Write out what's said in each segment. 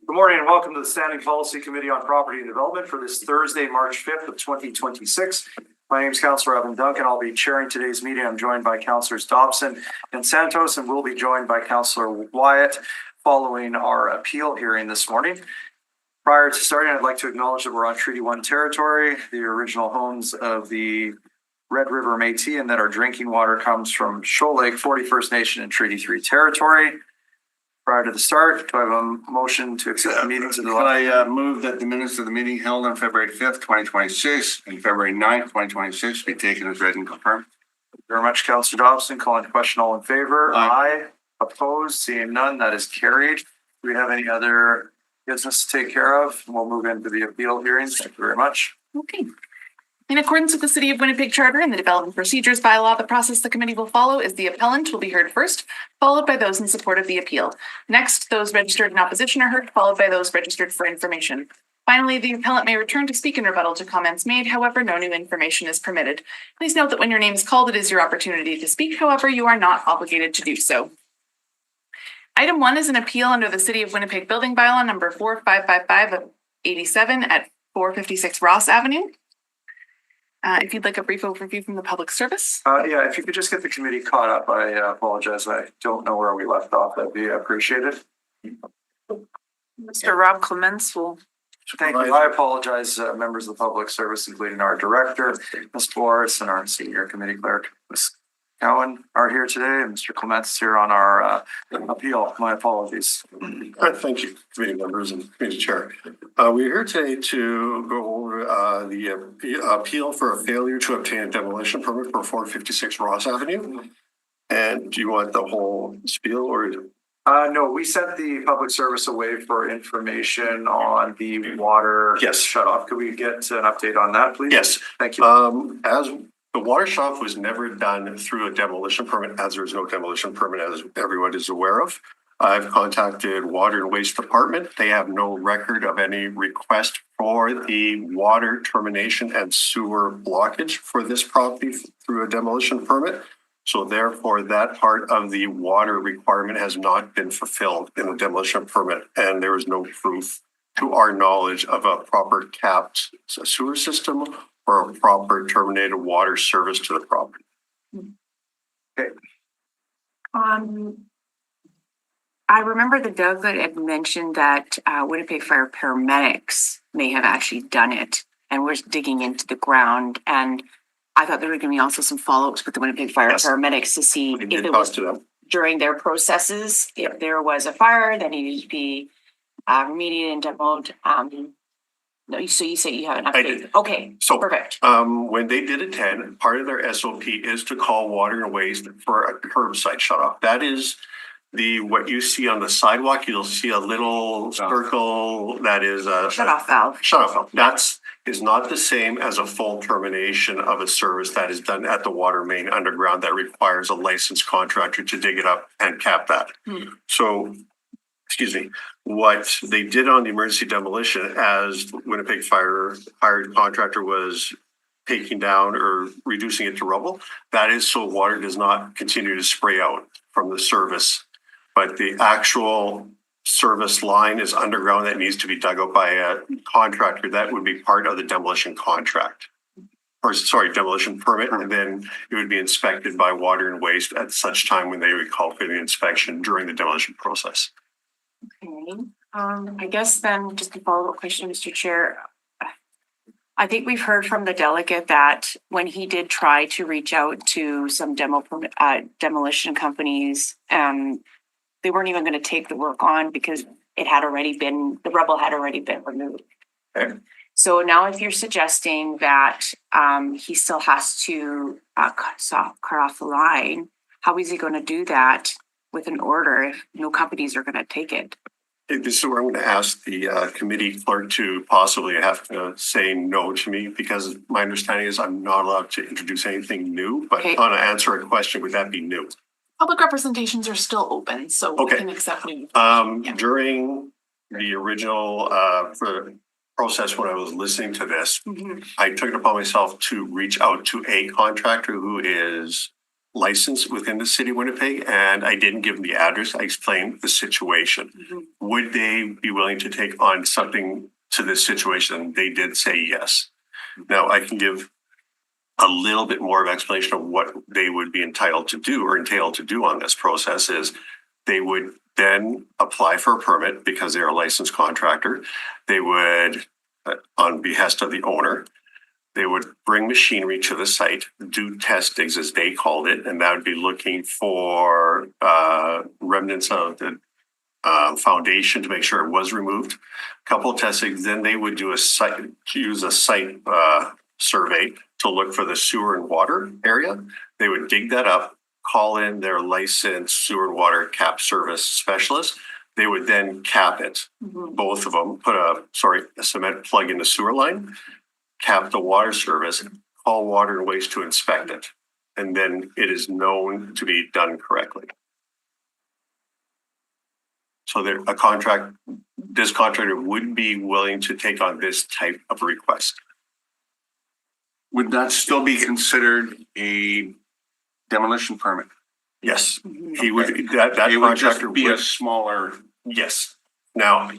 Good morning and welcome to the Standing Policy Committee on Property and Development for this Thursday, March 5th of 2026. My name is Councillor Evan Duncan. I'll be chairing today's meeting. I'm joined by Councillors Dobson and Santos, and we'll be joined by Councillor Wyatt following our appeal hearing this morning. Prior to starting, I'd like to acknowledge that we're on Treaty 1 territory, the original homes of the Red River Métis, and that our drinking water comes from Shoal Lake 41st Nation and Treaty 3 territory. Prior to the start, do I have a motion to accept the meetings of the... I move that the minutes of the meeting held on February 5th, 2026 and February 9th, 2026 be taken as read and confirmed. Thank you very much, Councillor Dobson. Calling the question, all in favor? Aye. Opposed? Seeing none, that is carried. Do we have any other business to take care of? We'll move into the appeal hearings. Thank you very much. Okay. In accordance with the City of Winnipeg Charter and the Development Procedures Bylaw, the process the committee will follow is the appellant will be heard first, followed by those in support of the appeal. Next, those registered in opposition are heard, followed by those registered for information. Finally, the appellant may return to speak in rebuttal to comments made. However, no new information is permitted. Please note that when your name is called, it is your opportunity to speak. However, you are not obligated to do so. Item 1 is an appeal under the City of Winnipeg Building Bylaw number 4555 of 87 at 456 Ross Avenue. If you'd like a brief overview from the public service. Yeah, if you could just get the committee caught up. I apologize. I don't know where we left off. That'd be appreciated. Mr. Rob Clements will. Thank you. I apologize, members of the public service, including our director, Ms. Boris, and our senior committee clerk, Ms. Cowan, are here today, and Mr. Clements is here on our appeal. My apologies. Thank you, committee members and committee chair. We're here today to go over the appeal for a failure to obtain a demolition permit for 456 Ross Avenue. And do you want the whole spiel or? No, we sent the public service away for information on the water shut off. Could we get an update on that, please? Yes. Thank you. As the water shut off was never done through a demolition permit, as there is no demolition permit, as everyone is aware of. I've contacted Water and Waste Department. They have no record of any request for the water termination and sewer blockage for this property through a demolition permit. So therefore, that part of the water requirement has not been fulfilled in the demolition permit. And there is no proof to our knowledge of a proper capped sewer system or a proper terminated water service to the property. Okay. I remember that Doug had mentioned that Winnipeg Fire paramedics may have actually done it, and we're digging into the ground. And I thought there were going to be also some follow-ups with the Winnipeg Fire paramedics to see if it was during their processes, if there was a fire that needed to be remediated and demoed. No, so you say you have an update. I did. Okay, so perfect. When they did attend, part of their SOP is to call Water and Waste for a curbside shut off. That is what you see on the sidewalk. You'll see a little circle that is a Shut off valve. Shut off valve. That is not the same as a full termination of a service that is done at the water main underground that requires a licensed contractor to dig it up and cap that. So, excuse me, what they did on the emergency demolition as Winnipeg Fire hired contractor was taking down or reducing it to rubble, that is so water does not continue to spray out from the service. But the actual service line is underground that needs to be dug up by a contractor. That would be part of the demolition contract. Or sorry, demolition permit, and then it would be inspected by Water and Waste at such time when they would call for the inspection during the demolition process. Okay. I guess then just a follow-up question, Mr. Chair. I think we've heard from the delegate that when he did try to reach out to some demolition companies, they weren't even going to take the work on because the rubble had already been removed. Okay. So now if you're suggesting that he still has to cut off the line, how is he going to do that with an order if no companies are going to take it? This is where I'm going to ask the committee clerk to possibly have to say no to me, because my understanding is I'm not allowed to introduce anything new, but on to answer a question, would that be new? Public representations are still open, so we can accept new. During the original process when I was listening to this, I took it upon myself to reach out to a contractor who is licensed within the city of Winnipeg, and I didn't give them the address. I explained the situation. Would they be willing to take on something to this situation? And they did say yes. Now I can give a little bit more of explanation of what they would be entitled to do or entailed to do on this process is they would then apply for a permit because they're a licensed contractor. They would, on behest of the owner, they would bring machinery to the site, do test digs as they called it, and that would be looking for remnants of the foundation to make sure it was removed. A couple of test digs, then they would do use a site survey to look for the sewer and water area. They would dig that up, call in their licensed sewer and water cap service specialist. They would then cap it, both of them, put a cement plug in the sewer line, cap the water service, call Water and Waste to inspect it. And then it is known to be done correctly. So this contractor would be willing to take on this type of request. Would that still be considered a demolition permit? Yes, he would, that It would just contractor be a would, smaller, yes. Now,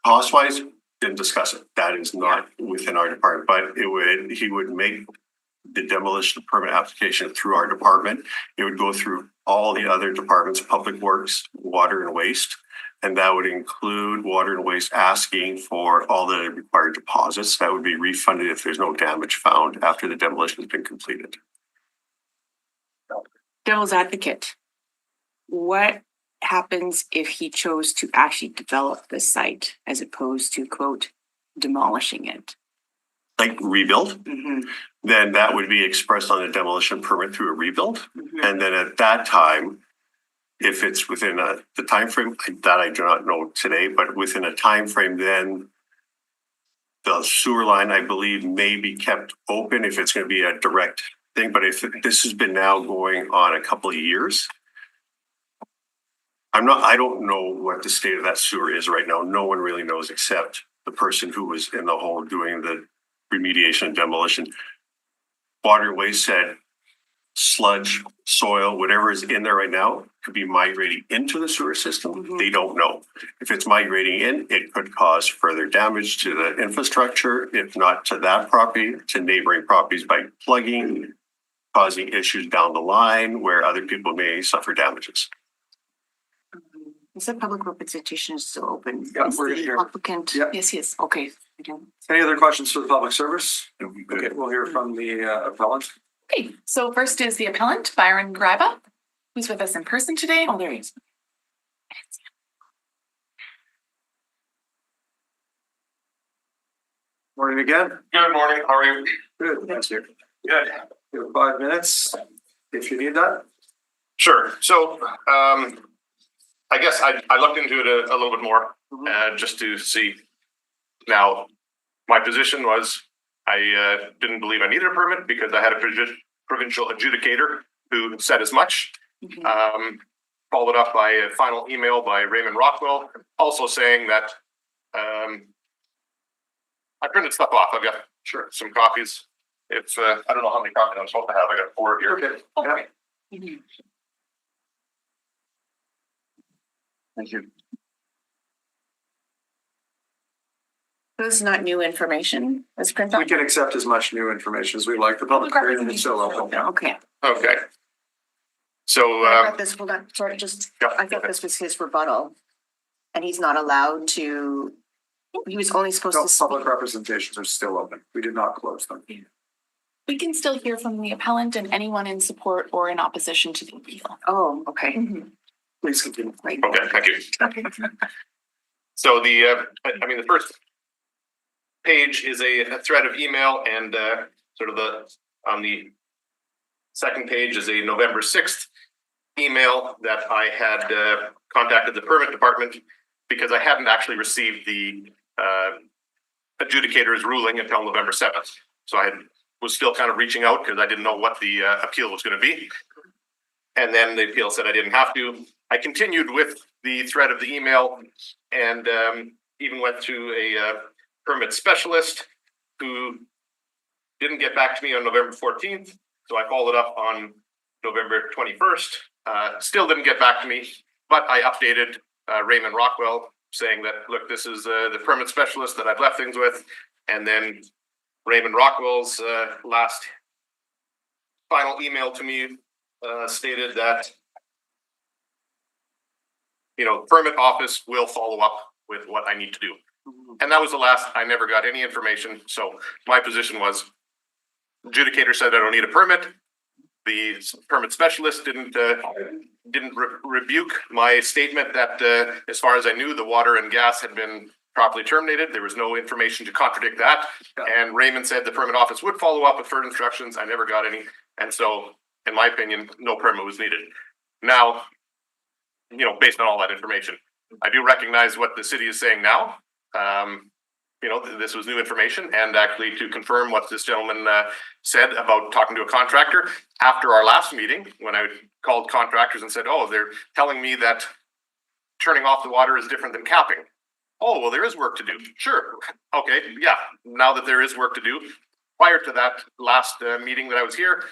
cost wise, didn't discuss it. That is not within our department, but he would make the demolition permit application through our department. It would go through all the other departments, Public Works, Water and Waste. And that would include Water and Waste asking for all the required deposits. That would be refunded if there's no damage found after the demolition has been completed. Devil's advocate. What happens if he chose to actually develop the site as opposed to quote demolishing it? Like rebuild, then that would be expressed on a demolition permit through a rebuild. And then at that time, if it's within the time frame that I do not know today, but within a time frame, then the sewer line, I believe, may be kept open if it's going to be a direct thing. But if this has been now going on a couple of years, I don't know what the state of that sewer is right now. No one really knows except the person who was in the hole doing the remediation and demolition. Water and Waste said sludge, soil, whatever is in there right now could be migrating into the sewer system. They don't know. If it's migrating in, it could cause further damage to the infrastructure, if not to that property, to neighboring properties by plugging, causing issues down the line where other people may suffer damages. Is the public representation still open? Yeah, Is we're the gonna hear. applicant? Yeah. Yes, yes. Okay. Any other questions for the public service? Okay, we'll hear from the appellant. Okay, so first is the appellant, Byron Greiba, who's with us in person today. Oh, there he is. Morning again. Good morning, how are you? Good, thanks, you. Good. You have 5 minutes if you need that. Sure, so, I guess I looked into it a little bit more, just to see. Now, my position was, I didn't believe I needed a permit because I had a provincial adjudicator who said as much. Followed up by a final email by Raymond Rockwell, also saying that, I printed stuff off. I've got some copies. If I don't know how many copies I'm supposed to have. I got 4 here. Okay. Oh, Yeah. great. Thank you. This is not new information. This print We can accept as much new information as we like. The public hearing is still open. Okay. Okay. So, I thought this, hold on, sorry, just, yeah, I thought this was his rebuttal. And he's not allowed to, he was only supposed No, to speak. public representations are still open. We did not close them. We can still hear from the appellant and anyone in support or in opposition to the appeal. Oh, okay. Please continue. okay, thank you. Okay. So the first page is a thread of email and sort of on the second page is a November 6th email that I had contacted the permit department because I hadn't actually received the adjudicator's ruling until November 7th. So I was still kind of reaching out because I didn't know what the appeal was going to be. And then the appeal said I didn't have to. I continued with the thread of the email and even went to a permit specialist who didn't get back to me on November 14th. So I followed up on November 21st. Still didn't get back to me, but I updated Raymond Rockwell saying that, look, this is the permit specialist that I've left things with. And then Raymond Rockwell's last final email to me stated that, permit office will follow up with what I need to do. And that was the last. I never got any information. So my position was, adjudicator said I don't need a permit. The permit specialist didn't rebuke my statement that as far as I knew, the water and gas had been properly terminated. There was no information to contradict that. And Raymond said the permit office would follow up with further instructions. I never got any. And so, in my opinion, no permit was needed. Now, based on all that information, I do recognize what the city is saying now. This was new information, and actually to confirm what this gentleman said about talking to a contractor after our last meeting, when I called contractors and said, oh, they're telling me that turning off the water is different than capping. Oh, well, there is work to do. Sure. Okay. Yeah. Now that there is work to do, prior to that last meeting that I was here,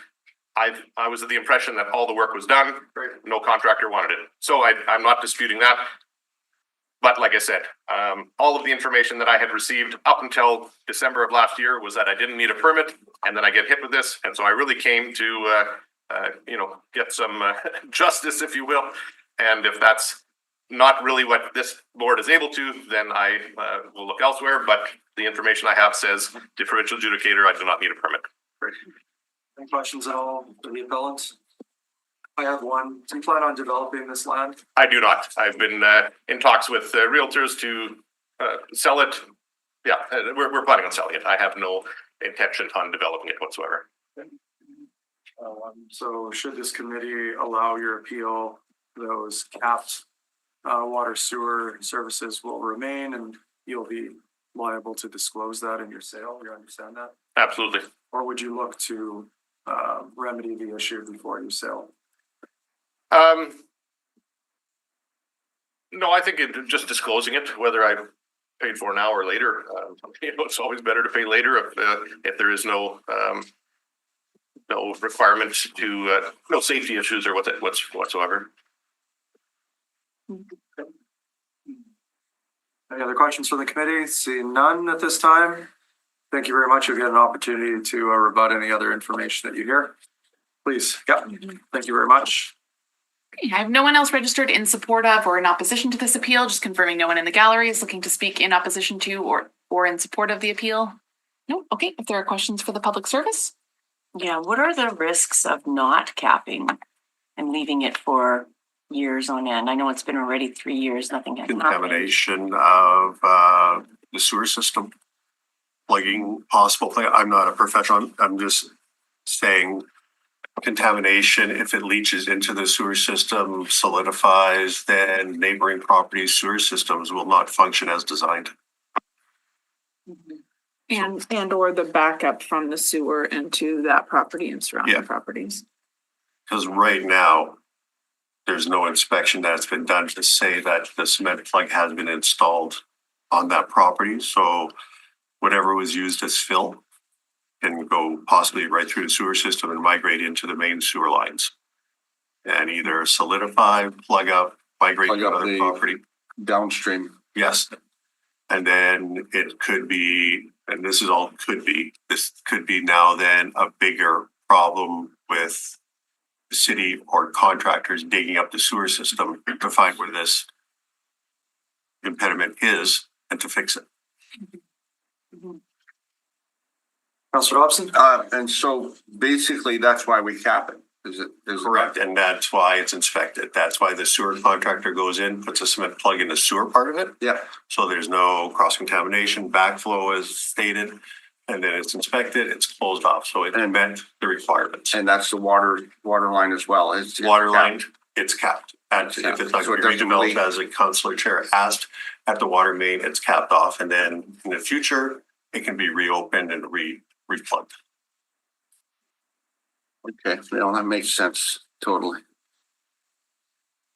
I was of the impression that all the work was done. No contractor wanted it. So I'm not disputing that. But like I said, all of the information that I had received up until December of last year was that I didn't need a permit, and then I get hit with this. And so I really came to, get some justice, if you will. And if that's not really what this board is able to, then I will look elsewhere. But the information I have says the provincial adjudicator, I do not need a permit. Great. Any questions at all for the appellants? I have one. Do you plan on developing this land? I do not. I've been in talks with realtors to sell it. Yeah, we're planning on selling it. I have no intention on developing it whatsoever. So should this committee allow your appeal, those capped water sewer services will remain, and you'll be liable to disclose that in your sale. You understand that? Absolutely. Or would you look to remedy the issue before you sell? No, I think just disclosing it, whether I paid for now or later, it's always better to pay later if there is no requirements to no safety issues or whatsoever. Any other questions from the committee? Seeing none at this time. Thank you very much. You've got an opportunity to rebut any other information that you hear. Please. Yeah. Thank you very much. Okay, I have no one else registered in support of or in opposition to this appeal, just confirming no one in the gallery is looking to speak in opposition to or in support of the appeal. No, okay, if there are questions for the public service. Yeah, what are the risks of not capping and leaving it for years on end? I know it's been already 3 years, nothing has happened. Contamination of the sewer system, plugging possible. I'm not a professional. I'm just saying contamination, if it leaches into the sewer system, solidifies, then neighboring properties' sewer systems will not function as designed. And or the backup from the sewer into that property and surrounding Yeah. properties. Because right now, there's no inspection that's been done to say that the cement plug has been installed on that property. So whatever was used as fill can go possibly right through the sewer system and migrate into the main sewer lines. And either solidify, plug up, migrate Plug to up another the- property. Downstream. Yes. And then it could be, and this is all could be, this could be now then a bigger problem with the city or contractors digging up the sewer system to find where this impediment is and to fix it. Councilor Dobson? And so basically that's why we cap it. Is it? Correct. And that's why it's inspected. That's why the sewer contractor goes in, puts a cement plug in the sewer part of it. Yeah. So there's no cross contamination, backflow as stated, and then it's inspected, it's closed off. So it met the requirements. And that's the water line as well. It's Water capped. line, it's capped. And if it's like So it doesn't really- redeveloped as a councillor chair asked at the water main, it's capped off. And then in the future, it can be reopened and replugged. Okay, well, that makes sense totally.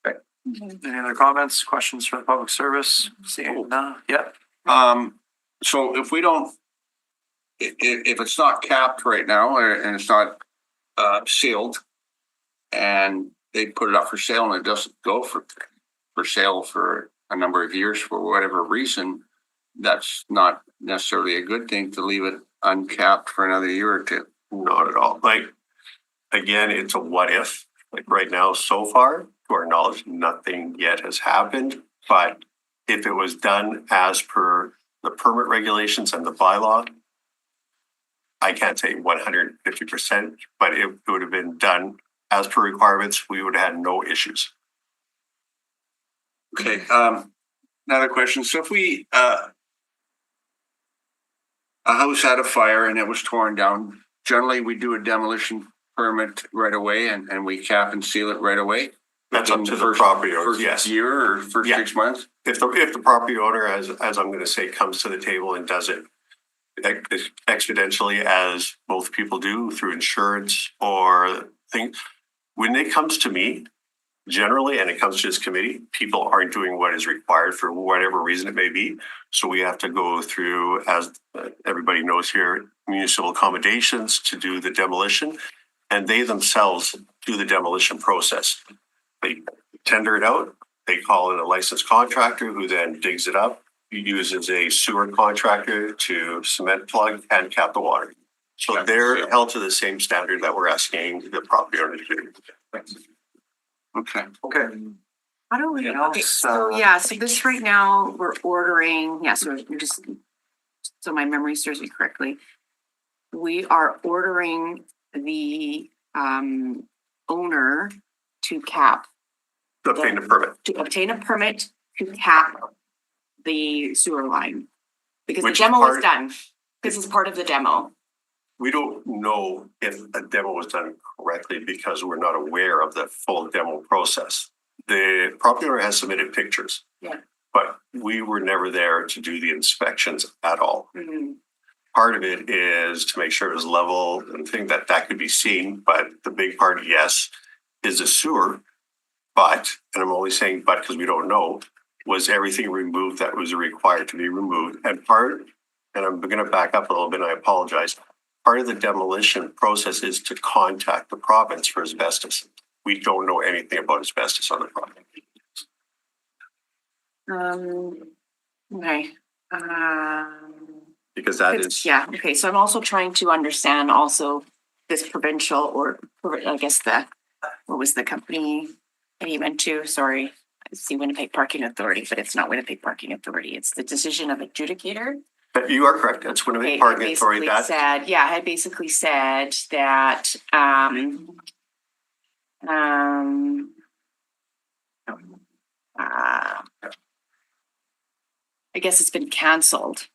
Any other comments, questions for the public service? Seeing none. Yeah. So if we don't, if it's not capped right now and it's not sealed, and they put it up for sale and it doesn't go for sale for a number of years for whatever reason, that's not necessarily a good thing to leave it uncapped for another year or two. Not at all. Like, again, it's a what if. Like right now, so far, to our knowledge, nothing yet has happened. But if it was done as per the permit regulations and the bylaw, I can't say 150%, but it would have been done as per requirements. We would have had no issues. Okay, another question. So if we, a house had a fire and it was torn down, generally we do a demolition permit right away and we cap and seal it right away? That's up In to the first- property owner, first yes. year or first Yeah. 6 months? If the property owner, as I'm gonna say, comes to the table and does it exponentially, as both people do through insurance or things, when it comes to me, generally, and it comes to this committee, people aren't doing what is required for whatever reason it may be. So we have to go through, as everybody knows here, municipal accommodations to do the demolition. And they themselves do the demolition process. They tender it out. They call in a licensed contractor who then digs it up. He uses a sewer contractor to cement plug and cap the water. So they're held to the same standard that we're asking the property owner to do. Okay. Okay. How do we, Anything okay, else? so yeah, so this right now, we're ordering, yeah, so we're just, so my memory serves me correctly. We are ordering the owner to cap, To obtain the permit. to obtain a permit to cap the sewer line. Because the Which is demo was part- done. This is part of the demo. We don't know if a demo was done correctly because we're not aware of the full demo process. The property owner has submitted pictures. Yeah. But we were never there to do the inspections at all. Mhm. Part of it is to make sure it was level and think that could be seen, but the big part, yes, is the sewer. But, and I'm only saying but because we don't know, was everything removed that was required to be removed? And part, and I'm gonna back up a little bit, and I apologize. Part of the demolition process is to contact the province for asbestos. We don't know anything about asbestos on the property. Okay. Because that is, Yeah, okay, so I'm also trying to understand also this provincial or I guess what was the company that you went to? Sorry. I see Winnipeg Parking Authority, but it's not Winnipeg Parking Authority. It's the decision of adjudicator. but you are correct, that's Okay, Winnipeg it Parking Authority, basically that, said, yeah, I basically said that, I guess it's been canceled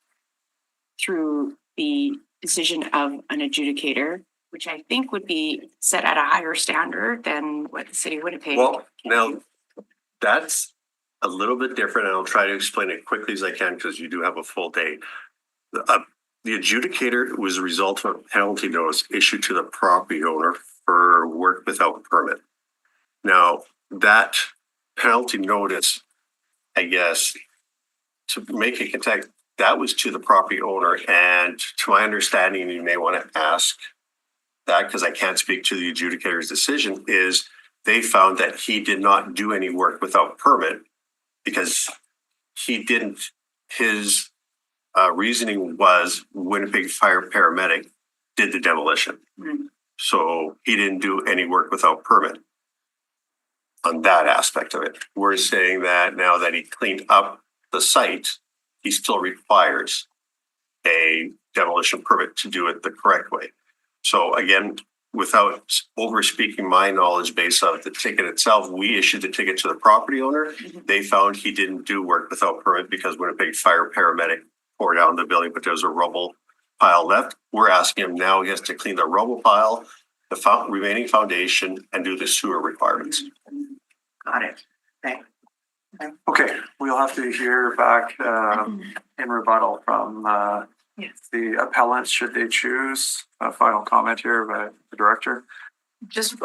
through the decision of an adjudicator, which I think would be set at a higher standard than what the city of Winnipeg. well, now, that's a little bit different, and I'll try to explain it quickly as I can, because you do have a full day. The adjudicator was a result of a penalty notice issued to the property owner for work without permit. Now, that penalty notice, I guess, to make it contact, that was to the property owner, and to my understanding, you may want to ask that, because I can't speak to the adjudicator's decision, is they found that he did not do any work without permit because he didn't, his reasoning was Winnipeg Fire Paramedic did the demolition. Mhm. So he didn't do any work without permit on that aspect of it. We're saying that now that he cleaned up the site, he still requires a demolition permit to do it the correct way. So again, without over speaking my knowledge base of the ticket itself, we issued the ticket to the property owner. They found he didn't do work without permit because Winnipeg Fire Paramedic tore down the building, but there's a rubble pile left. We're asking him now, he has to clean the rubble pile, the remaining foundation, and do the sewer requirements. Got it. Okay. Okay, we'll have to hear back in rebuttal from Yes. the appellants, should they choose. A final comment here by the director. Just,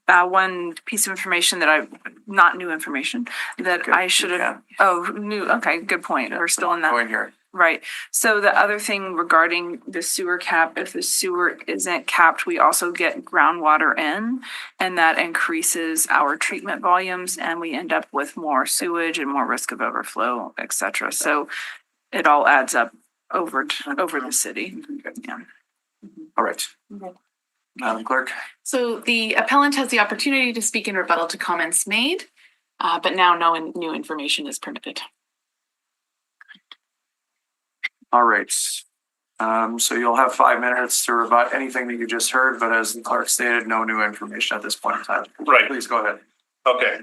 one piece of information that not new information, that Okay, I should you have, can. new, okay, good point. We're still in that. Going here. Right. So the other thing regarding the sewer cap, if the sewer isn't capped, we also get groundwater in, and that increases our treatment volumes, and we end up with more sewage and more risk of overflow, et cetera. So it all adds up over the city. Yeah. All right. Madam Clerk. So the appellant has the opportunity to speak in rebuttal to comments made, but now no new information is permitted. All right. So you'll have 5 minutes to rebut anything that you just heard, but as the clerk stated, no new information at this point in time. Right. Please go ahead. Okay.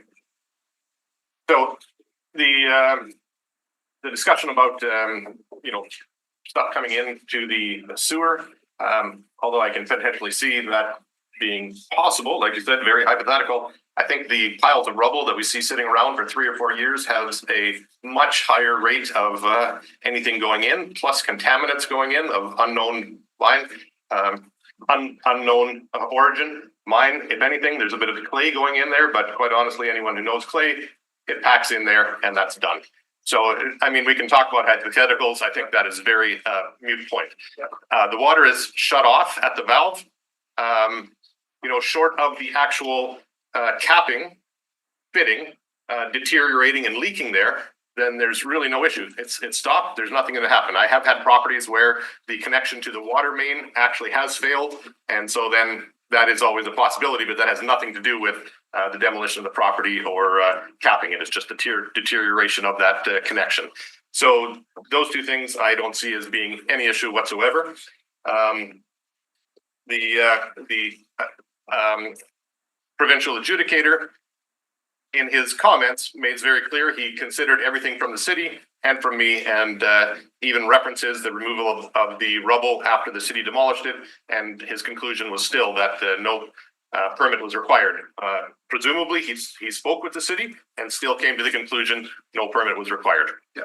So the discussion about, stuff coming into the sewer, although I can potentially see that being possible, like you said, very hypothetical. I think the piles of rubble that we see sitting around for 3 or 4 years has a much higher rate of anything going in, plus contaminants going in of unknown line, unknown origin. Mine, if anything, there's a bit of clay going in there, but quite honestly, anyone who knows clay, it packs in there and that's done. So, I mean, we can talk about hypotheticals. I think that is very moot point. The water is shut off at the valve. Short of the actual capping, fitting, deteriorating and leaking there, then there's really no issue. It's stopped. There's nothing going to happen. I have had properties where the connection to the water main actually has failed. And so then that is always a possibility, but that has nothing to do with the demolition of the property or capping it. It's just deterioration of that connection. So those two things I don't see as being any issue whatsoever. The provincial adjudicator, in his comments, made it very clear he considered everything from the city and from me, and even references the removal of the rubble after the city demolished it. And his conclusion was still that no permit was required. Presumably, he spoke with the city and still came to the conclusion no permit was required. Yeah.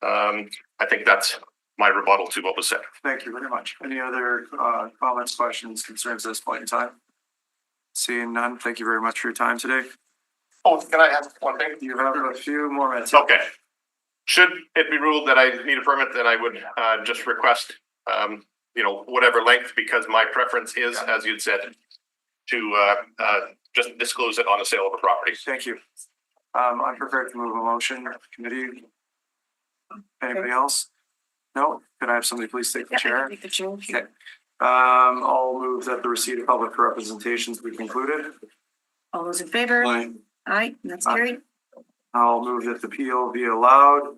I think that's my rebuttal to what was said. Thank you very much. Any other comments, questions, concerns at this point in time? Seeing none, thank you very much for your time today. Oh, can I have one thing? You have a few more minutes. Okay. Should it be ruled that I need a permit, then I would just request, whatever length, because my preference is, as you'd said, to just disclose it on the sale of a property. Thank you. I'm prepared to move a motion. Committee. Anybody else? No? Can I have somebody please take the chair? Okay. I'll move that the receipt of public representations be concluded. All those in favor? Aye. Aye, that's carried. I'll move that the appeal be allowed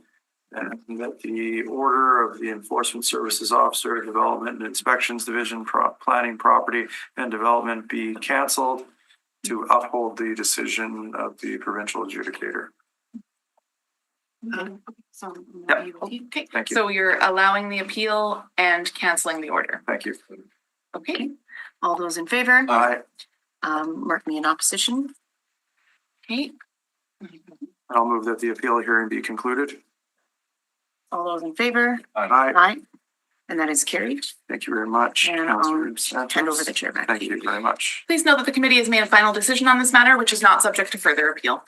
and that the order of the Enforcement Services Officer, Development and Inspections Division, Planning, Property and Development be canceled to uphold the decision of the provincial adjudicator. Okay, Thank you. so you're allowing the appeal and canceling the order. Thank you. Okay, All those in favor? Aye. Mark me in opposition. okay. I'll move that the appeal hearing be concluded. All those in favor? Aye. Aye. And that is carried. Thank you very much. And Councillor I'll Santos. turn over the chair back to Thank you very much. Please note that the committee has made a final decision on this matter, which is not subject to further appeal.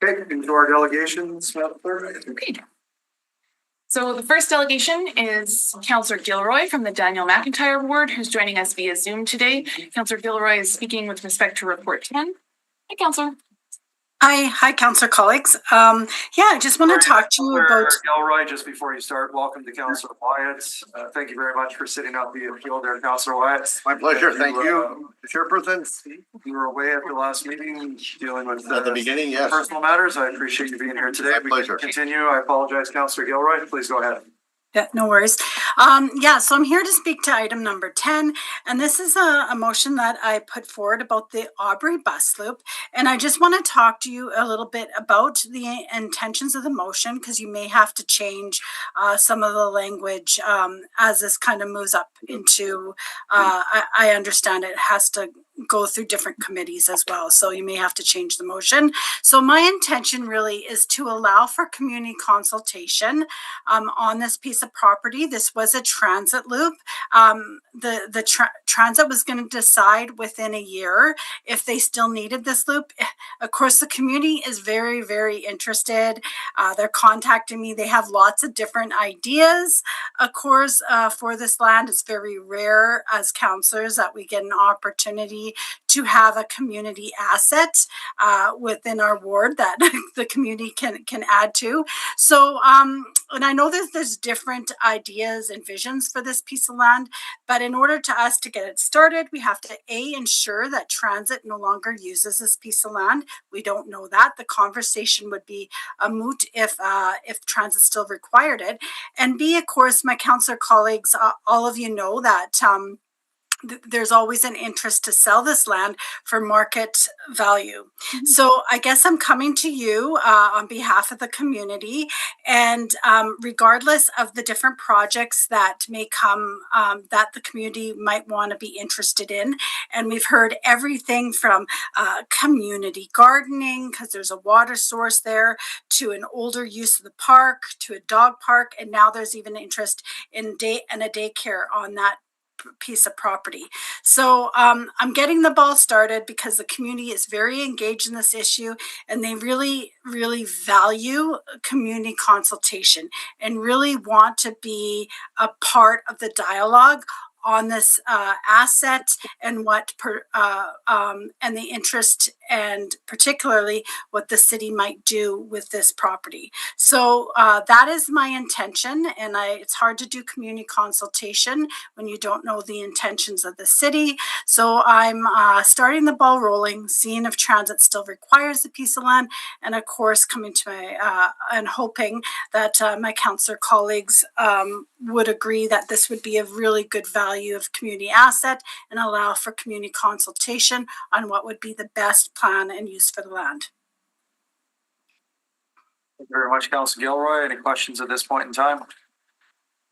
Okay, into our delegations, Madam Clerk. Okay. So the first delegation is Councillor Gilroy from the Daniel McIntyre Ward, who's joining us via Zoom today. Councillor Gilroy is speaking with respect to report 10. Hi, Councillor. Hi, councillor colleagues. I just want to talk to you about. Gilroy, just before you start, welcome to Councillor Wyatt. Thank you very much for sitting out the appeal there, Councillor Wyatt. My pleasure. Thank you, Chairperson. You were away at the last meeting dealing with At the beginning, yes. personal matters. I appreciate you being here today. My We pleasure. can continue. I apologize, Councillor Gilroy. Please go ahead. Yeah, no worries. So I'm here to speak to item number 10, and this is a motion that I put forward about the Aubrey bus loop. And I just want to talk to you a little bit about the intentions of the motion, because you may have to change some of the language as this kind of moves up into, I understand it has to go through different committees as well. So you may have to change the motion. So my intention really is to allow for community consultation on this piece of property. This was a transit loop. Transit was going to decide within a year if they still needed this loop. Of course, the community is very, very interested. They're contacting me. They have lots of different ideas, of course, for this land. It's very rare as councillors that we get an opportunity to have a community asset within our ward that the community can add to. So, and I know that there's different ideas and visions for this piece of land, but in order to us to get it started, we have to ensure that transit no longer uses this piece of land. We don't know that. The conversation would be a moot if transit still required it. And B, of course, my councillor colleagues, all of you know that there's always an interest to sell this land for market value. Mm-hmm. So I guess I'm coming to you on behalf of the community, and regardless of the different projects that may come that the community might want to be interested in. And we've heard everything from community gardening, because there's a water source there, to an older use of the park, to a dog park, and now there's even interest in a daycare on that piece of property. So I'm getting the ball started because the community is very engaged in this issue, and they really, really value community consultation and really want to be a part of the dialogue on this asset and and the interest, and particularly what the city might do with this property. So that is my intention, and it's hard to do community consultation when you don't know the intentions of the city. So I'm starting the ball rolling, seeing if transit still requires a piece of land, and of course coming to my and hoping that my councillor colleagues would agree that this would be a really good value of community asset and allow for community consultation on what would be the best plan and use for the land. Thank you very much, Councillor Gilroy. Any questions at this point in time?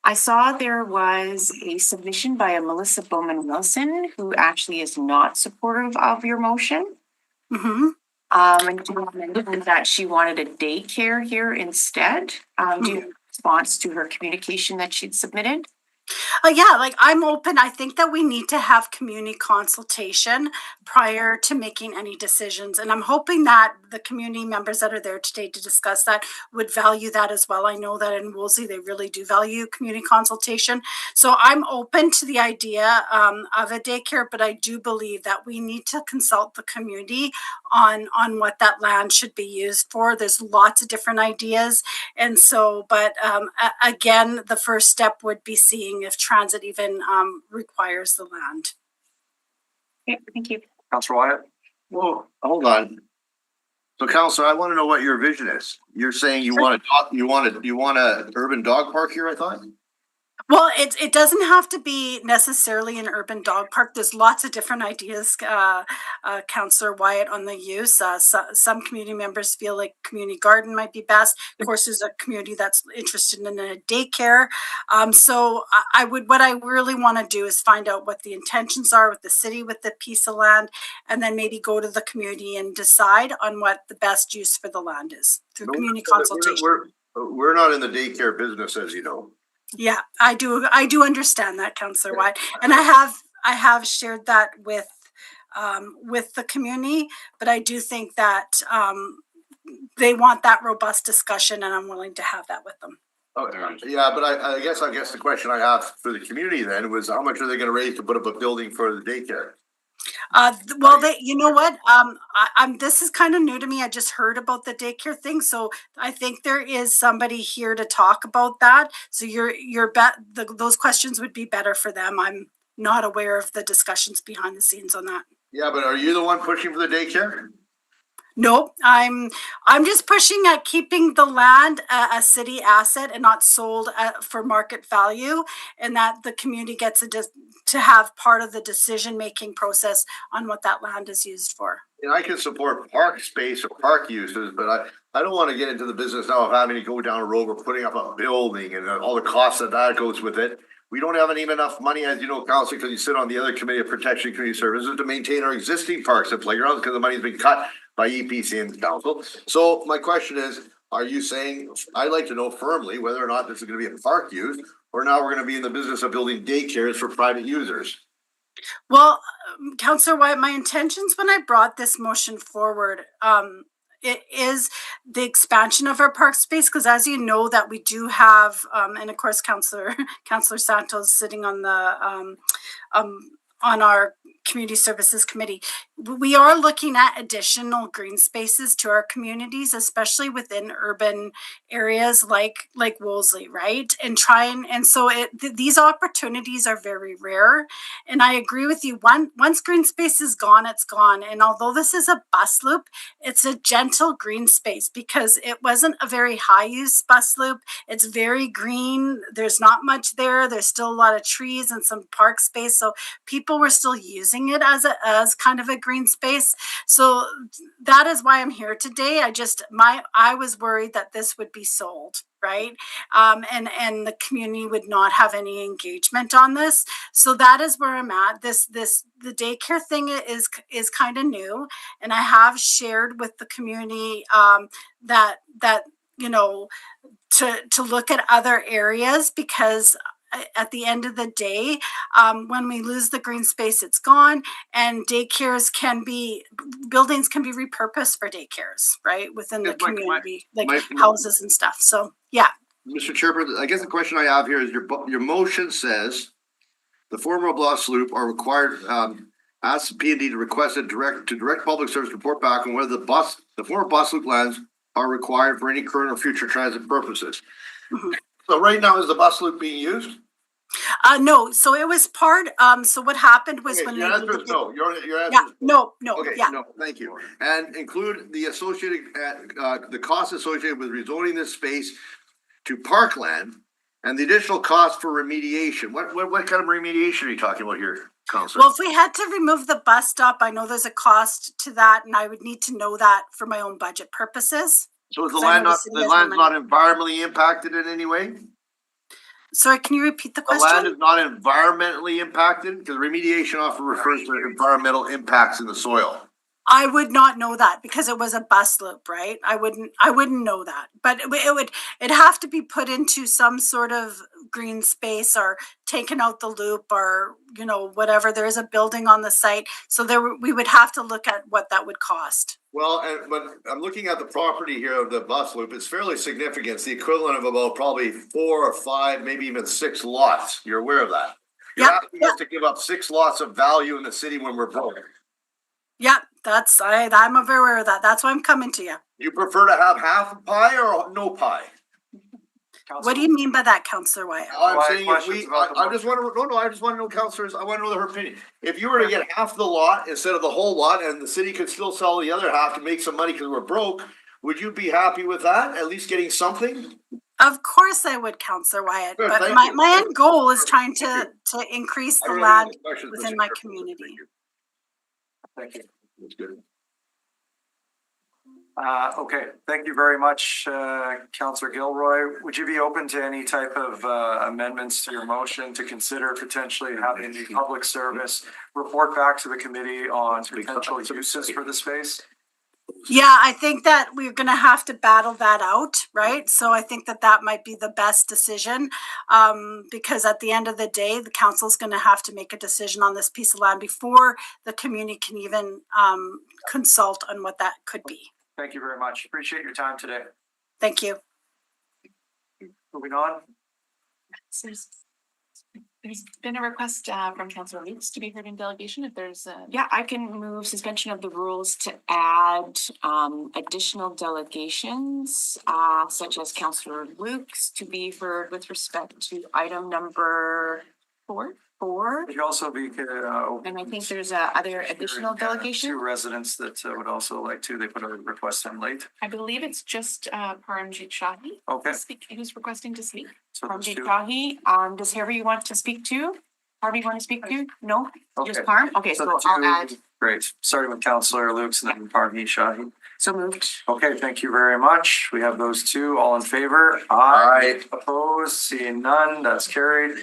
I saw there was a submission by a Melissa Bowman Wilson, who actually is not supportive of your motion. Mm-hmm. And she mentioned that she wanted a daycare here instead. Do you have a response to her communication that she'd submitted? Yeah, like I'm open. I think that we need to have community consultation prior to making any decisions. And I'm hoping that the community members that are there today to discuss that would value that as well. I know that in Wolsey, they really do value community consultation. So I'm open to the idea of a daycare, but I do believe that we need to consult the community on what that land should be used for. There's lots of different ideas. And so, but again, the first step would be seeing if transit even requires the land. Okay, thank you. Councillor Wyatt? Well, hold on. So, Councillor, I want to know what your vision is. You're saying you want a urban dog park here, I thought? Well, it doesn't have to be necessarily an urban dog park. There's lots of different ideas, Councillor Wyatt, on the use. Some community members feel like community garden might be best. Of course, there's a community that's interested in a daycare. So what I really want to do is find out what the intentions are with the city, with the piece of land, and then maybe go to the community and decide on what the best use for the land is through community consultation. We're not in the daycare business, as you know. Yeah, I do understand that, Councillor White, and I have shared that with the community, but I do think that they want that robust discussion, and I'm willing to have that with them. Yeah, but I guess the question I asked for the community then was, how much are they going to raise to put up a building for the daycare? Well, you know what? This is kind of new to me. I just heard about the daycare thing, so I think there is somebody here to talk about that. So those questions would be better for them. I'm not aware of the discussions behind the scenes on that. Yeah, but are you the one pushing for the daycare? Nope, I'm just pushing at keeping the land a city asset and not sold for market value, and that the community gets to have part of the decision-making process on what that land is used for. And I can support park space or park uses, but I don't want to get into the business now of having to go down a road or putting up a building and all the costs that goes with it. we don't have even enough money, as you know, Council, because you sit on the other committee of protection community services to maintain our existing parks and playgrounds because the money's been cut by EPC and council. So my question is, are you saying, I'd like to know firmly whether or not this is gonna be a park use, or now we're gonna be in the business of building daycares for private users? Well, Councillor Wyatt, my intentions when I brought this motion forward, it is the expansion of our park space, because as you know that we do have, and of course, Councillor Santos sitting on the, on our Community Services Committee, we are looking at additional green spaces to our communities, especially within urban areas like Wolseley, right? And so these opportunities are very rare. And I agree with you. Once green space is gone, it's gone. And although this is a bus loop, it's a gentle green space because it wasn't a very high use bus loop. It's very green. There's not much there. There's still a lot of trees and some park space. So people were still using it as kind of a green space. So that is why I'm here today. I was worried that this would be sold, right? And the community would not have any engagement on this. So that is where I'm at. The daycare thing is kind of new, and I have shared with the community that you know to look at other areas, because at the end of the day, when we lose the green space, it's gone, and buildings can be repurposed for daycares, right, within the community, like houses and stuff. So yeah. Mr. Chairman, I guess the question I have here is your motion says the former bus loop are required, ask P&D to request a direct public service report back on whether the former bus loop lands are required for any current or future transit purposes. Mm-hmm. So right now, is the bus loop being used? No, so it was part, so what happened was Okay, when your answer is no. Your answer yeah, is no, Okay, yeah. no, thank you. And include the associated, the costs associated with rezoning this space to parkland and the additional cost for remediation. What kind of remediation are you talking about here, Councilor? Well, if we had to remove the bus stop, I know there's a cost to that, and I would need to know that for my own budget purposes. So is the So I land know not, the the city has land's no not environmentally impacted in any way? Sorry, can you repeat the The land question? is not environmentally impacted? Because remediation often refers to environmental impacts in the soil. I would not know that because it was a bus loop, right? I wouldn't know that, but it'd have to be put into some sort of green space or taken out the loop or, you know, whatever. There is a building on the site. So we would have to look at what that would cost. Well, but I'm looking at the property here of the bus loop. It's fairly significant. It's the equivalent of about probably 4 or 5, maybe even 6 lots. You're aware of that? You're asking us to give up 6 lots of value in the city when we're broke. Yeah, I'm aware of that. That's why I'm coming to you. You prefer to have half a pie or no pie? What do you mean by that, Councillor Wyatt? I'm Wyatt, saying if questions we, about the I just want to, I just want to know, councillors, I want to know her opinion. If you were to get half the lot instead of the whole lot and the city could still sell the other half to make some money because we're broke, would you be happy with that? At least getting something? Of course I would, Councillor Wyatt, Good, but thank you. my end goal is trying Thank to increase I the don't have land any questions, within Mr. my Chairman. community. Thank you. Thank you. That's good. Okay, thank you very much, Councillor Gilroy. Would you be open to any type of amendments to your motion to consider potentially having the public service report back to the committee on potential uses for the space? Yeah, I think that we're gonna have to battle that out, right? So I think that might be the best decision. Because at the end of the day, the council's gonna have to make a decision on this piece of land before the community can even consult on what that could be. Thank you very much. Appreciate your time today. Thank you. Moving on. So there's been a request from Councillor Lukes to be heard in delegation if there's Yeah, I can move suspension of the rules to add additional delegations, such as Councillor Lukes to be heard with respect to item number 4. Would you also be open And I think there's other additional to delegation. residents that would also like to, they put a request in late? I believe it's just Paramjit Shahi. Okay. Who's requesting to speak? So those Paramjit two. Shahi, does Harvey want to speak to? Harvey want to speak to? No? Just Okay. Parm? Okay, So so the I'll two- add, Great, starting with Councillor Lukes and then Parmeet Shahi. so moved. Okay, thank you very much. We have those two. All in favor? Aye. Opposed? Seeing none, that's carried.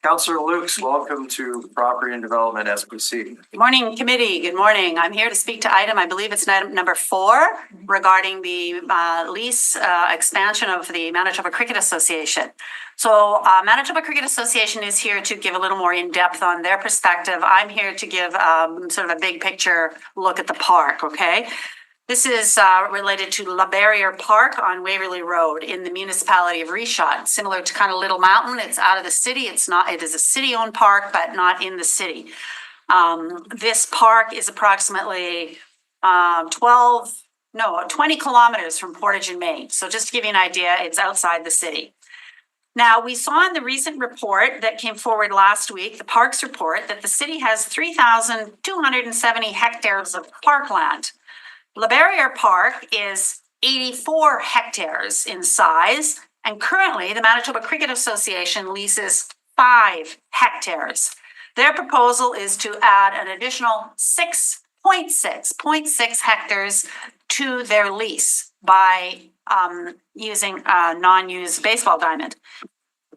Councillor Lukes, welcome to Property and Development SPC. Good morning, committee. Good morning. I'm here to speak to item, I believe it's item number 4 regarding the lease expansion of the Manitoba Cricket Association. So Manitoba Cricket Association is here to give a little more in-depth on their perspective. I'm here to give sort of a big picture look at the park, okay? This is related to La Barriere Park on Waverly Road in the municipality of Reshot. Similar to kind of Little Mountain, it's out of the city. It is a city-owned park, but not in the city. This park is approximately 20 kilometers from Portage in Maine. So just to give you an idea, it's outside the city. Now, we saw in the recent report that came forward last week, the Parks report, that the city has 3,270 hectares of parkland. La Barriere Park is 84 hectares in size, and currently the Manitoba Cricket Association leases 5 hectares. Their proposal is to add an additional 0.6 hectares to their lease by using a non-used baseball diamond.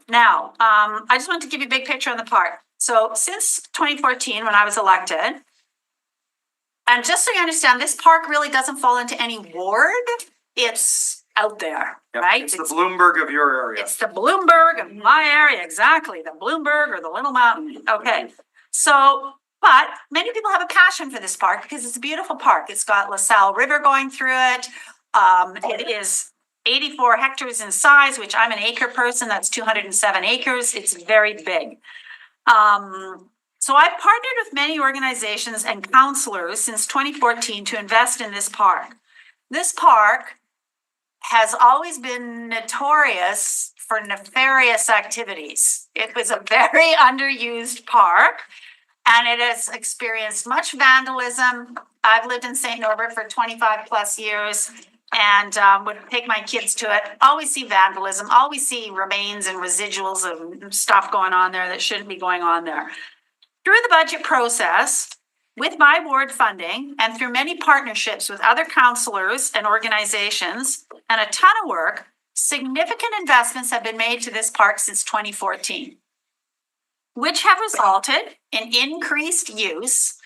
Now, I just want to give you a big picture on the park. So since 2014, when I was elected, and just so you understand, this park really doesn't fall into any ward. It's out there, Yep, right? It's the Bloomberg of your area. It's the Bloomberg of my area, exactly. The Bloomberg or the Little Mountain. Okay. So, but many people have a passion for this park because it's a beautiful park. It's got LaSalle River going through it. It is 84 hectares in size, which I'm an acre person. That's 207 acres. It's very big. So I've partnered with many organizations and counselors since 2014 to invest in this park. This park has always been notorious for nefarious activities. It was a very underused park, and it has experienced much vandalism. I've lived in St. Norbert for 25 plus years and would take my kids to it. Always see vandalism, always see remains and residuals of stuff going on there that shouldn't be going on there. Through the budget process, with my ward funding, and through many partnerships with other counselors and organizations, and a ton of work, significant investments have been made to this park since 2014, which have resulted in increased use.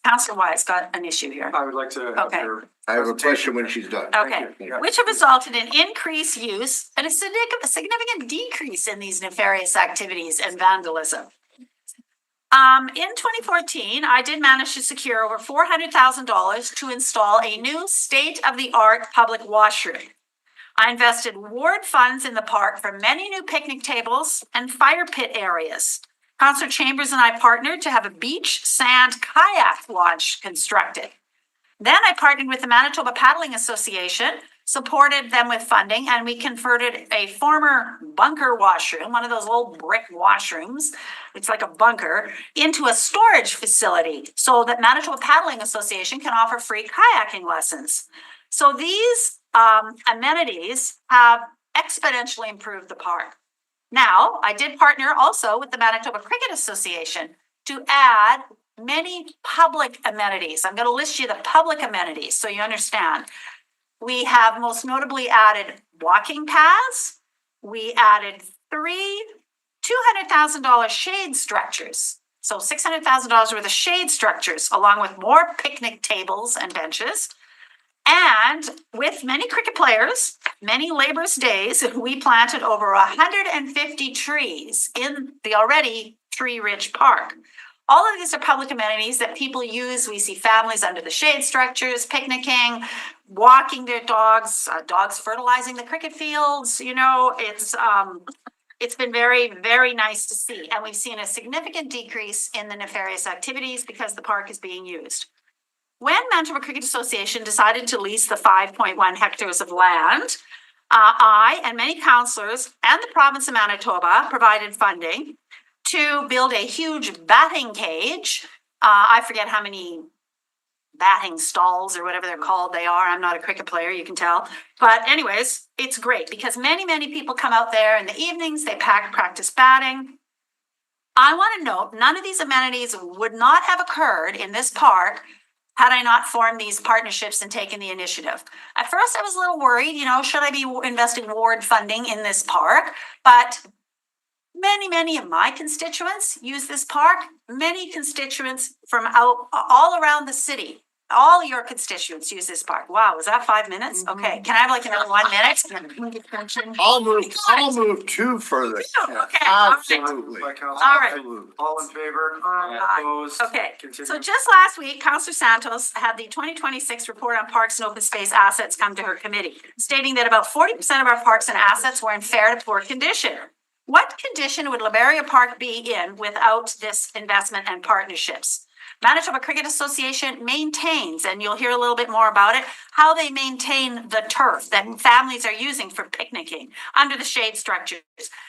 Councillor Wise got an issue here. I would like to have Okay. your I have a question when she's done. Okay, Yeah. which have resulted in increased use and a significant decrease in these nefarious activities and vandalism. In 2014, I did manage to secure over $400,000 to install a new state-of-the-art public washroom. I invested ward funds in the park for many new picnic tables and fire pit areas. Councillor Chambers and I partnered to have a beach sand kayak launch constructed. Then I partnered with the Manitoba Paddling Association, supported them with funding, and we converted a former bunker washroom, one of those old brick washrooms, it's like a bunker, into a storage facility so that Manitoba Paddling Association can offer free kayaking lessons. So these amenities have exponentially improved the park. Now, I did partner also with the Manitoba Cricket Association to add many public amenities. I'm going to list you the public amenities so you understand. We have most notably added walking paths. We added 3 $200,000 shade structures. So $600,000 worth of shade structures, along with more picnic tables and benches. And with many cricket players, many labor's days, we planted over 150 trees in the already tree-rich park. All of these are public amenities that people use. We see families under the shade structures, picnicking, walking their dogs, dogs fertilizing the cricket fields. You know, it's been very, very nice to see. And we've seen a significant decrease in the nefarious activities because the park is being used. When Manitoba Cricket Association decided to lease the 5.1 hectares of land, I and many councillors and the province of Manitoba provided funding to build a huge batting cage. I forget how many batting stalls or whatever they're called they are. I'm not a cricket player, you can tell. But anyways, it's great because many, many people come out there in the evenings, they practice batting. I want to note, none of these amenities would not have occurred in this park had I not formed these partnerships and taken the initiative. At first, I was a little worried, you know, should I be investing ward funding in this park? But Many of my constituents use this park. Many constituents from all around the city. All your constituents use this park. Wow, was that 5 minutes? Okay, can I have like another 1 minute? I'll move two further. Okay, all right. Absolutely. By Councilor All right. Lee. All in favor? Aye. Opposed? Okay, Continue. so just last week, Councillor Santos had the 2026 report on parks and open space assets come to her committee, stating that about 40% of our parks and assets were in fair to poor condition. What condition would Liberia Park be in without this investment and partnerships? Manitoba Cricket Association maintains, and you'll hear a little bit more about it, how they maintain the turf that families are using for picnicking under the shade structures.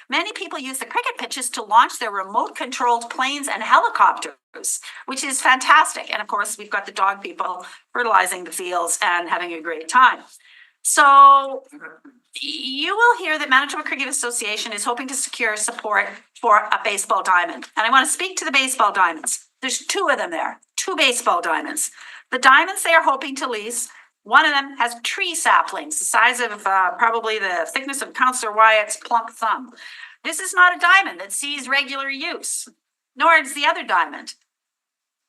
Many people use the cricket pitches to launch their remote controlled planes and helicopters, which is fantastic. And of course, we've got the dog people fertilizing the fields and having a great time. So you will hear that Manitoba Cricket Association is hoping to secure support for a baseball diamond. And I want to speak to the baseball diamonds. There's two of them there, 2 baseball diamonds. The diamonds they are hoping to lease, one of them has tree saplings, the size of probably the thickness of Councillor Wyatt's plump thumb. This is not a diamond that sees regular use, nor is the other diamond.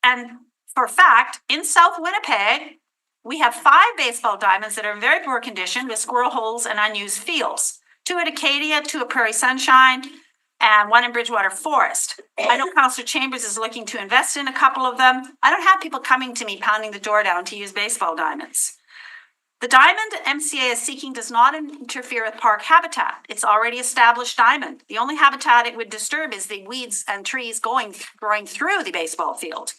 And for fact, in South Winnipeg, we have 5 baseball diamonds that are in very poor condition with squirrel holes and unused fields. 2 at Acadia, 2 at Prairie Sunshine, and 1 in Bridgewater Forest. I know Councillor Chambers is looking to invest in a couple of them. I don't have people coming to me pounding the door down to use baseball diamonds. The diamond MCA is seeking does not interfere with park habitat. It's already established diamond. The only habitat it would disturb is the weeds and trees growing through the baseball field.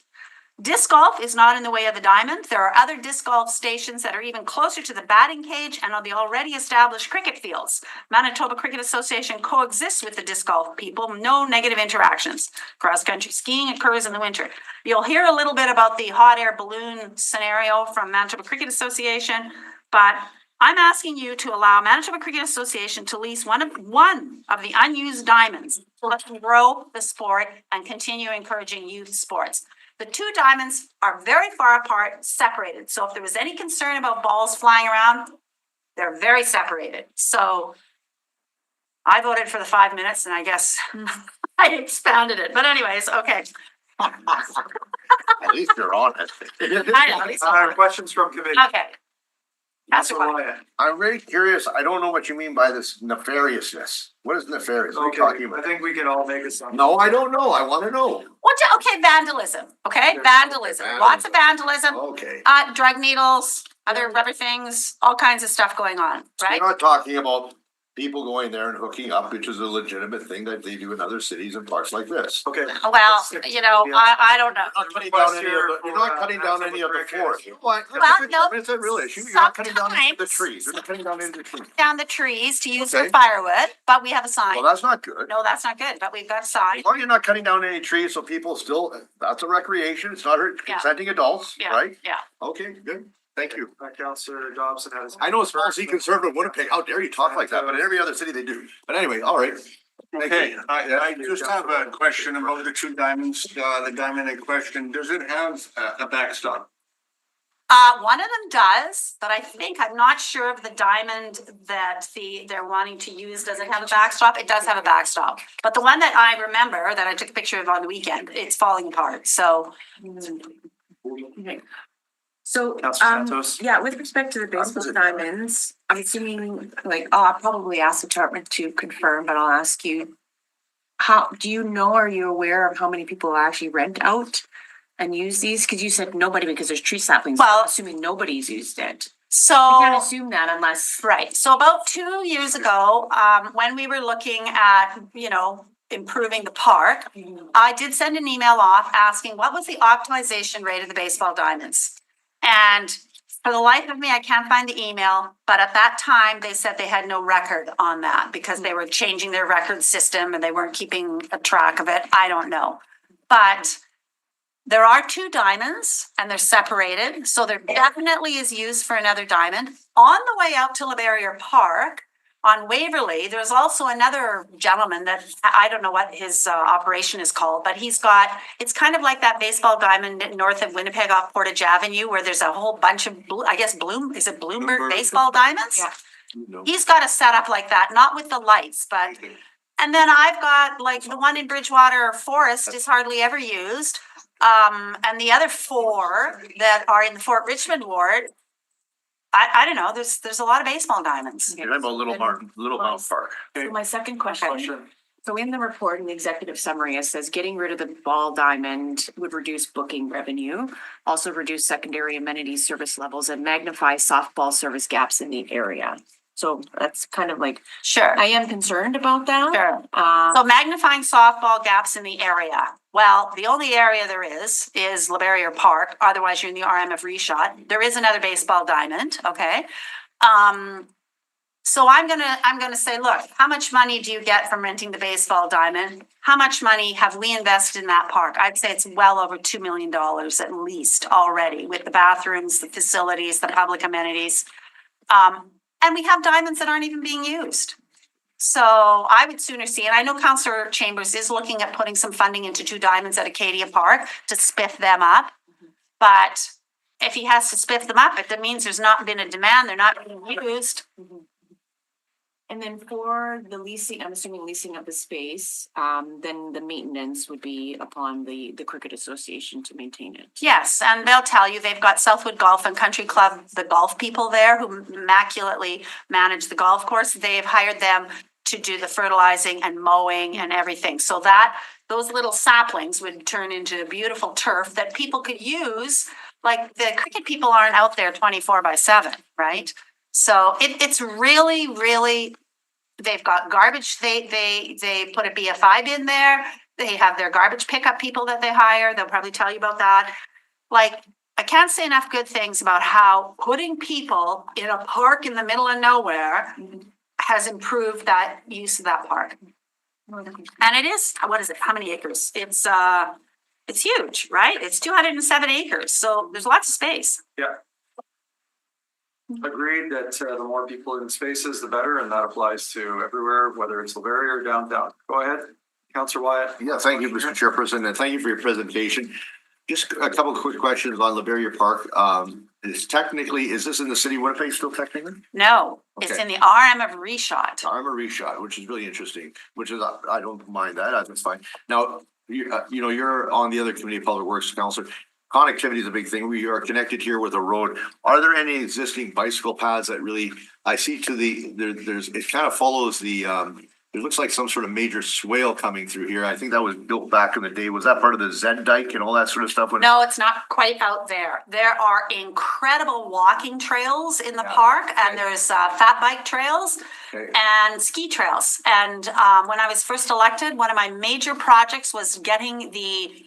Disc golf is not in the way of the diamond. There are other disc golf stations that are even closer to the batting cage and on the already established cricket fields. Manitoba Cricket Association coexists with the disc golf people, no negative interactions. Cross-country skiing occurs in the winter. You'll hear a little bit about the hot air balloon scenario from Manitoba Cricket Association, but I'm asking you to allow Manitoba Cricket Association to lease one of the unused diamonds to let them grow the sport and continue encouraging youth sports. The 2 diamonds are very far apart, separated. So if there was any concern about balls flying around, they're very separated. So I voted for the 5 minutes and I guess I expanded it. But anyways, okay. At least you're honest. I know, at least Questions from committee? okay. Councillor Wyatt. Wyatt. I'm very curious. I don't know what you mean by this nefariousness. What is nefarious? What are you Okay, talking I about? think we can all make assumptions. No, I don't know. I want to know. Okay, vandalism. Okay, vandalism. Lots of vandalism. Okay. Drug needles, other rubber things, all kinds of stuff going on, right? You're not talking about people going there and hooking up, which is a legitimate thing that they do in other cities and parks like this. Okay. Well, you know, I don't know. You're not cutting down any of the forest. What? no, It's a real issue. You're not cutting down any of the sometimes- trees. You're not cutting down any of the trees. Down the trees to use for Okay. firewood, but we have a sign. Well, that's not good. No, that's not good, but we've got a sign. As long as you're not cutting down any trees, so people still, that's a recreation. It's not hurt Yeah. consenting adults, Yeah, right? yeah. Okay, good. Thank you. Councillor Dobson had his. I know it's mostly conservative Winnipeg. How dare you talk like that? But in every other city they do. But anyway, all right. Thank Okay, you. I just have a question about the 2 diamonds, the diamond in question. Does it have a backstop? One of them does, but I'm not sure of the diamond that they're wanting to use. Does it have a backstop? It does have a backstop. But the one that I remember that I took a picture of on the weekend, it's falling apart. So So, Councillor Santos. yeah, with respect to the baseball diamonds, I'm assuming, like, I'll probably ask the department to confirm, but I'll ask you. Do you know, are you aware of how many people actually rent out and use these? Cause you said nobody because there's tree saplings. Well- I'm assuming nobody's used it. You can't so assume that unless. right. So about 2 years ago, when we were looking at, improving the park, I did send an email off asking what was the optimization rate of the baseball diamonds. And for the life of me, I can't find the email, but at that time, they said they had no record on that because they were changing their record system and they weren't keeping a track of it. I don't know. But there are 2 diamonds and they're separated. So there definitely is use for another diamond. On the way out to LeBarrier Park, on Waverly, there's also another gentleman that I don't know what his operation is called, but it's kind of like that baseball diamond north of Winnipeg off Portage Avenue where there's a whole bunch of, Bloomberg baseball diamonds? Yeah. No. He's got a setup like that, not with the lights, but And then I've got like the one in Bridgewater Forest is hardly ever used. And the other 4 that are in the Fort Richmond ward, I don't know, there's a lot of baseball diamonds. You're talking about Little Mountain Park. So my second question, Question. so in the report, in the executive summary, it says getting rid of the ball diamond would reduce booking revenue, also reduce secondary amenities service levels and magnify softball service gaps in the area. So that's kind of like, Sure. I am concerned about that. Sure. Um, So magnifying softball gaps in the area. Well, the only area there is LeBarrier Park. Otherwise, you're in the RM of Reshot. There is another baseball diamond, okay? So I'm gonna say, look, how much money do you get from renting the baseball diamond? How much money have we invested in that park? I'd say it's well over $2 million at least already with the bathrooms, the facilities, the public amenities. And we have diamonds that aren't even being used. So I would sooner see, and I know Councillor Chambers is looking at putting some funding into 2 diamonds at Acadia Park to spiff them up. But if he has to spiff them up, that means there's not been a demand, they're not being used. And then for the leasing, I'm assuming leasing of the space, then the maintenance would be upon the Cricket Association to maintain it. Yes, and they'll tell you they've got Southwood Golf and Country Club, the golf people there who immaculately manage the golf course. They've hired them to do the fertilizing and mowing and everything. So that those little saplings would turn into beautiful turf that people could use. Like the cricket people aren't out there 24/7, right? So it's really, really, they've got garbage, they put a BFI bin there, they have their garbage pickup people that they hire, they'll probably tell you about that. Like, I can't say enough good things about how putting people in a park in the middle of nowhere has improved that use of that park. And it is, what is it, how many acres? It's huge, right? It's 207 acres, so there's lots of space. Yeah. Agreed that the more people in spaces, the better, and that applies to everywhere, whether it's LeBarrier or downtown. Go ahead, Councillor Wyatt. Yeah, thank you, Mr. Chairperson, and thank you for your presentation. Just a couple of quick questions on LeBarrier Park. Is this in the city of Winnipeg still technically? No, it's Okay. in the RM of Reshot. I'm a reshot, which is really interesting, which is, I don't mind that, that's fine. Now, you're on the other committee of public works, Councillor. Connectivity is a big thing. We are connected here with a road. Are there any existing bicycle paths that really, I see to it kind of follows the, it looks like some sort of major swale coming through here. I think that was built back in the day. Was that part of the Zed Dike and all that sort of stuff? No, it's not quite out there. There are incredible walking trails in the park, and there's fat bike trails Okay. and ski trails. And when I was first elected, one of my major projects was getting the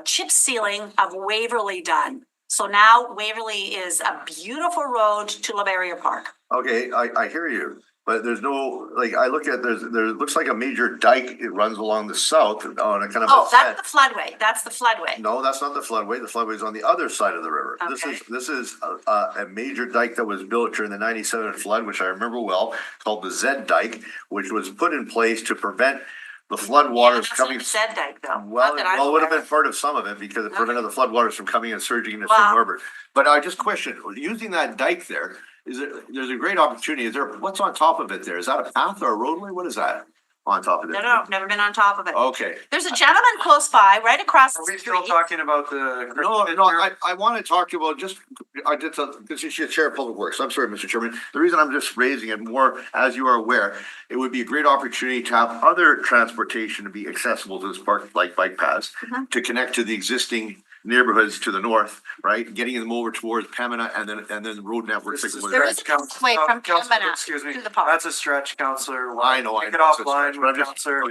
chip sealing of Waverly done. So now Waverly is a beautiful road to LeBarrier Park. Okay, I hear you, but there's no, like, I look at, there looks like a major dike. It runs along the south on a kind of. Oh, that's the floodway. That's the floodway. No, that's not the floodway. The floodway is on the other side of the river. Okay. This is a major dike that was built during the 97 flood, which I remember well, called the Zed Dike, which was put in place to prevent the floodwaters coming. Said Dyke though. Well, Not that I'm it would have aware been part of some of it because it prevented the floodwaters from coming and surging into Wow. St. Norbert. But I just question, using that dike there, there's a great opportunity. What's on top of it there? Is that a path or a roadway? What is that on top of it? No, never been on top of it. Okay. There's a gentleman close by, right across Are the we still street. talking about the? No, I want to talk to you about because you're Chair of Public Works. I'm sorry, Mr. Chairman. The reason I'm just raising it more, as you are aware, it would be a great opportunity to have other transportation to be accessible to this park, like bike paths, to connect to the existing neighborhoods to the north, right? Getting them over towards Pembina and then the road networks. This is There is a way from Pembina Excuse me, to the park. that's a stretch, Councillor. I know. Take it it's a offline stretch, but I'm with just- Councillor.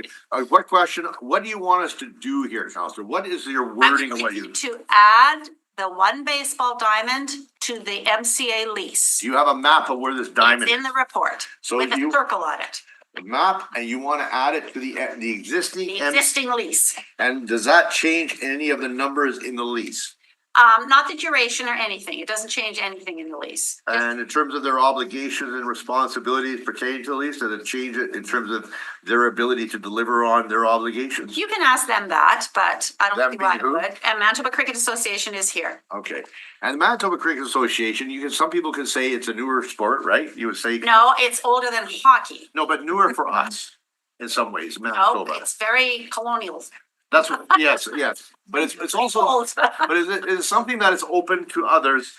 What question, what do you want us to do here, Councillor? What is your wording of what you, To add the one baseball diamond to the MCA lease. do you have a map of where this diamond It's in is? the report So with a you, circle on it, a map, and you want to add it to the existing, the existing lease. and does that change any of the numbers in the lease? Not the duration or anything. It doesn't change anything in the lease. And in terms of their obligations and responsibilities pertaining to the lease, does it change it in terms of their ability to deliver on their obligations? You can ask them that, but I That don't think I being who? would. And Manitoba Cricket Association is here. Okay, and the Manitoba Cricket Association, some people can say it's a newer sport, right? You would say. No, it's older than hockey. No, but newer for us in some ways, No, Manitoba. it's very colonial. That's what, yes, but it's also, Old. but is it something that is open to others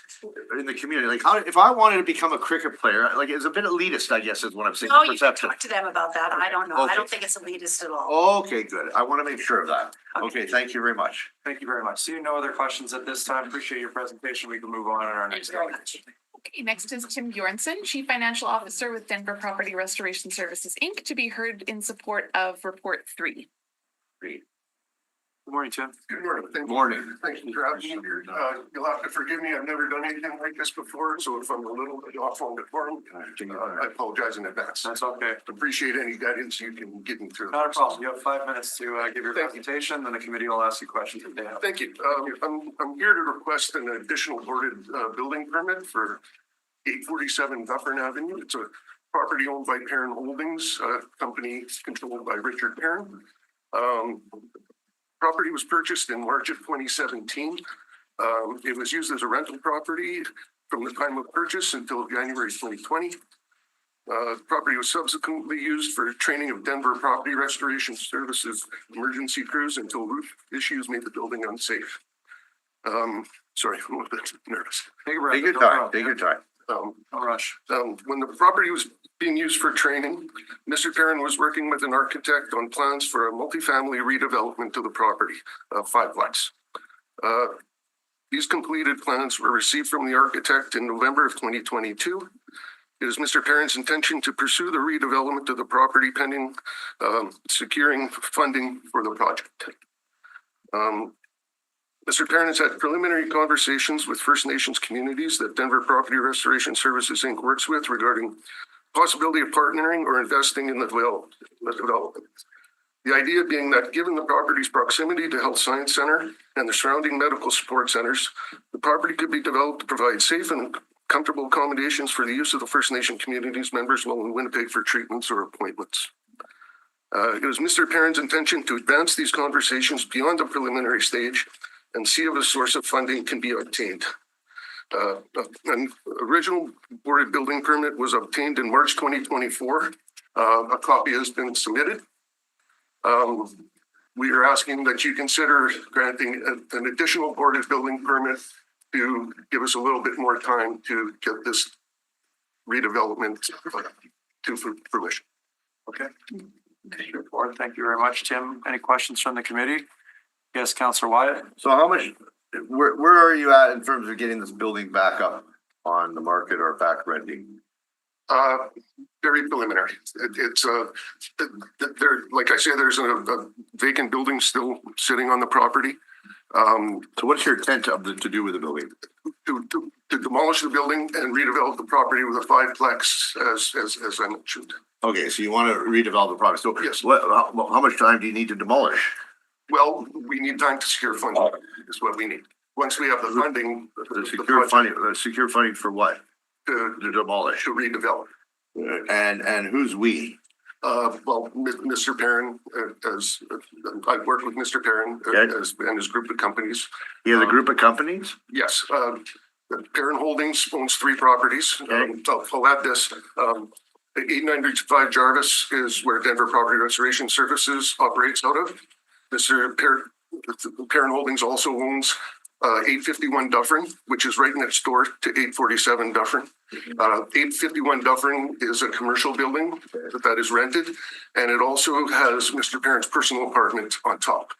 in the community? Like how, if I wanted to become a cricket player, like it's a bit elitist, I guess is what I'm saying. No, you can perception. talk to them about that. I don't know. I Okay. don't think it's elitist at all. Okay, good. I want to make sure of that. Okay, thank you very much. Thank you very much. Seeing no other questions at this time, appreciate your presentation. We can move on to our Thanks next. very item. much. Okay, next is Tim Bjornson, Chief Financial Officer with Denver Property Restoration Services, Inc., to be heard in support of Report 3. Good morning, Tim. Good morning. Thank you. Morning. Thank you for having me. You'll have to forgive me. I've never done anything like this before, so if I'm a little bit off on the form, I apologize in advance. That's okay. Appreciate any guidance you can get me through. Not a problem. You have 5 minutes to give your Thank you. presentation, then the committee will ask you questions if they have. Thank you. I'm here to request an additional boarded building permit for 847 Dufferin Avenue. It's a property owned by Perrin Holdings, a company controlled by Richard Perrin. Property was purchased in March of 2017. It was used as a rental property from the time of purchase until January 2020. Property was subsequently used for training of Denver Property Restoration Services emergency crews until roof issues made the building unsafe. Sorry, I'm a little bit nervous. Take a breath. Take your No time, problem. take your time. No rush. When the property was being used for training, Mr. Perrin was working with an architect on plans for a multifamily redevelopment of the property, fiveplex. These completed plans were received from the architect in November of 2022. It is Mr. Perrin's intention to pursue the redevelopment of the property pending securing funding for the project. Mr. Perrin has had preliminary conversations with First Nations communities that Denver Property Restoration Services, Inc. works with regarding possibility of partnering or investing in the development. The idea being that given the property's proximity to Health Science Center and the surrounding medical support centers, the property could be developed to provide safe and comfortable accommodations for the use of the First Nation communities members while in Winnipeg for treatments or appointments. It was Mr. Perrin's intention to advance these conversations beyond the preliminary stage and see if a source of funding can be obtained. An original boarded building permit was obtained in March 2024. A copy has been submitted. We are asking that you consider granting an additional boarded building permit to give us a little bit more time to get this redevelopment to fruition. Okay. Report. Thank you very much, Tim. Any questions from the committee? Yes, Councillor Wyatt. So how much, where are you at in terms of getting this building back up on the market or back renting? Very preliminary. It's there, like I say, there's a vacant building still sitting on the property. So what's your intent to do with the building? To demolish the building and redevelop the property with a fiveplex as I mentioned. Okay, so you want to redevelop the property. So Yes. how much time do you need to demolish? Well, we need time to secure funding is what we need. Once we have the funding. The secure funding for what? To Demolish. redevelop. And who's we? Well, Mr. Perrin, I've worked with Mr. Perrin Okay. and his group of companies. He has a group of companies? Yes, Perrin Holdings owns 3 properties. Okay. I'll add this. 895 Jarvis is where Denver Property Restoration Services operates out of. Mr. Perrin Holdings also owns 851 Dufferin, which is right next door to 847 Dufferin. 851 Dufferin is a commercial building that is rented, and it also has Mr. Perrin's personal apartment on top.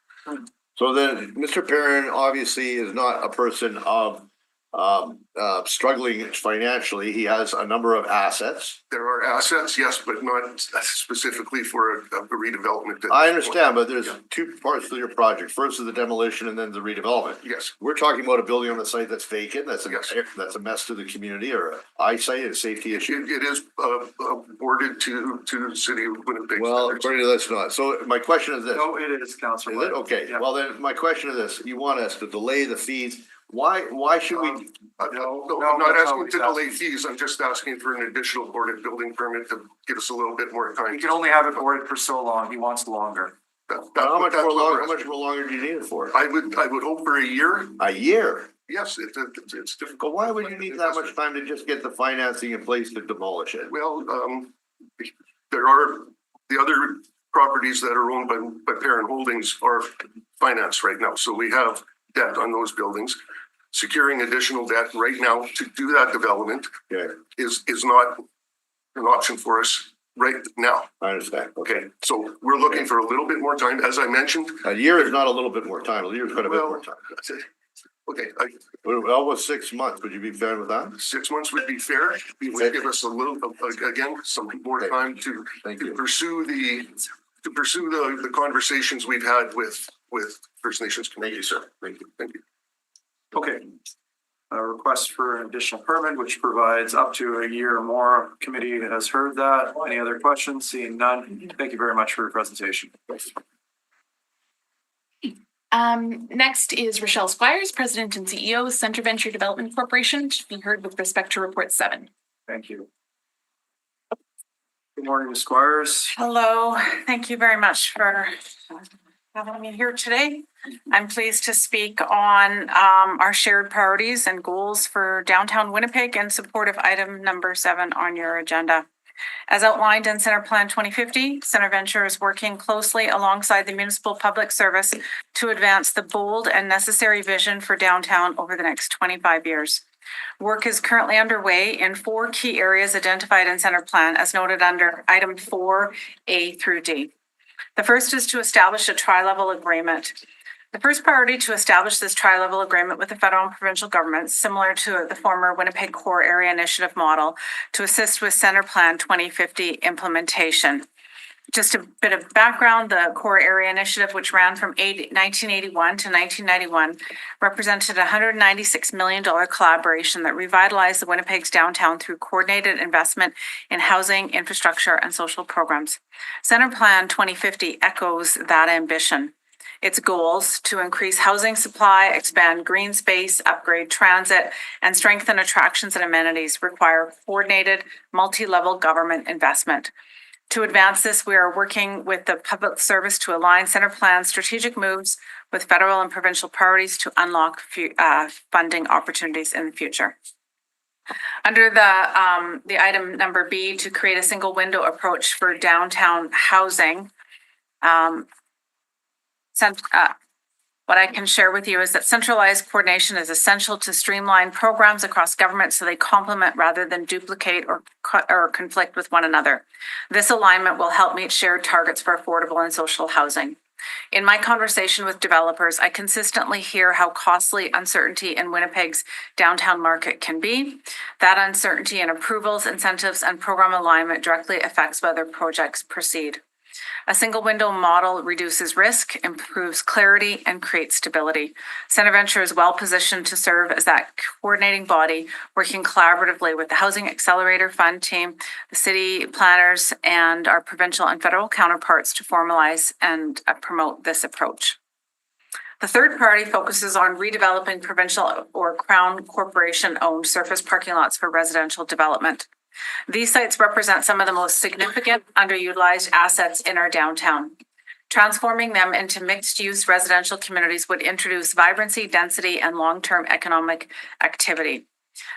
So then, Mr. Perrin obviously is not a person of struggling financially. He has a number of assets. There are assets, yes, but not specifically for a redevelopment. I understand, but there's 2 parts to your project. First is the demolition and then the redevelopment. Yes, We're talking about a building on the site that's vacant, that's Yes. that's a mess to the community or an eyesight and safety issue. it is awarded to the city of Winnipeg. Well, standards. according to this, not. So my question is this. No, it is, Councillor Is it? Wyatt. Okay, Yeah. well then, my question is this, you want us to delay the fees Why should we? No, no, I'm not that's asking always to delay fees. I'm just asking for an additional boarded building permit to give us a little bit more time. You can only have it boarded for so long. He wants longer. How much That's more what I'm longer, how much asking. more longer do you need it for? I would hope for a year. A year? Yes, it's difficult. But why would you need that much time to just get the financing in place to demolish it? Well, there are the other properties that are owned by Parent Holdings are financed right now. So we have debt on those buildings. Securing additional debt right now to do that development Okay, is not an option for us right now. I understand. Okay, so we're looking for a little bit more time. As I mentioned, A year is not a little bit more time, a year is quite a bit well, more time. okay, Well, was 6 months, would you be fine with that? 6 months would be fair. It would give us a little, again, some more time to Thank to you. pursue the conversations we've had with First Nations communities. Thank you, sir. Thank you. Thank you. Okay. A request for an additional permit, which provides up to a year or more. Committee has heard that. Any other questions? Seeing none. Thank you very much for your presentation. Next is Rochelle Squires, President and CEO of Center Venture Development Corporation, to be heard with respect to report 7. Thank you. Good morning, Ms. Squires. Hello, thank you very much for having me here today. I'm pleased to speak on our shared priorities and goals for downtown Winnipeg in support of item number 7 on your agenda. As outlined in Center Plan 2050, Center Venture is working closely alongside the Municipal Public Service to advance the bold and necessary vision for downtown over the next 25 years. Work is currently underway in 4 key areas identified in Center Plan as noted under item 4A through D. The first is to establish a tri-level agreement. The first priority to establish this tri-level agreement with the federal and provincial governments, similar to the former Winnipeg Core Area Initiative model, to assist with Center Plan 2050 implementation. Just a bit of background, the Core Area Initiative, which ran from 1981 to 1991, represented a $196 million collaboration that revitalized the Winnipeg's downtown through coordinated investment in housing, infrastructure, and social programs. Center Plan 2050 echoes that ambition. Its goals to increase housing supply, expand green space, upgrade transit, and strengthen attractions and amenities require coordinated, multi-level government investment. To advance this, we are working with the public service to align Center Plan's strategic moves with federal and provincial priorities to unlock funding opportunities in the future. Under the item number B, to create a single window approach for downtown housing, what I can share with you is that centralized coordination is essential to streamline programs across government so they complement rather than duplicate or conflict with one another. This alignment will help meet shared targets for affordable and social housing. In my conversation with developers, I consistently hear how costly uncertainty in Winnipeg's downtown market can be. That uncertainty in approvals, incentives, and program alignment directly affects whether projects proceed. A single window model reduces risk, improves clarity, and creates stability. Center Venture is well positioned to serve as that coordinating body, working collaboratively with the Housing Accelerator Fund team, the city planners, and our provincial and federal counterparts to formalize and promote this approach. The third priority focuses on redeveloping provincial or Crown Corporation-owned surface parking lots for residential development. These sites represent some of the most significant underutilized assets in our downtown. Transforming them into mixed-use residential communities would introduce vibrancy, density, and long-term economic activity.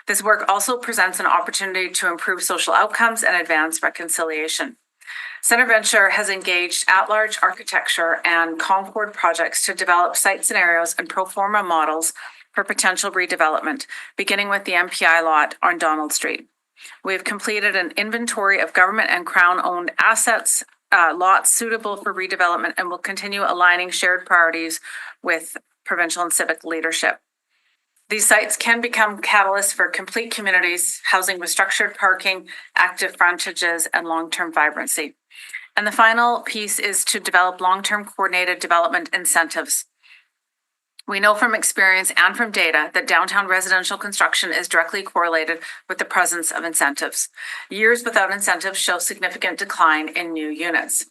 This work also presents an opportunity to improve social outcomes and advance reconciliation. Center Venture has engaged at-large architecture and Concord projects to develop site scenarios and pro forma models for potential redevelopment, beginning with the MPI lot on Donald Street. We have completed an inventory of government and Crown-owned assets, lots suitable for redevelopment, and will continue aligning shared priorities with provincial and civic leadership. These sites can become catalysts for complete communities, housing with structured parking, active frontages, and long-term vibrancy. And the final piece is to develop long-term coordinated development incentives. We know from experience and from data that downtown residential construction is directly correlated with the presence of incentives. Years without incentives show significant decline in new units.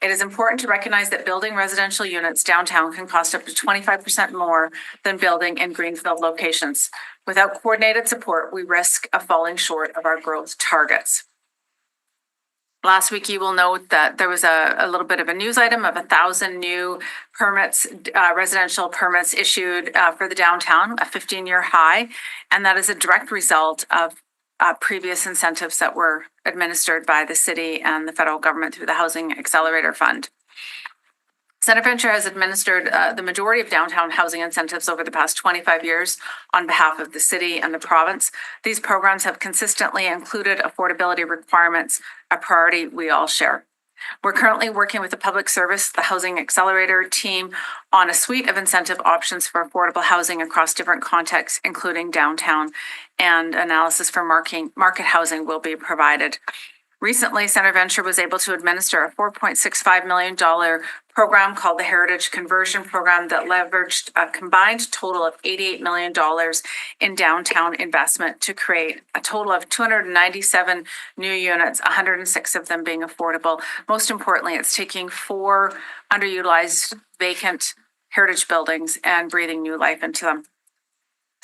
It is important to recognize that building residential units downtown can cost up to 25% more than building in greenfield locations. Without coordinated support, we risk of falling short of our growth targets. Last week, you will note that there was a little bit of a news item of 1,000 new permits, residential permits issued for the downtown, a 15-year high. And that is a direct result of previous incentives that were administered by the city and the federal government through the Housing Accelerator Fund. CentreVenture has administered the majority of downtown housing incentives over the past 25 years on behalf of the city and the province. These programs have consistently included affordability requirements, a priority we all share. We're currently working with the Public Service, the Housing Accelerator team, on a suite of incentive options for affordable housing across different contexts, including downtown, and analysis for market housing will be provided. Recently, CentreVenture was able to administer a $4.65 million program called the Heritage Conversion Program that leveraged a combined total of $88 million in downtown investment to create a total of 297 new units, 106 of them being affordable. Most importantly, it's taking 4 underutilized vacant heritage buildings and breathing new life into them.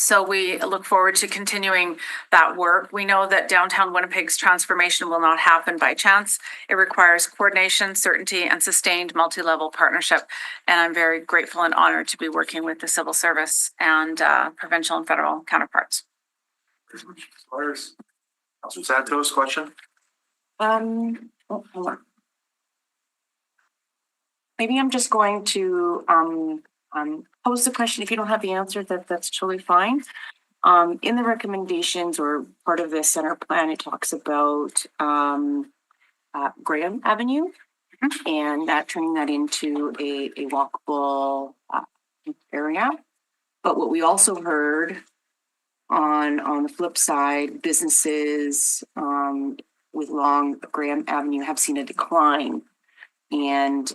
So we look forward to continuing that work. We know that downtown Winnipeg's transformation will not happen by chance. It requires coordination, certainty, and sustained multi-level partnership. And I'm very grateful and honored to be working with the civil service and provincial and federal counterparts. Councilor Santos, question? Hold on. Maybe I'm just going to pose the question. If you don't have the answer, that's totally fine. In the recommendations or part of the center plan, it talks about Graham Avenue and that turning that into a walkable area. But what we also heard on the flip side, businesses with long Graham Avenue have seen a decline and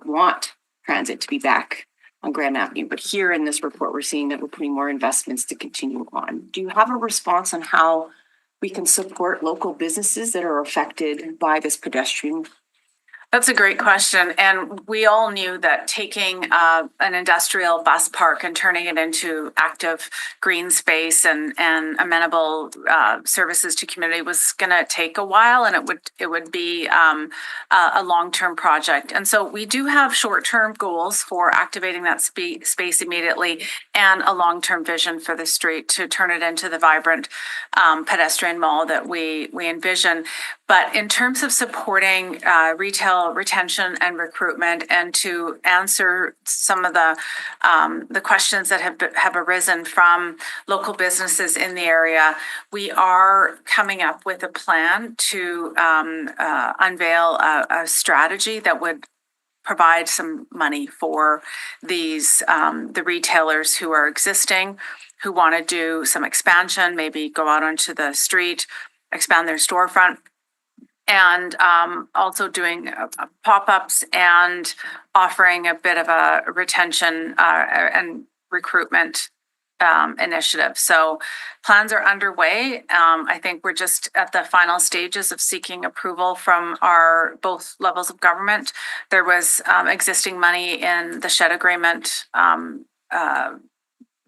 want transit to be back on Graham Avenue. But here in this report, we're seeing that we're putting more investments to continue on. Do you have a response on how we can support local businesses that are affected by this pedestrian? That's a great question. And we all knew that taking an industrial bus park and turning it into active green space and amenable services to community was going to take a while, and it would be a long-term project. And so we do have short-term goals for activating that space immediately and a long-term vision for the street to turn it into the vibrant pedestrian mall that we envision. But in terms of supporting retail retention and recruitment, and to answer some of the questions that have arisen from local businesses in the area, we are coming up with a plan to unveil a strategy that would provide some money for these the retailers who are existing, who want to do some expansion, maybe go out onto the street, expand their storefront. And also doing pop-ups and offering a bit of a retention and recruitment initiative. So plans are underway. I think we're just at the final stages of seeking approval from our both levels of government. There was existing money in the shed agreement,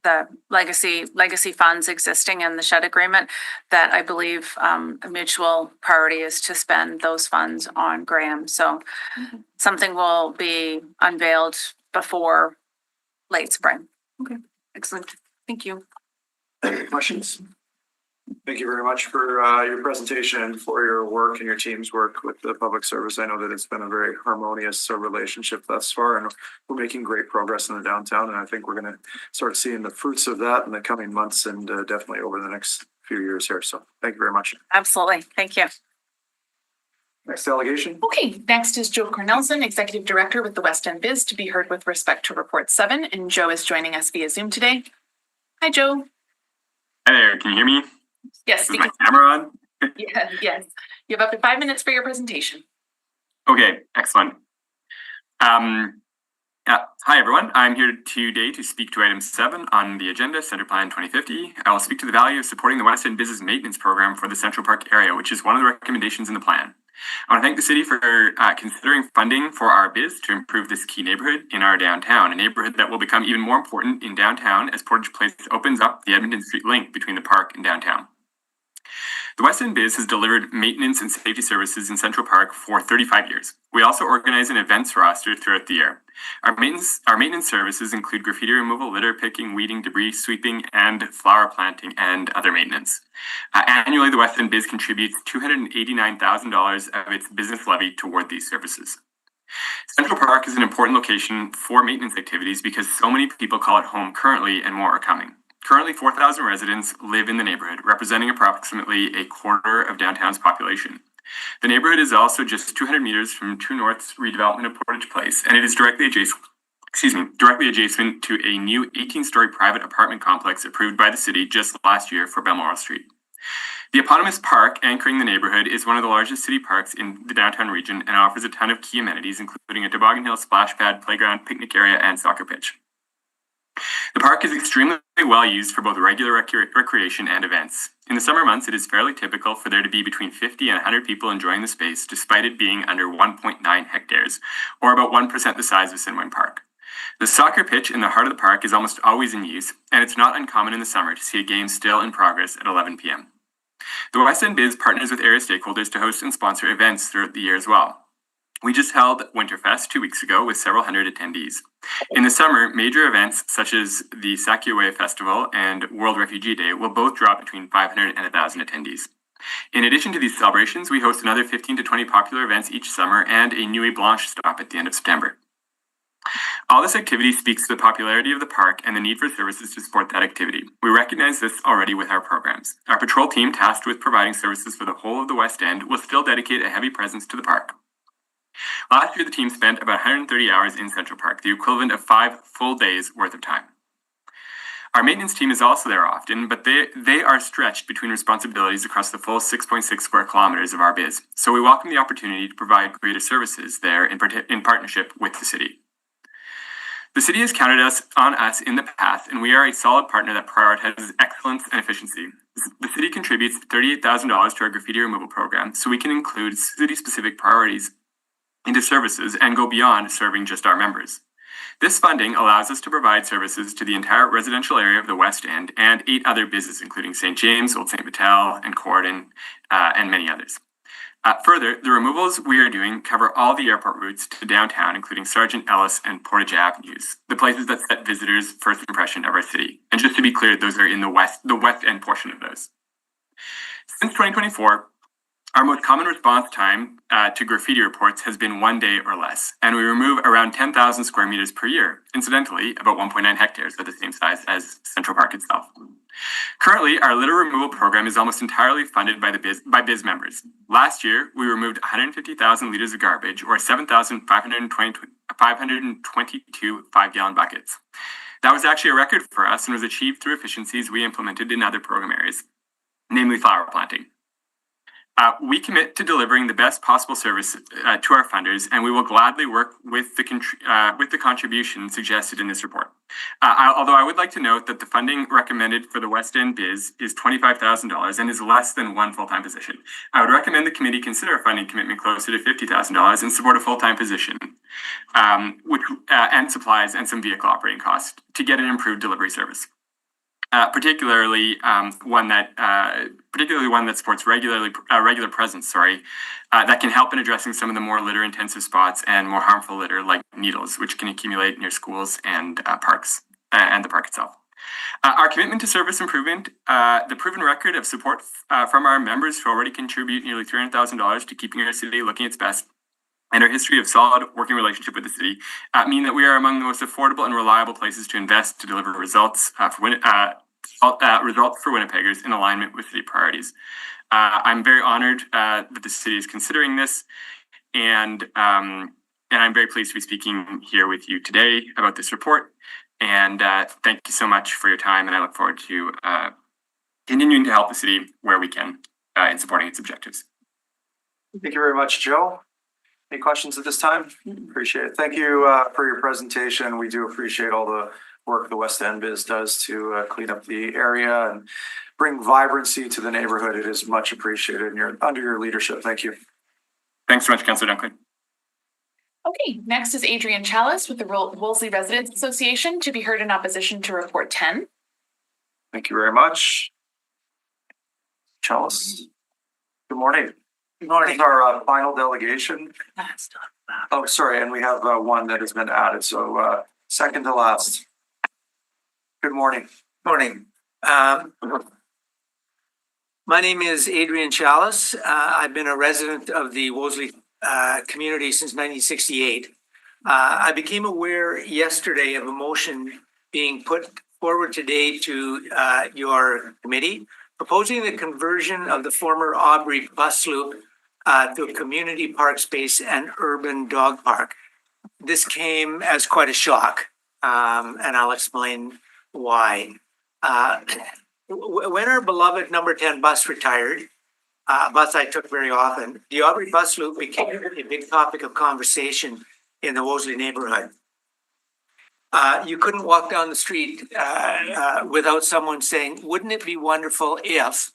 the legacy funds existing in the shed agreement, that I believe a mutual priority is to spend those funds on Graham. So something will be unveiled before late spring. Okay, excellent. Thank you. Any questions? Thank you very much for your presentation and for your work and your team's work with the public service. I know that it's been a very harmonious relationship thus far, and we're making great progress in the downtown. And I think we're going to start seeing the fruits of that in the coming months and definitely over the next few years here. So thank you very much. Absolutely. Thank you. Next delegation. Okay, next is Joe Cornelson, Executive Director with the West End Biz, to be heard with respect to Report 7. And Joe is joining us via Zoom today. Hi, Joe. Hi there. Can you hear me? Yes. Is my camera on? Yes. You have up to 5 minutes for your presentation. Okay, excellent. Hi, everyone. I'm here today to speak to item 7 on the agenda, Centre Plan 2050. I will speak to the value of supporting the West End Business Maintenance Program for the Central Park area, which is one of the recommendations in the plan. I want to thank the city for considering funding for our biz to improve this key neighborhood in our downtown, a neighborhood that will become even more important in downtown as Portage Place opens up the Edmonton Street link between the park and downtown. The West End Biz has delivered maintenance and safety services in Central Park for 35 years. We also organize an events roster throughout the year. Our maintenance services include graffiti removal, litter picking, weeding, debris sweeping, and flower planting and other maintenance. Annually, the West End Biz contributes $289,000 of its business levy toward these services. Central Park is an important location for maintenance activities because so many people call it home currently and more are coming. Currently, 4,000 residents live in the neighborhood, representing approximately a quarter of downtown's population. The neighborhood is also just 200 meters from True North's redevelopment of Portage Place, and it is directly adjacent to a new 18-story private apartment complex approved by the city just last year for Balmoral Street. The eponymous park anchoring the neighborhood is one of the largest city parks in the downtown region and offers a ton of key amenities, including a toboggan hill, splash pad, playground, picnic area, and soccer pitch. The park is extremely well used for both regular recreation and events. In the summer months, it is fairly typical for there to be between 50 and 100 people enjoying the space, despite it being under 1.9 hectares, or about 1% the size of Sinwin Park. The soccer pitch in the heart of the park is almost always in use, and it's not uncommon in the summer to see a game still in progress at 11 p.m. The West End Biz partners with area stakeholders to host and sponsor events throughout the year as well. We just held Winterfest 2 weeks ago with several hundred attendees. In the summer, major events such as the Sakiwe Festival and World Refugee Day will both draw between 500 and 1,000 attendees. In addition to these celebrations, we host another 15 to 20 popular events each summer and a Nuit Blanche stop at the end of September. All this activity speaks to the popularity of the park and the need for services to support that activity. We recognize this already with our programs. Our patrol team, tasked with providing services for the whole of the West End, will still dedicate a heavy presence to the park. Last year, the team spent about 130 hours in Central Park, the equivalent of 5 full days worth of time. Our maintenance team is also there often, but they are stretched between responsibilities across the full 6.6 square kilometers of our biz. So we welcome the opportunity to provide greater services there in partnership with the city. The city has counted on us in the past, and we are a solid partner that prioritizes excellence and efficiency. The city contributes $38,000 to our graffiti removal program, so we can include city-specific priorities into services and go beyond serving just our members. This funding allows us to provide services to the entire residential area of the West End and 8 other businesses, including St. James, Old St. Vital, and Corydon, and many others. Further, the removals we are doing cover all the airport routes to downtown, including Sergeant Ellis and Portage Avenues, the places that set visitors' first impression of our city. And just to be clear, those are in the West End portion of those. Since 2024, our most common response time to graffiti reports has been 1 day or less, and we remove around 10,000 square meters per year, incidentally, about 1.9 hectares at the same size as Central Park itself. Currently, our litter removal program is almost entirely funded by biz members. Last year, we removed 150,000 liters of garbage, or 7,522 5-gallon buckets. That was actually a record for us and was achieved through efficiencies we implemented in other program areas, namely flower planting. We commit to delivering the best possible service to our funders, and we will gladly work with the contribution suggested in this report. Although I would like to note that the funding recommended for the West End Biz is $25,000 and is less than 1 full-time position. I would recommend the committee consider a funding commitment closer to $50,000 and support a full-time position, and supplies and some vehicle operating costs to get an improved delivery service. Particularly one that supports regular presence. That can help in addressing some of the more litter-intensive spots and more harmful litter, like needles, which can accumulate near schools and parks and the park itself. Our commitment to service improvement, the proven record of support from our members who already contribute nearly $300,000 to keeping our city looking its best, and our history of solid working relationship with the city mean that we are among the most affordable and reliable places to invest to deliver results for Winnipeggers in alignment with city priorities. I'm very honored that the city is considering this, and I'm very pleased to be speaking here with you today about this report. And thank you so much for your time, and I look forward to continuing to help the city where we can in supporting its objectives. Thank you very much, Joe. Any questions at this time? Appreciate it. Thank you for your presentation. We do appreciate all the work the West End Biz does to clean up the area and bring vibrancy to the neighborhood. It is much appreciated under your leadership. Thank you. Thanks so much, Councillor Dunkley. Okay, next is Adrian Chalice with the Wolseley Residents Association to be heard in opposition to report 10. Thank you very much. Chalice. Good morning. Good morning. This is our final delegation. Oh, sorry, and we have one that has been added, so second to last. Good morning. Morning. My name is Adrian Chalice. I've been a resident of the Wolseley community since 1968. I became aware yesterday of a motion being put forward today to your committee proposing the conversion of the former Aubrey bus loop to a community park space and urban dog park. This came as quite a shock, and I'll explain why. When our beloved number 10 bus retired, a bus I took very often, the Aubrey bus loop became a big topic of conversation in the Wolseley neighborhood. You couldn't walk down the street without someone saying, wouldn't it be wonderful if,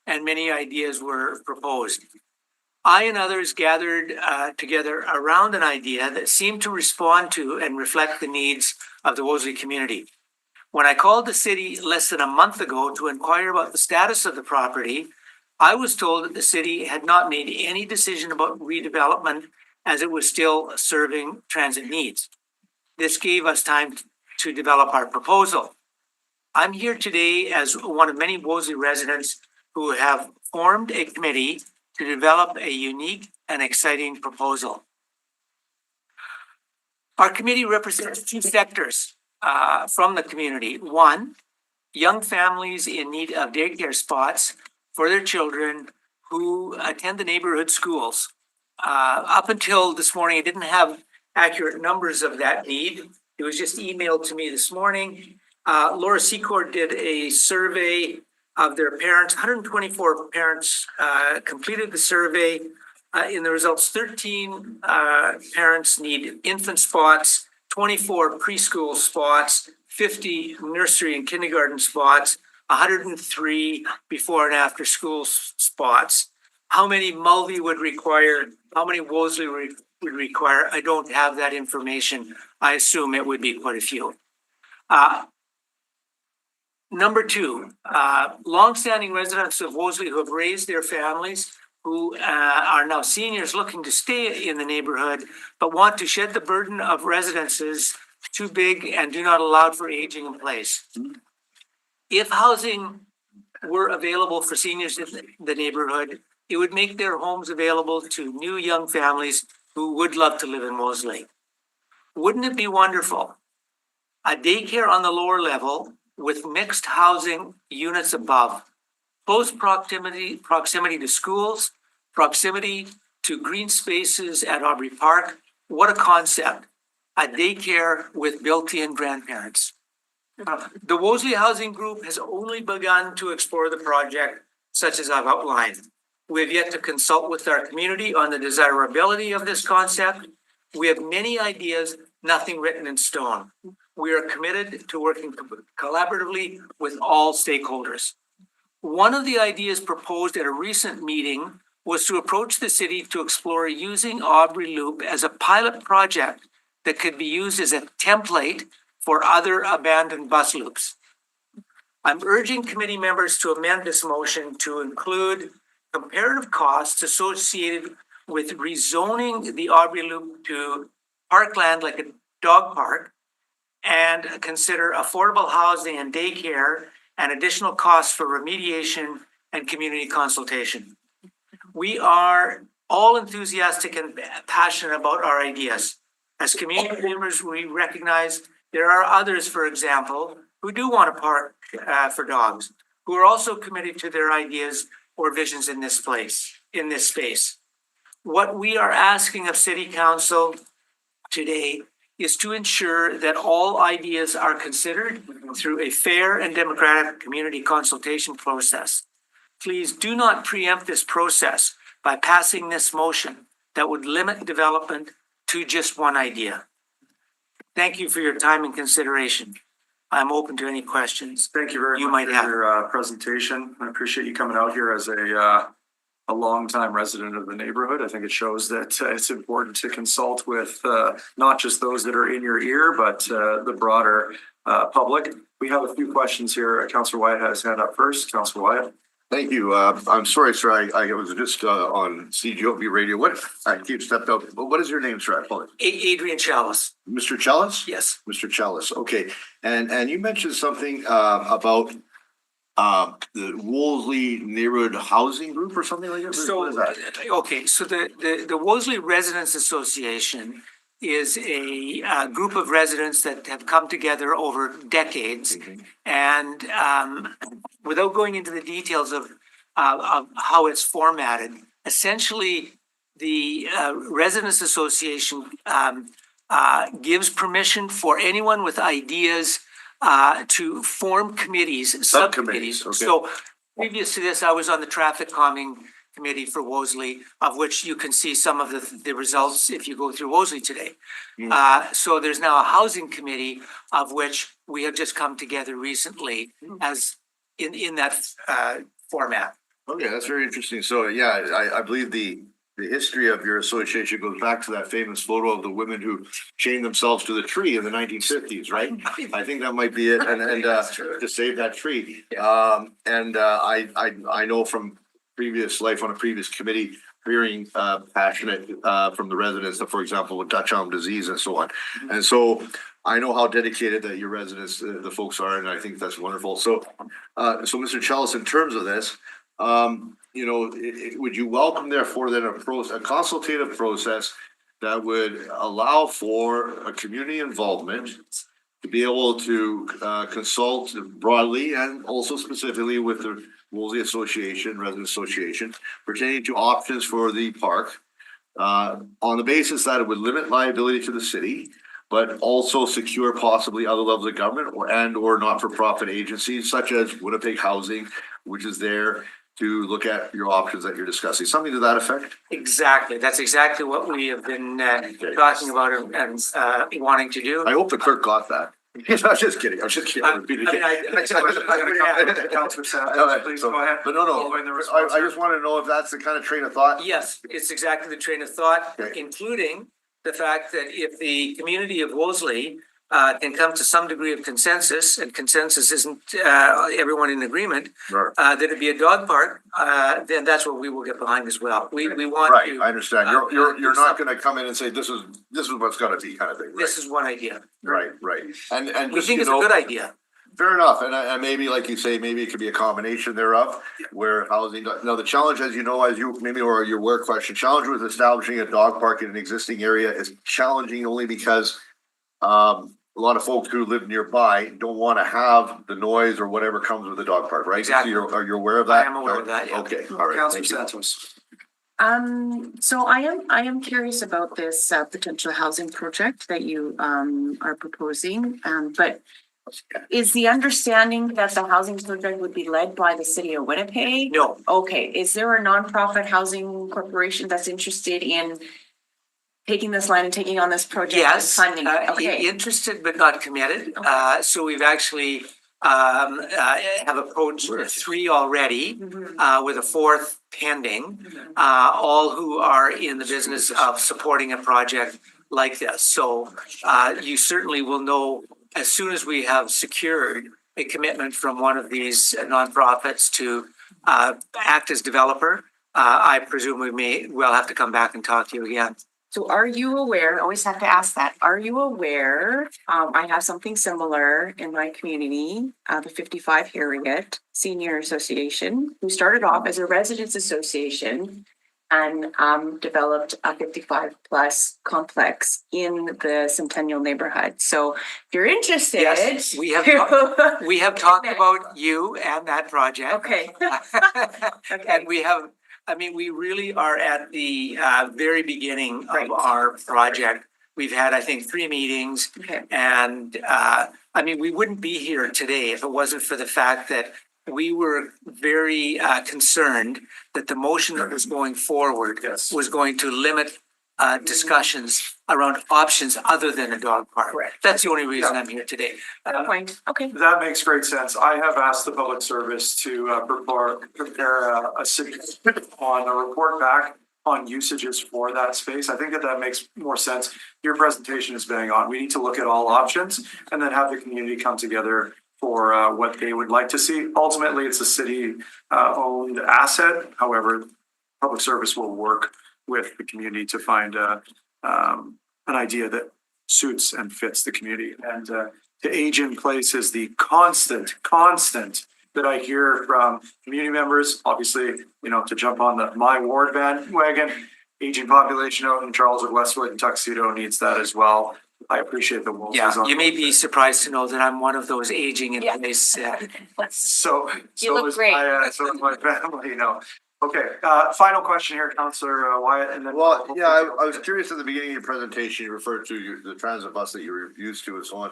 and many ideas were proposed. I and others gathered together around an idea that seemed to respond to and reflect the needs of the Wolseley community. When I called the city less than a month ago to inquire about the status of the property, I was told that the city had not made any decision about redevelopment as it was still serving transit needs. This gave us time to develop our proposal. I'm here today as one of many Wolseley residents who have formed a committee to develop a unique and exciting proposal. Our committee represents two sectors from the community. One, young families in need of daycare spots for their children who attend the neighborhood schools. Up until this morning, I didn't have accurate numbers of that need. It was just emailed to me this morning. Laura Secord did a survey of their parents. 124 parents completed the survey. In the results, 13 parents need infant spots, 24 preschool spots, 50 nursery and kindergarten spots, 103 before and after school spots. How many Mulvey would require, how many Wolseley would require? I don't have that information. I assume it would be quite a few. Number two, longstanding residents of Wolseley who have raised their families, who are now seniors looking to stay in the neighborhood, but want to shed the burden of residences too big and do not allow for aging in place. If housing were available for seniors in the neighborhood, it would make their homes available to new young families who would love to live in Wolseley. Wouldn't it be wonderful? A daycare on the lower level with mixed housing units above, close proximity to schools, proximity to green spaces at Aubrey Park. What a concept. A daycare with built-in grandparents. The Wolseley Housing Group has only begun to explore the project such as I've outlined. We have yet to consult with our community on the desirability of this concept. We have many ideas, nothing written in stone. We are committed to working collaboratively with all stakeholders. One of the ideas proposed at a recent meeting was to approach the city to explore using Aubrey Loop as a pilot project that could be used as a template for other abandoned bus loops. I'm urging committee members to amend this motion to include comparative costs associated with rezoning the Aubrey Loop to parkland like a dog park and consider affordable housing and daycare and additional costs for remediation and community consultation. We are all enthusiastic and passionate about our ideas. As community members, we recognize there are others, for example, who do want to park for dogs, who are also committed to their ideas or visions in this space. What we are asking of City Council today is to ensure that all ideas are considered through a fair and democratic community consultation process. Please do not preempt this process by passing this motion that would limit development to just one idea. Thank you for your time and consideration. I'm open to any questions. Thank you very much for your presentation. I appreciate you coming out here as a a longtime resident of the neighborhood. I think it shows that it's important to consult with not just those that are in your ear, but the broader public. We have a few questions here. Councillor Wyatt has his hand up first. Councillor Wyatt. Thank you. I'm sorry, sir. I was just on CGOB radio. I keep stepped out. But what is your name, sir? I apologize. Adrian Chalice. Mr. Chalice? Yes. Mr. Chalice. Okay. And you mentioned something about the Wolseley Neighborhood Housing Group or something like that? What is that? Okay, so the Wolseley Residents Association is a group of residents that have come together over decades. And without going into the details of how it's formatted, essentially the Residents Association gives permission for anyone with ideas to form committees, subcommittees. Okay. So previous to this, I was on the traffic calming committee for Wolseley, of which you can see some of the results if you go through Wolseley today. So there's now a housing committee of which we have just come together recently as in that format. Okay, that's very interesting. So yeah, I believe the history of your association goes back to that famous photo of the women who chained themselves to the tree in the 1950s, right? I think that might be it, and to save that tree. I know from previous life on a previous committee, hearing passionate from the residents, for example, with Dutch elm disease and so on. And so I know how dedicated that your residents, the folks are, and I think that's wonderful. So, Mr. Chalice, in terms of this, would you welcome therefore then a consultative process that would allow for a community involvement to be able to consult broadly and also specifically with the Wolseley Association, Resident Association, pertaining to options for the park on the basis that it would limit liability to the city, but also secure possibly other levels of government or not-for-profit agencies such as Winnipeg Housing, which is there to look at your options that you're discussing, something to that effect? Exactly. That's exactly what we have been talking about and wanting to do. I hope the clerk got that. I'm just kidding. I'm repeating it. Councillor Santos, please go ahead. But no, I just want to know if that's the kind of train of thought. Yes, it's exactly the train of thought, including the fact that if the community of Wolseley can come to some degree of consensus, and consensus isn't everyone in agreement, that it'd be a dog park, then that's what we will get behind as well. We want Right, to. I understand. You're not going to come in and say this is what's going to be kind of thing. Right? This is one idea. Right. And We just, think it's a good idea. Fair enough, and maybe like you say, maybe it could be a combination thereof, where housing. Now the challenge, as you know, or your work question, challenge with establishing a dog park in an existing area is challenging only because a lot of folks who live nearby don't want to have the noise or whatever comes with the dog park, right? Exactly. So are you aware of that? I am aware of that, yeah. Okay, all right. Councillor Thank you. Santos. So I am curious about this potential housing project that you are proposing, but is the understanding that the housing project would be led by the city of Winnipeg? No. Okay, is there a nonprofit housing corporation that's interested in taking this land and taking on this project and Yes, funding? Okay, interested but not committed. So we've actually have approached three already, with a fourth pending, all who are in the business of supporting a project like this. So you certainly will know as soon as we have secured a commitment from one of these nonprofits to act as developer. I presume we'll have to come back and talk to you again. so are you aware, I always have to ask that, are you aware, I have something similar in my community, the 55 Harriet Senior Association, who started off as a residents association and developed a 55 plus complex in the Centennial neighborhood. So if you're interested. Yes, we have talked about you and that project. Okay. And we really are at the very beginning of our project. We've had, I think, 3 meetings. Okay. And we wouldn't be here today if it wasn't for the fact that we were very concerned that the motion that was going forward was going to limit discussions around options other than a dog park. That's the only reason I'm here today. Point, okay. That makes great sense. I have asked the public service to prepare a city on a report back on usages for that space. I think that makes more sense. Your presentation is bang on. We need to look at all options and then have the community come together for what they would like to see. Ultimately, it's a city owned asset. However, public service will work with the community to find an idea that suits and fits the community. And to age in place is the constant that I hear from community members. Obviously, to jump on the my ward bandwagon, aging population out in Charles or Westwood and Tuxedo needs that as well. I appreciate the Wolves. Yeah, you may be surprised to know that I'm one of those aging in place. So look is great. so is my family, Okay, final question here, Councillor Wyatt, and then. Well, yeah, I was curious at the beginning of your presentation, you referred to the transit bus that you were used to and so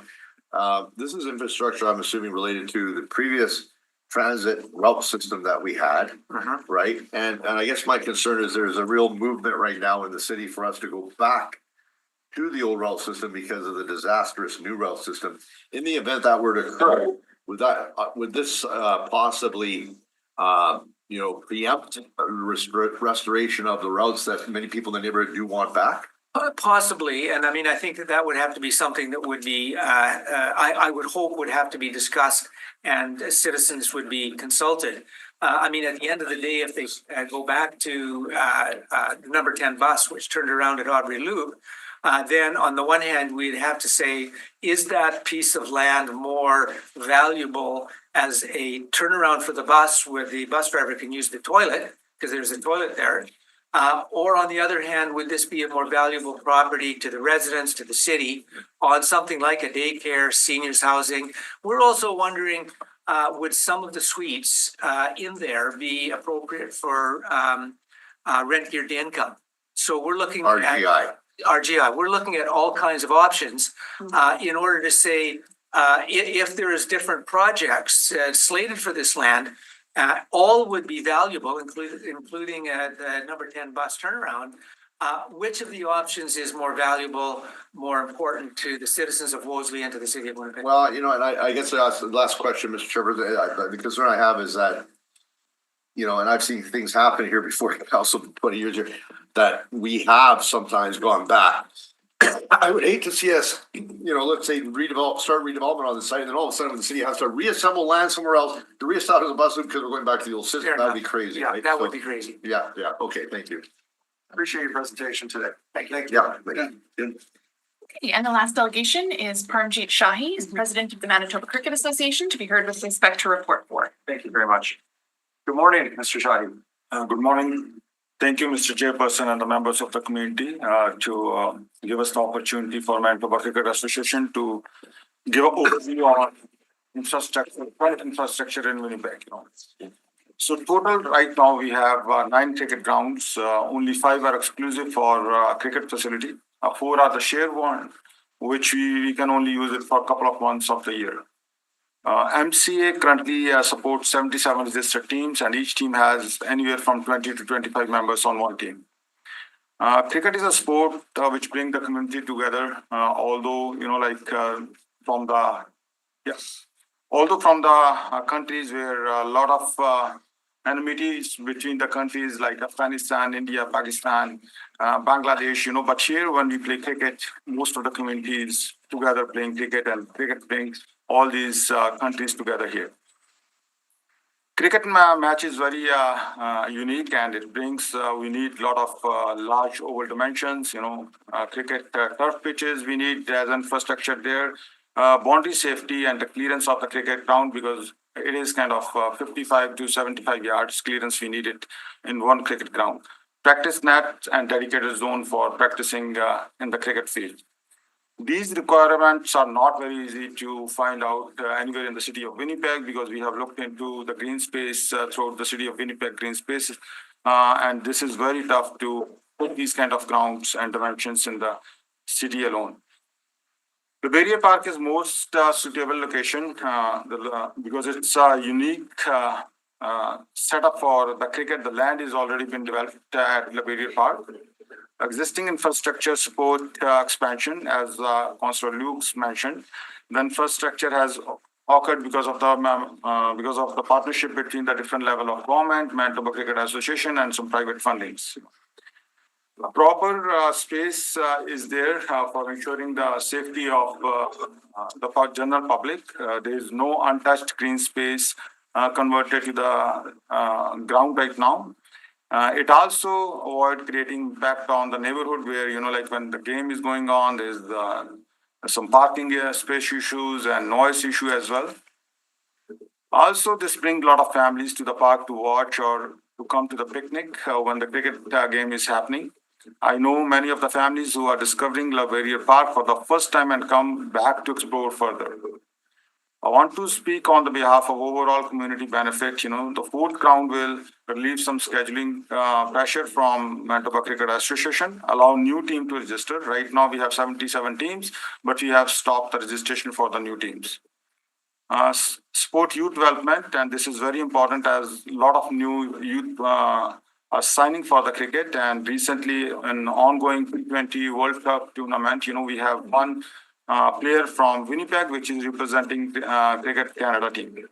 on. This is infrastructure, I'm assuming, related to the previous transit route system that we had, right? And I guess my concern is there's a real movement right now in the city for us to go back to the old route system because of the disastrous new route system. In the event that were to occur, would this possibly preempt restoration of the routes that many people in the neighborhood do want back? Possibly, and I mean, I think that would have to be something that would be, I would hope would have to be discussed and citizens would be consulted. I mean, at the end of the day, if they go back to the number 10 bus, which turned around at Aubrey Loop, then on the one hand, we'd have to say, is that piece of land more valuable as a turnaround for the bus where the bus driver can use the toilet, because there's a toilet there? Or on the other hand, would this be a more valuable property to the residents, to the city, on something like a daycare, seniors housing? We're also wondering, would some of the suites in there be appropriate for rent geared to income? So we're looking at RGI. We're looking at all kinds of options in order to say if there is different projects slated for this land, all would be valuable, including the number 10 bus turnaround. Which of the options is more valuable, more important to the citizens of Wolseley and to the city of Winnipeg? Well, and I guess the last question, Mr. Trevor, the concern I have is that, and I've seen things happen here before, also 20 years here, that we have sometimes gone back. I would hate to see us, let's say start redevelopment on the site, and then all of a sudden the city has to reassemble land somewhere else to reestablish a bus loop because we're going back to the old system. That would be crazy, right? That would be crazy. Yeah, okay, thank you. Appreciate your presentation today. Thank you. Yeah. Thank you. Okay, and the last delegation is Parmjeet Shahi, is president of the Manitoba Cricket Association, to be heard with respect to report 4. Thank you very much. Good morning, Mr. Shahi. Good morning. Thank you, Mr. Chairperson and the members of the community to give us the opportunity for Manitoba Cricket Association to give an overview on infrastructure in Winnipeg. So total right now we have 9 cricket grounds. Only 5 are exclusive for cricket facility. 4 are the share one, which we can only use it for a couple of months of the year. MCA currently supports 77 registered teams, and each team has anywhere from 20 to 25 members on one team. Cricket is a sport which brings the community together, although from the countries where a lot of enmities between the countries like Afghanistan, India, Pakistan, Bangladesh, but here when we play cricket, most of the communities together playing cricket, and cricket brings all these countries together here. Cricket match is very unique, and it brings, we need a lot of large oval dimensions, cricket turf pitches, we need as infrastructure there, boundary safety and the clearance of the cricket ground, because it is kind of 55 to 75 yards clearance we need it in one cricket ground. Practice net and dedicated zone for practicing in the cricket field. These requirements are not very easy to find out anywhere in the city of Winnipeg, because we have looked into the green space throughout the city of Winnipeg green spaces, and this is very tough to put these kind of grounds and dimensions in the city alone. The Barrier Park is most suitable location because it's a unique setup for the cricket. The land is already been developed at the Barrier Park. existing infrastructure support expansion, as Councillor Lukes mentioned. The infrastructure has occurred because of the partnership between the different level of government, Manitoba Cricket Association, and some private fundings. A proper space is there for ensuring the safety of the general public. There is no untouched green space converted to the ground right now. It also avoid creating impact on the neighborhood where, like when the game is going on, there's some parking space issues and noise issue as well. Also, this brings a lot of families to the park to watch or to come to the picnic when the cricket game is happening. I know many of the families who are discovering Laverrier Park for the first time and come back to explore further. I want to speak on the behalf of overall community benefit. The fourth ground will relieve some scheduling pressure from Manitoba Cricket Association, allow new team to register. Right now we have 77 teams, but we have stopped the registration for the new teams. Support youth development, and this is very important as a lot of new youth are signing for the cricket. And recently an ongoing T20 World Cup tournament, we have one player from Winnipeg, which is representing Cricket Canada team.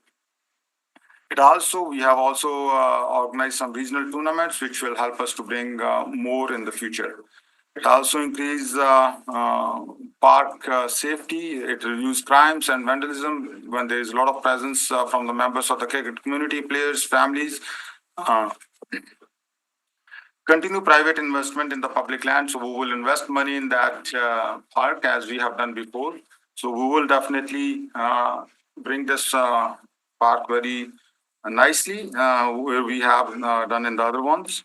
We have also organized some regional tournaments, which will help us to bring more in the future. It also increase park safety. It reduce crimes and vandalism when there is a lot of presence from the members of the cricket community, players, families. Continue private investment in the public land. So we will invest money in that park as we have done before. So we will definitely bring this park very nicely where we have done in the other ones.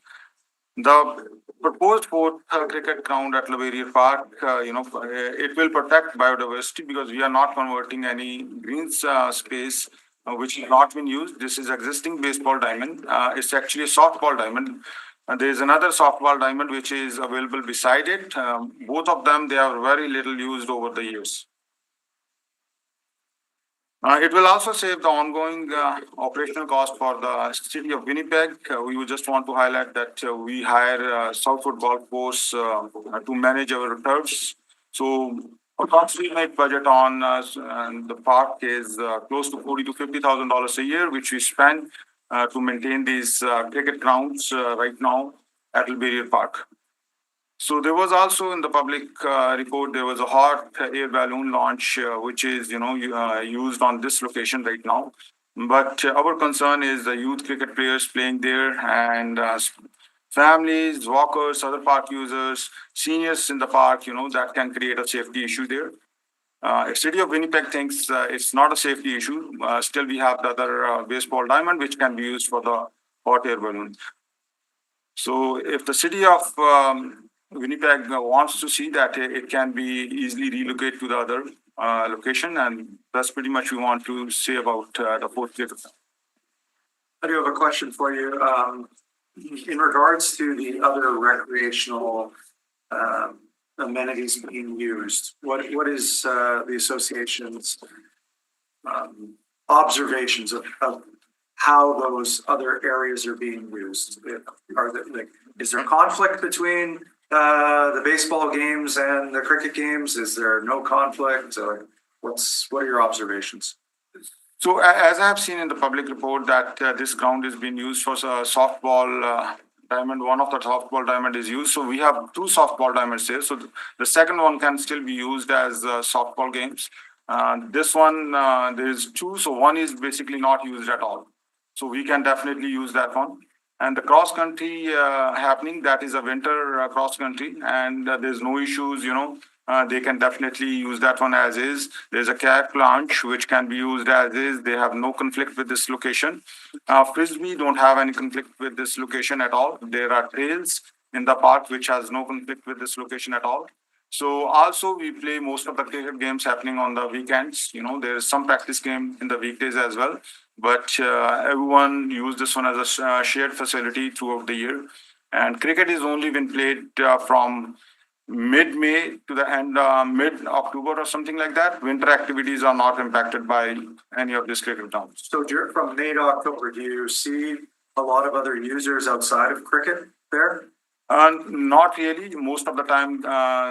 The proposed fourth cricket ground at Laverrier Park, it will protect biodiversity because we are not converting any green space which has not been used. This is existing baseball diamond. It's actually a softball diamond. There is another softball diamond which is available beside it. Both of them, they are very little used over the years. It will also save the ongoing operational cost for the city of Winnipeg. We would just want to highlight that we hire Southwood Golf Course to manage our turfs. So approximate budget on the park is close to $40,000 to $50,000 a year, which we spend to maintain these cricket grounds right now at Laverrier Park. So there was also in the public report, there was a hot air balloon launch, which is, used on this location right now. But our concern is the youth cricket players playing there and families, walkers, other park users, seniors in the park, that can create a safety issue there. City of Winnipeg thinks it's not a safety issue. Still, we have the other baseball diamond, which can be used for the hot air balloon. So if the city of Winnipeg wants to see that, it can be easily relocated to the other location, and that's pretty much we want to say about the fourth cricket. I do have a question for you. In regards to the other recreational amenities being used, what is the association's observations of how those other areas are being used? Is there conflict between the baseball games and the cricket games? Is there no conflict? What are your observations? So as I have seen in the public report that this ground is being used for softball diamond, one of the softball diamond is used. So we have two softball diamonds here. So the second one can still be used as softball games. This one, there is two. So one is basically not used at all. So we can definitely use that one. And the cross country happening, that is a winter cross country, and there's no issues, they can definitely use that one as is. There's a kayak launch which can be used as is. They have no conflict with this location. Frisbee don't have any conflict with this location at all. There are trails in the park which has no conflict with this location at all. So also we play most of the cricket games happening on the weekends. There's some practice game in the weekdays as well. But everyone use this one as a shared facility throughout the year. And cricket is only been played from mid-May to the end, mid-October or something like that. Winter activities are not impacted by any of these cricket grounds. So from May to October, do you see a lot of other users outside of cricket there? Not really. Most of the time,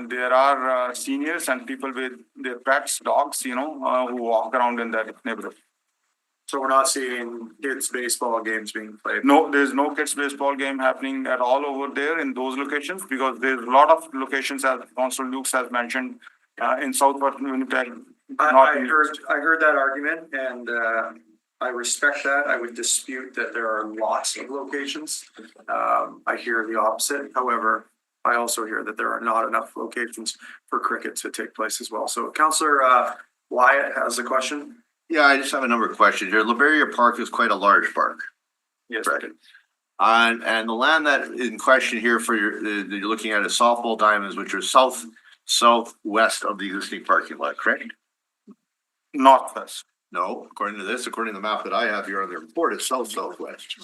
there are seniors and people with their pets, dogs, who walk around in that neighborhood. So we're not seeing kids' baseball games being played? No, there's no kids baseball game happening at all over there in those locations because there's a lot of locations, as Council Lukes has mentioned, in southwest Winnipeg. I heard that argument and I respect that. I would dispute that there are lots of locations. I hear the opposite. However, I also hear that there are not enough locations for cricket to take place as well. So Councillor Wyatt has a question. Yeah, I just have a number of questions here. Liberia Park is quite a large park. Yes. Correct. And the land that in question here for that you're looking at is softball diamonds, which are southwest of the existing parking lot, correct? Northwest. No, according to the map that I have here on the report, it's southwest.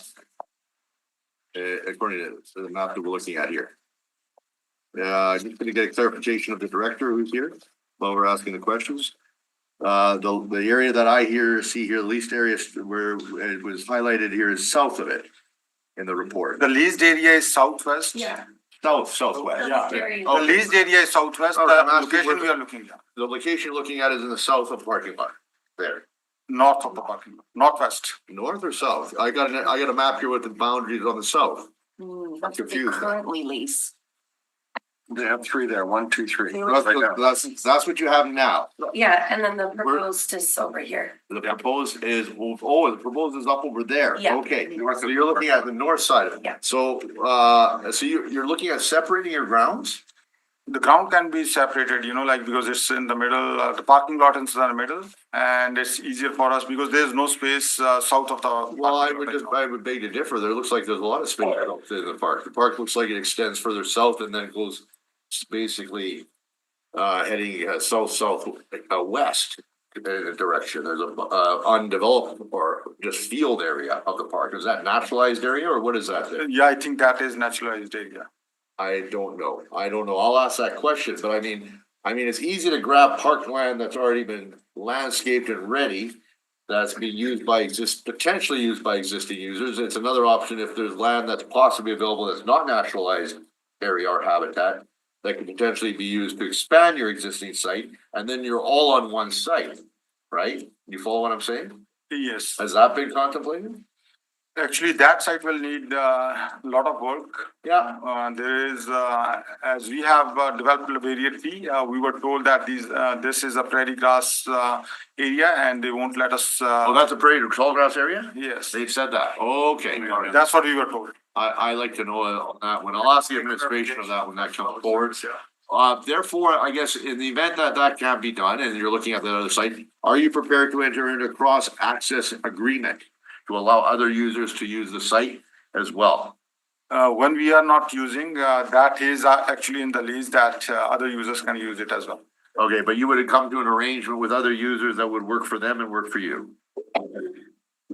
According to the map that we're looking at here. I'm just gonna get a clarification of the director who's here while we're asking the questions. The area that I see here, the least area where it was highlighted here is south of it in the report. The leased area is southwest. Yeah. Southwest. Yeah. Okay. The leased area is southwest. All The right, I'm asking location where- we are looking at, The location you're looking at is in the south of parking lot, there. north of the parking lot, northwest. North or south? I got a map here with the boundaries on the south. I'm confused. Currently lease. They have three there, 1, 2, 3. That's what you have now. Yeah, and then the proposed is over here. The proposed is, the proposed is up over there. Yeah. Okay, so you're looking at the north side of it. Yeah. So, you're looking at separating your grounds? The ground can be separated, because it's in the middle, the parking lot is in the middle, and it's easier for us because there's no space south of the. Well, I would beg to differ. There looks like there's a lot of space in the park. The park looks like it extends further south and then goes basically heading west in a direction. There's a undeveloped or just field area of the park. Is that naturalized area or what is that there? Yeah, I think that is naturalized area. I don't know. I'll ask that question, but I mean, it's easy to grab parkland that's already been landscaped and ready. That's being used potentially used by existing users. It's another option if there's land that's possibly available that's not naturalized area or habitat that could potentially be used to expand your existing site, and then you're all on one site, right? You follow what I'm saying? Yes. Has that been contemplated? Actually, that site will need a lot of work. Yeah. There is, as we have developed variety, we were told that this is a prairie grass area and they won't let us. That's a prairie tall grass area? Yes. They've said that. Okay. All right. That's what we were told. I like to know on that one. I'll ask the administration of that when that comes forward. Therefore, I guess in the event that can't be done and you're looking at the other site, are you prepared to enter into a cross-access agreement to allow other users to use the site as well? When we are not using, that is actually in the lease that other users can use it as well. Okay, but you would come to an arrangement with other users that would work for them and work for you?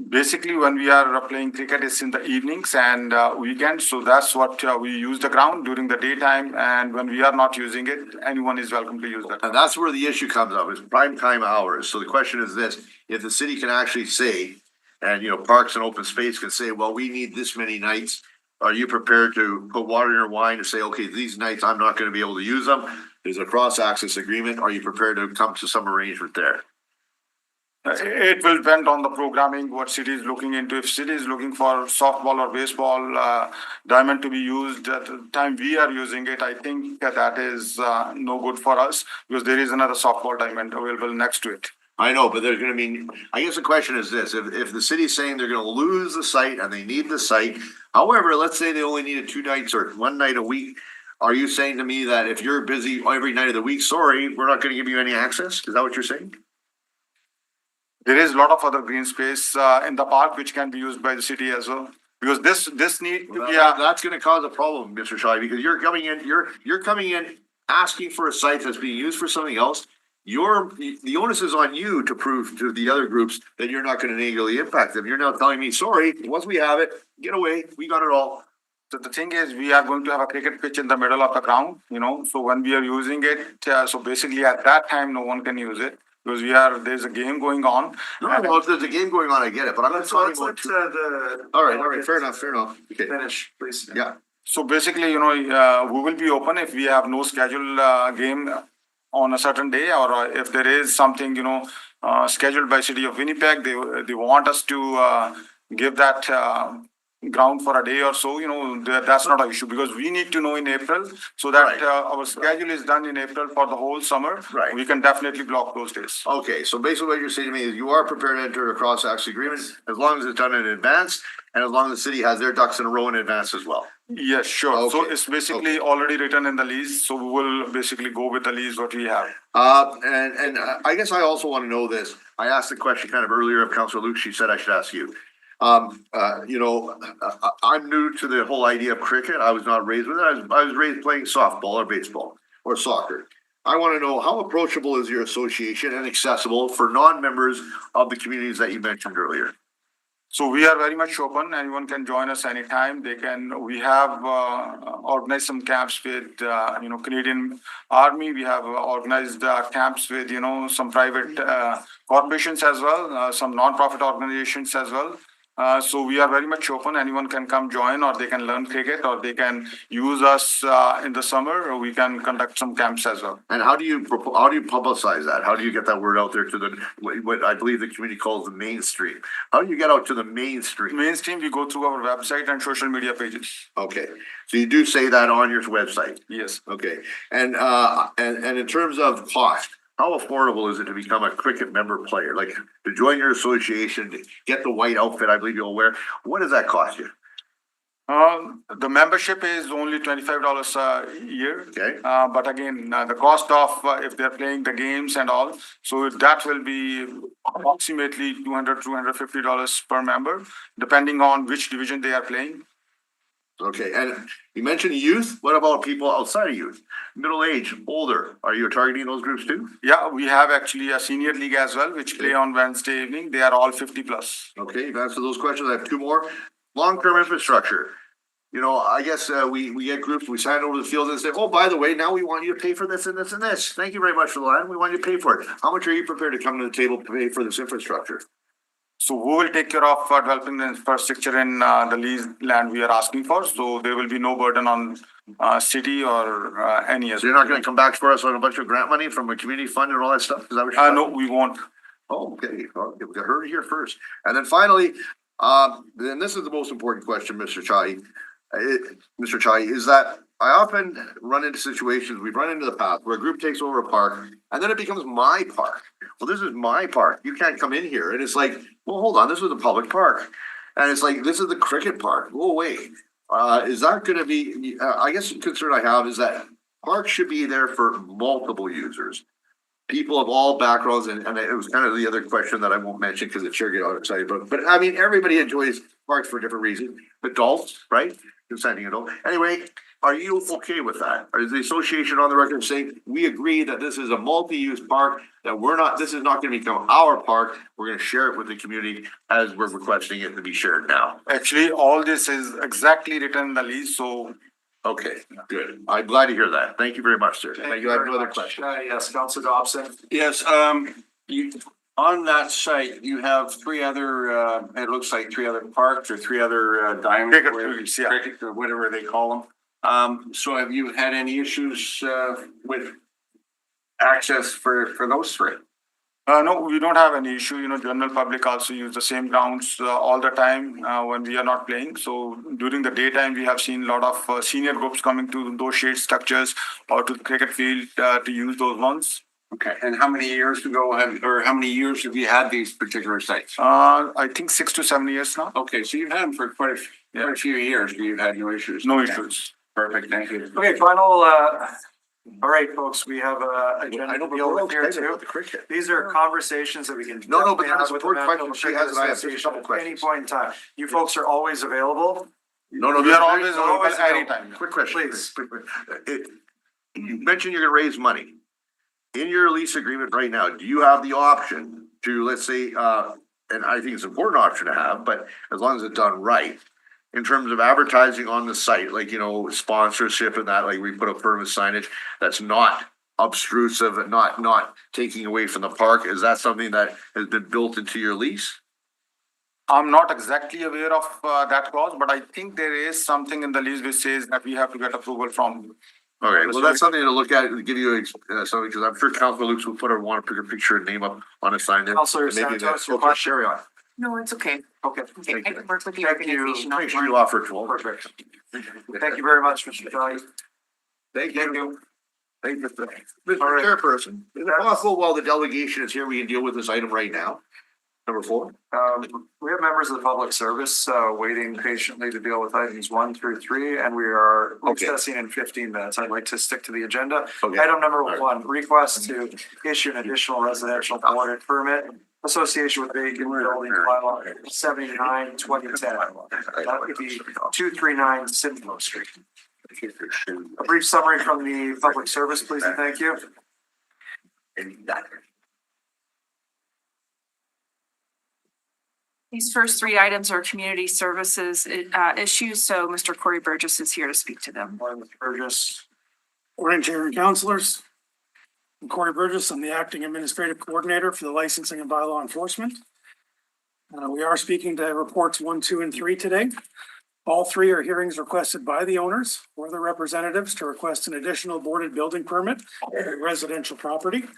Basically, when we are playing cricket, it's in the evenings and weekends. So that's what we use the ground during the daytime. And when we are not using it, anyone is welcome to use that. And that's where the issue comes up, is prime time hours. So the question is this, if the city can actually say, and Parks and Open Space can say, well, we need this many nights. Are you prepared to put water in your wine and say, okay, these nights I'm not going to be able to use them? There's a cross-access agreement. Are you prepared to come to some arrangement there? It will depend on the programming, what city is looking into. If city is looking for softball or baseball diamond to be used at the time we are using it, I think that is no good for us because there is another softball diamond available next to it. I know, but there's gonna be, I guess the question is this, if the city's saying they're gonna lose the site and they need the site, however, let's say they only needed 2 nights or 1 night a week, are you saying to me that if you're busy every night of the week, sorry, we're not gonna give you any access? Is that what you're saying? There is a lot of other green space in the park which can be used by the city as well. Because this need, that's gonna cause a problem, Mr. Shai, because you're coming in asking for a site that's being used for something else. The onus is on you to prove to the other groups that you're not gonna negatively impact them. You're now telling me, sorry, once we have it, get away, we got it all. So the thing is, we are going to have a cricket pitch in the middle of the ground, so when we are using it, so basically at that time, no one can use it. Because there's a game going on. No, if there's a game going on, I get it, but I'm not talking about. All right, fair enough. Okay. Finish, please. Yeah, So basically, we will be open if we have no scheduled game on a certain day, or if there is something, scheduled by City of Winnipeg, they want us to give that ground for a day or so, that's not an issue, because we need to know in April, so that Right. our schedule is done in April for the whole summer. Right. We can definitely block those days. Okay, so basically what you're saying to me is you are prepared to enter a cross-access agreement as long as it's done in advance and as long as the city has their ducks in a row in advance as well. Yes, sure. So Okay. it's basically already written in the lease, so we will basically go with the lease what we have. And I guess I also want to know this. I asked the question kind of earlier of Councilor Luke. She said I should ask you. I'm new to the whole idea of cricket. I was not raised with it. I was raised playing softball or baseball or soccer. I want to know how approachable is your association and accessible for non-members of the communities that you mentioned earlier? So we are very much open. Anyone can join us anytime. We have organized some camps with, Canadian Army. We have organized camps with, some private corporations as well, some non-profit organizations as well. So we are very much open. Anyone can come join, or they can learn cricket, or they can use us in the summer, or we can conduct some camps as well. And how do you publicize that? How do you get that word out there to what I believe the community calls the mainstream? How do you get out to the mainstream? Mainstream, we go through our website and social media pages. Okay, so you do say that on your website? Yes. Okay, and in terms of cost, how affordable is it to become a cricket member player? Like to join your association, to get the white outfit, I believe you'll wear. What does that cost you? The membership is only $25 a year. Okay. But again, the cost of if they're playing the games and all, so that will be approximately $250 per member, depending on which division they are playing. Okay, and you mentioned youth. What about people outside of youth? Middle age, older? Are you targeting those groups too? Yeah, we have actually a senior league as well, which play on Wednesday evening. They are all 50 plus. Okay, you've answered those questions. I have two more. Long-term infrastructure. I guess we get groups, we sign over the field and say, oh, by the way, now we want you to pay for this and this and this. Thank you very much for the land. We want you to pay for it. How much are you prepared to come to the table to pay for this infrastructure? So we will take care of developing the infrastructure in the lease land we are asking for. So there will be no burden on city or any other. So you're not going to come back for us on a bunch of grant money from a community fund and all that stuff? Is that what you're No, we won't. Oh, okay. Well, we heard it here first. And then finally, then this is the most important question, Mr. Chai. Mr. Chai, is that I often run into situations, we've run into the past where a group takes over a park and then it becomes my park. Well, this is my park. You can't come in here. And it's like, well, hold on, this was a public park. And it's like, this is the cricket park. Go away. Is that going to be, I guess the concern I have is that parks should be there for multiple users. People of all backgrounds, and it was kind of the other question that I won't mention because the chair get all excited about. But I mean, everybody enjoys parks for different reasons. Adults, right? Consenting adult. Anyway, are you okay with that? Or is the association on the record saying we agree that this is a multi-use park, that this is not going to become our park, we're going to share it with the community as we're requesting it to be shared now? Actually, all this is exactly written in the lease, so. Okay, good. I'm glad to hear that. Thank you very much, sir. Thank you. I have no other questions. Yes, Councilor Dobson. Yes, on that site, you have three other, it looks like three other parks or three other diamonds. Cricket or whatever they call them. So have you had any issues with access for those three? No, we don't have any issue. General public also use the same grounds all the time when we are not playing. So during the daytime, we have seen a lot of senior groups coming to those shade structures or to the cricket field to use those ones. Okay, and how many years ago how many years have you had these particular sites? I think 6 to 7 years now. Okay, so you've had them for quite a few years, but you've had no issues. No issues. Perfect, thank you. Okay, final, all right, folks, we have a agenda to deal with here too. These are conversations that we can. No, but definitely have that's with a the question Manitoba she Cricket has, and I have just a Association couple at questions. any point in time. You folks are always available. No, We are always available anytime. Quick question. Please. You mentioned you're gonna raise money. In your lease agreement right now, do you have the option to, let's say, and I think it's an important option to have, but as long as it's done right, in terms of advertising on the site, like, sponsorship and that, like we put up permanent signage that's not obtrusive and not taking away from the park, is that something that has been built into your lease? I'm not exactly aware of that clause, but I think there is something in the lease which says that we have to get approval from. Okay, well, that's something to look at, and give you something, because I'm sure Councilor Lukes will want to put a picture and name up on a sign there. Councilor And maybe Santos, that's- your question? Carry on. No, it's okay. Okay. Okay, I can work with the Thank you. organization on Make sure you offer 12. Perfect. Thank you very much, Mr. Kelly. Thank you. Thank you, Mr. All right. Chairperson. Is it possible while the delegation is here, we can deal with this item right now? Number 4? We have members of the public service waiting patiently to deal with items 1 through 3, and we are Okay. recessing in 15 minutes. I'd like to stick to the agenda. Okay. Item number All right. 1, request to issue an additional residential audit permit, association with vacant building bylaw 79/2010. That would be 239 Simcoe Street. A brief summary from the public service, please, and thank you. These first three items are community services issues, so Mr. Corey Burgess is here to speak to them. Morning, Mr. Burgess. Morning, Chair and Councilors. I'm Corey Burgess. I'm the Acting Administrative Coordinator for the Licensing and Bylaw Enforcement. We are speaking to reports 1, 2, and 3 today. All 3 are hearings requested by the owners or their representatives to request an additional boarded building permit for residential property.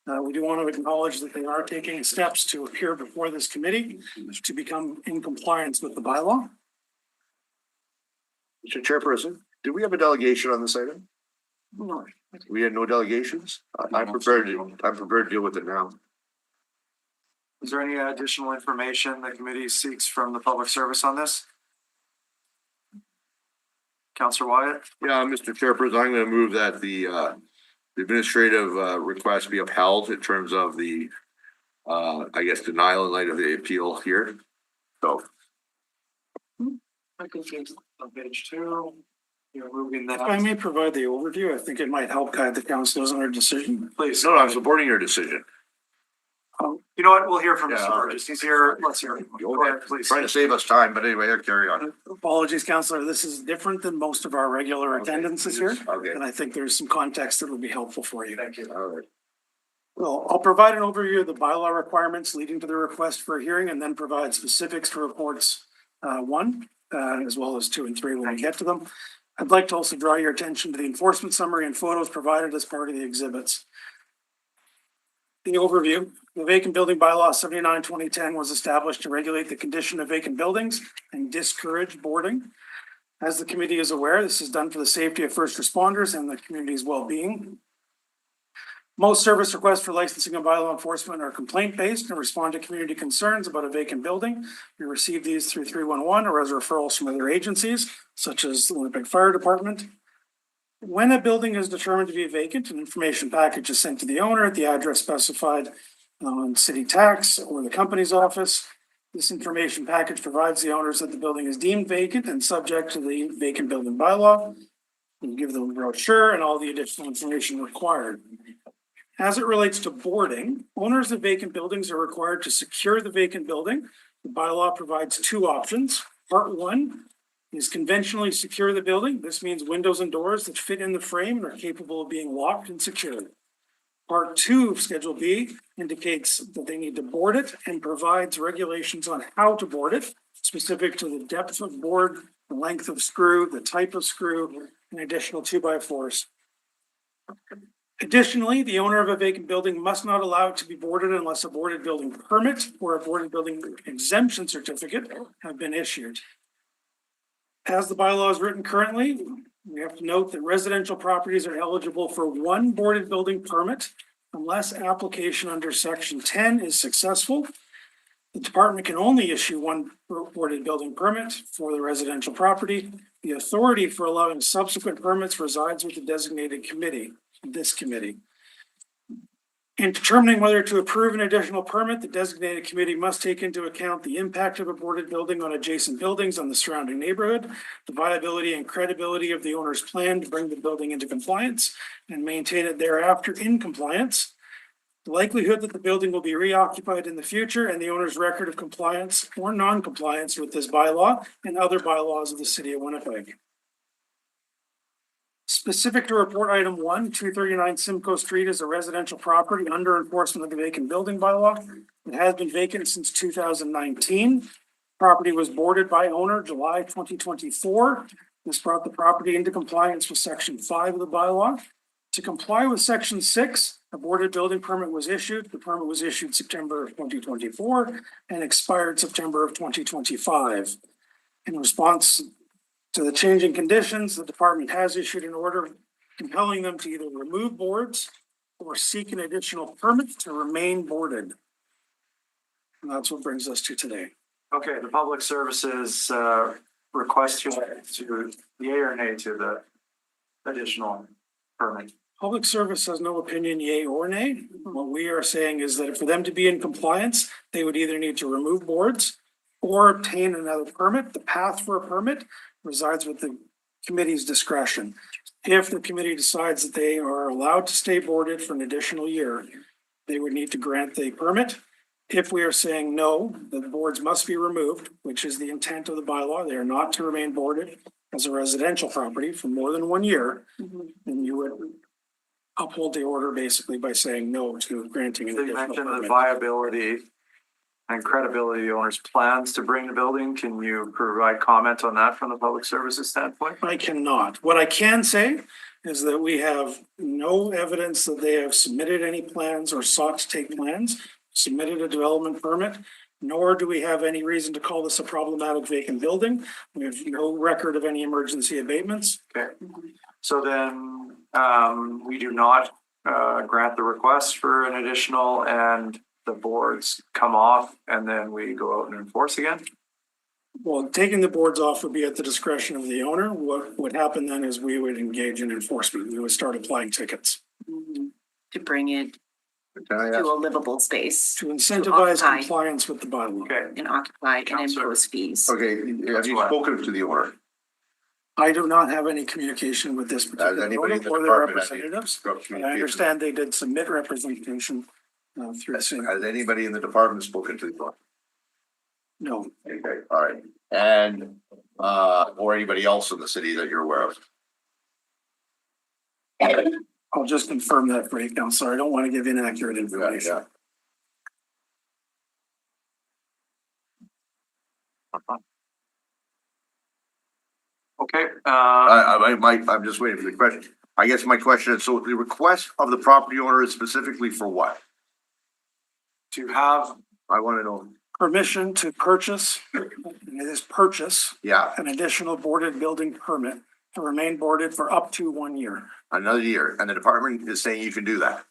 We do want to acknowledge that they are taking steps to appear before this committee to become in compliance with the bylaw. Mr. Chairperson, do we have a delegation on this item? No. We had no delegations? I'm prepared to deal with it now. Is there any additional information the committee seeks from the public service on this? Counselor Wyatt? Yeah, Mr. Chairperson, I'm gonna move that the administrative request be upheld in terms of the I guess denial in light of the appeal here. So. I'm confused. On page 2, you're moving that. If I may provide the overview, I think it might help guide the councilors on their decision. Please. No, I'm supporting your decision. You know what? We'll hear from Yeah, Mr. all right. Burgess. He's here. Let's hear him. Go ahead, please. Trying to save us time, but anyway, I'll carry on. Apologies, Councilor. This is different than most of our regular Okay. attendances here. Okay. And I think there's some context that would be helpful for you. Thank you. All right. Well, I'll provide an overview of the bylaw requirements leading to the request for a hearing and then provide specifics to reports 1, as well as 2 and 3 when we get to them. I'd like to also draw your attention to the enforcement summary and photos provided as part of the exhibits. The overview, the vacant building bylaw 79/2010 was established to regulate the condition of vacant buildings and discourage boarding. As the committee is aware, this is done for the safety of first responders and the community's well-being. Most service requests for licensing and bylaw enforcement are complaint-based and respond to community concerns about a vacant building. We receive these through 311 or as referrals from other agencies, such as the Winnipeg Fire Department. When a building is determined to be vacant, an information package is sent to the owner at the address specified on city tax or the company's office. This information package provides the owners that the building is deemed vacant and subject to the vacant building bylaw. We give them a brochure and all the additional information required. As it relates to boarding, owners of vacant buildings are required to secure the vacant building. The bylaw provides 2 options. Part 1 is conventionally secure the building. This means windows and doors that fit in the frame and are capable of being locked and secured. Part 2 of Schedule B indicates that they need to board it and provides regulations on how to board it, specific to the depth of board, the length of screw, the type of screw, and additional 2x4s. Additionally, the owner of a vacant building must not allow it to be boarded unless a boarded building permit or a boarded building exemption certificate have been issued. As the bylaw is written currently, we have to note that residential properties are eligible for 1 boarded building permit unless application under section 10 is successful. The department can only issue 1 boarded building permit for the residential property. The authority for allowing subsequent permits resides with the designated committee, this committee. In determining whether to approve an additional permit, the designated committee must take into account the impact of a boarded building on adjacent buildings on the surrounding neighborhood, the viability and credibility of the owner's plan to bring the building into compliance and maintain it thereafter in compliance, the likelihood that the building will be reoccupied in the future, and the owner's record of compliance or non-compliance with this bylaw and other bylaws of the city of Winnipeg. Specific to report item 1, 239 Simcoe Street is a residential property under enforcement of the vacant building bylaw. It has been vacant since 2019. Property was boarded by owner July 2024. This brought the property into compliance with section 5 of the bylaw. To comply with section 6, a boarded building permit was issued. The permit was issued September of 2024 and expired September of 2025. In response to the changing conditions, the department has issued an order compelling them to either remove boards or seek an additional permit to remain boarded. And that's what brings us to today. Okay, the public services, request to yay or nay to the additional permit. Public service has no opinion, yay or nay. What we are saying is that for them to be in compliance, they would either need to remove boards or obtain another permit. The path for a permit resides with the committee's discretion. If the committee decides that they are allowed to stay boarded for an additional year, they would need to grant the permit. If we are saying no, the boards must be removed, which is the intent of the bylaw, they are not to remain boarded as a residential property for more than 1 year, then you would uphold the order basically by saying no to granting an So you additional mentioned the permit. viability and credibility of the owner's plans to bring the building. Can you provide comment on that from the public services standpoint? I cannot. What I can say is that we have no evidence that they have submitted any plans or sought to take plans, submitted a development permit, nor do we have any reason to call this a problematic vacant building. We have no record of any emergency abatements. Okay, so then, we do not, grant the request for an additional and the boards come off and then we go out and enforce again? Well, taking the boards off would be at the discretion of the owner. What would happen then is we would engage in enforcement. We would start applying tickets. To bring it Can I to ask, a livable space. To incentivize occupy. compliance with the bylaw. Okay, And occupy and Counselor. impose fees. okay, have you spoken to the owner? I do not have any communication with this particular anybody owner in the or their department had any representatives. got And I communication? understand they did submit representation through the same. Has anybody in the department spoken to the owner? No, Okay, all right. And, or anybody else in the city that you're aware of? I'll just confirm that for you, Counselor. I don't want to give inaccurate information. Yeah. okay, I'm just waiting for the question. I guess my question is, so the request of the property owner is specifically for what? to have I want to know. Permission to purchase, and it is purchase, Yeah, an additional boarded building permit to remain boarded for up to 1 year. another year. And the department is saying you can do that.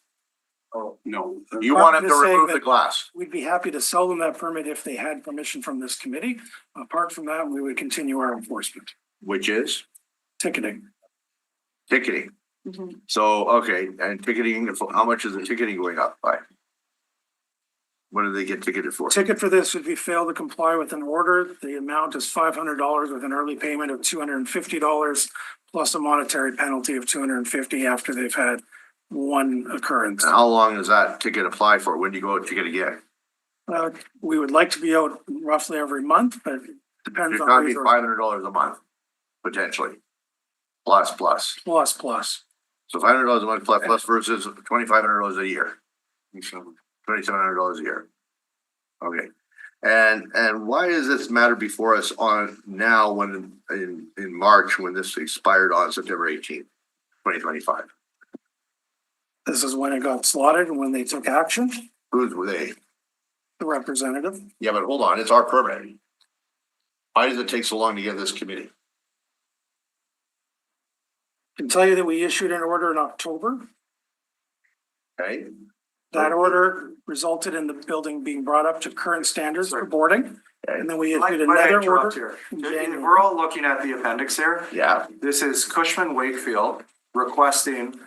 oh, no. You want them to Department is saying remove the that glass. We'd be happy to sell them that permit if they had permission from this committee. Apart from that, we would continue our enforcement, Which is ticketing. ticketing. Mhm. So, okay, and ticketing, how much is the ticketing going up by? What do they get ticketed for? Ticket for this would be fail to comply with an order. The amount is $500 with an early payment of $250 plus a monetary penalty of $250 after they've had one occurrence. And how long does that ticket apply for? When do you go out ticket again? We would like to be out roughly every month, but it depends It's on gotta be resources. $500 a month, potentially. Plus. Plus. So $500 a month plus versus $2,500 a year. $2,700 a year. Okay. And why does this matter before us on now when in March, when this expired on September 18th, 2025? This is when it got slotted and when they took action, Who's were they? the representative. Yeah, but hold on, it's our permit. Why does it take so long to get this committee? Can tell you that we issued an order in October. Okay, That order resulted in the building being brought up to current standards for boarding. And then we issued Might I another interrupt order. here? in January. We're all looking at the appendix here. yeah, This is Cushman Wakefield requesting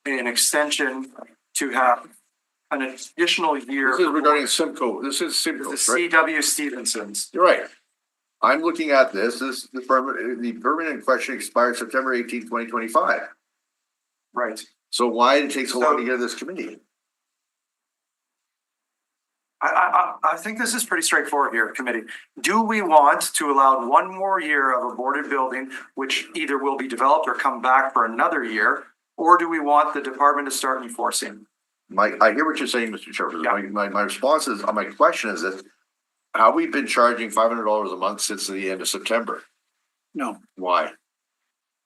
an extension to have an additional year. this is regarding Simcoe, this is Simcoe, The right? CW Stevenson's. You're right. I'm looking at the permit in question expired September 18th, 2025. Right. So why did it take so long to get this committee? I think this is pretty straightforward here, committee. Do we want to allow 1 more year of a boarded building, which either will be developed or come back for another year? Or do we want the department to start enforcing? I hear what you're saying, Mr. Chairman. My response is, my question is this, have we been charging $500 a month since the end of September? No, Why?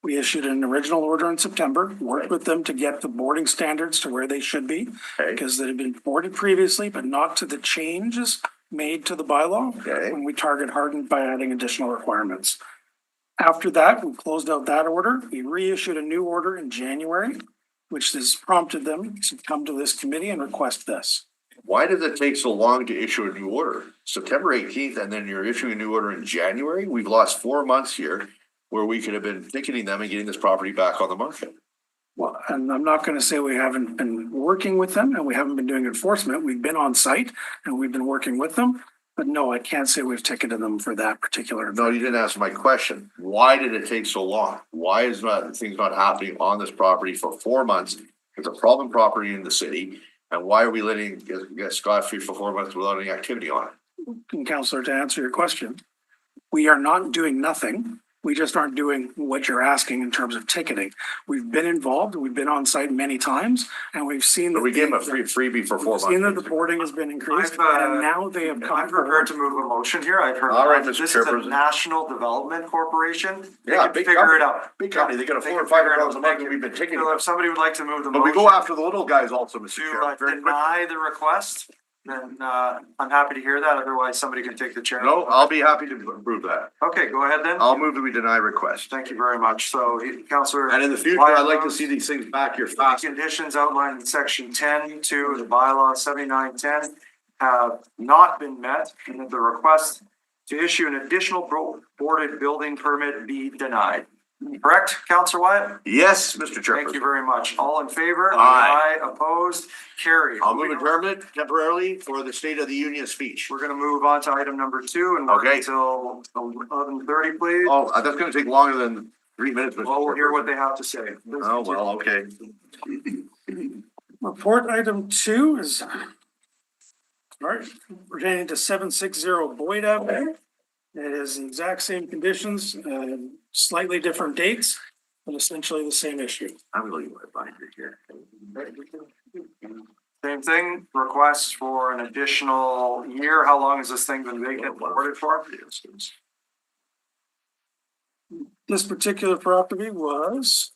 we issued an original order in September, worked with them to get the boarding standards to where they should be. Okay. Because they had been boarded previously, but not to the changes made to the bylaw. Okay. When we target hardened by adding additional requirements. After that, we closed out that order. We reissued a new order in January, which has prompted them to come to this committee and request this. Why does it take so long to issue a new order? September 18th, and then you're issuing a new order in January? We've lost 4 months here where we could have been ticketing them and getting this property back on the market. Well, and I'm not gonna say we haven't been working with them and we haven't been doing enforcement. We've been on site and we've been working with them. But no, I can't say we've ticketed them for that particular. No, you didn't answer my question. Why did it take so long? Why is things not happening on this property for 4 months? It's a problem property in the city. And why are we letting it get scot-free for 4 months without any activity on it? And Counselor, to answer your question, we are not doing nothing. We just aren't doing what you're asking in terms of ticketing. We've been involved, we've been on site many times, and we've seen. But we gave them a freebie for 4 months. Seen that the boarding has been increased, I've, and now they have come I'm prepared forward. to move a motion here. I've heard. All right, enough. Mr. This is a Chairperson. national development corporation. They Yeah, can big figure company. it out. Big company. They got a They $400 or can figure it $500 out. a month Thank and you. we've been ticketing So them. if somebody would like to move the But motion. we go after the little guys also, Mr. To Chair. Very quick. deny the request, then I'm happy to hear that. Otherwise, somebody can take the chair. No, I'll be happy to approve that. Okay, go ahead then. I'll move that we deny request. Thank you very much. So Counselor. And in the future, I'd like to see these things back here fast. Conditions outlined in section 10(2) of the bylaw 7910 have not been met, and that the request to issue an additional boarded building permit be denied. Correct, Counselor Wyatt? Yes, Mr. Chairperson. Thank you very much. All in favor? Aye. Opposed? Carried. I'll move adjournment temporarily for the State of the Union speech. We're gonna move on to item number 2 and work Okay. until 11:30, please. Oh, that's gonna take longer than 3 minutes, Mr. Well, we'll hear Chairperson. what they have to say. Oh, well, okay. Report item 2 is pertaining to 760 Boyd Avenue. It is the exact same conditions, slightly different dates, but essentially the same issue. I'm really going to find it here. Same thing, request for an additional year. How long has this thing been vacant, boarded for? This particular property was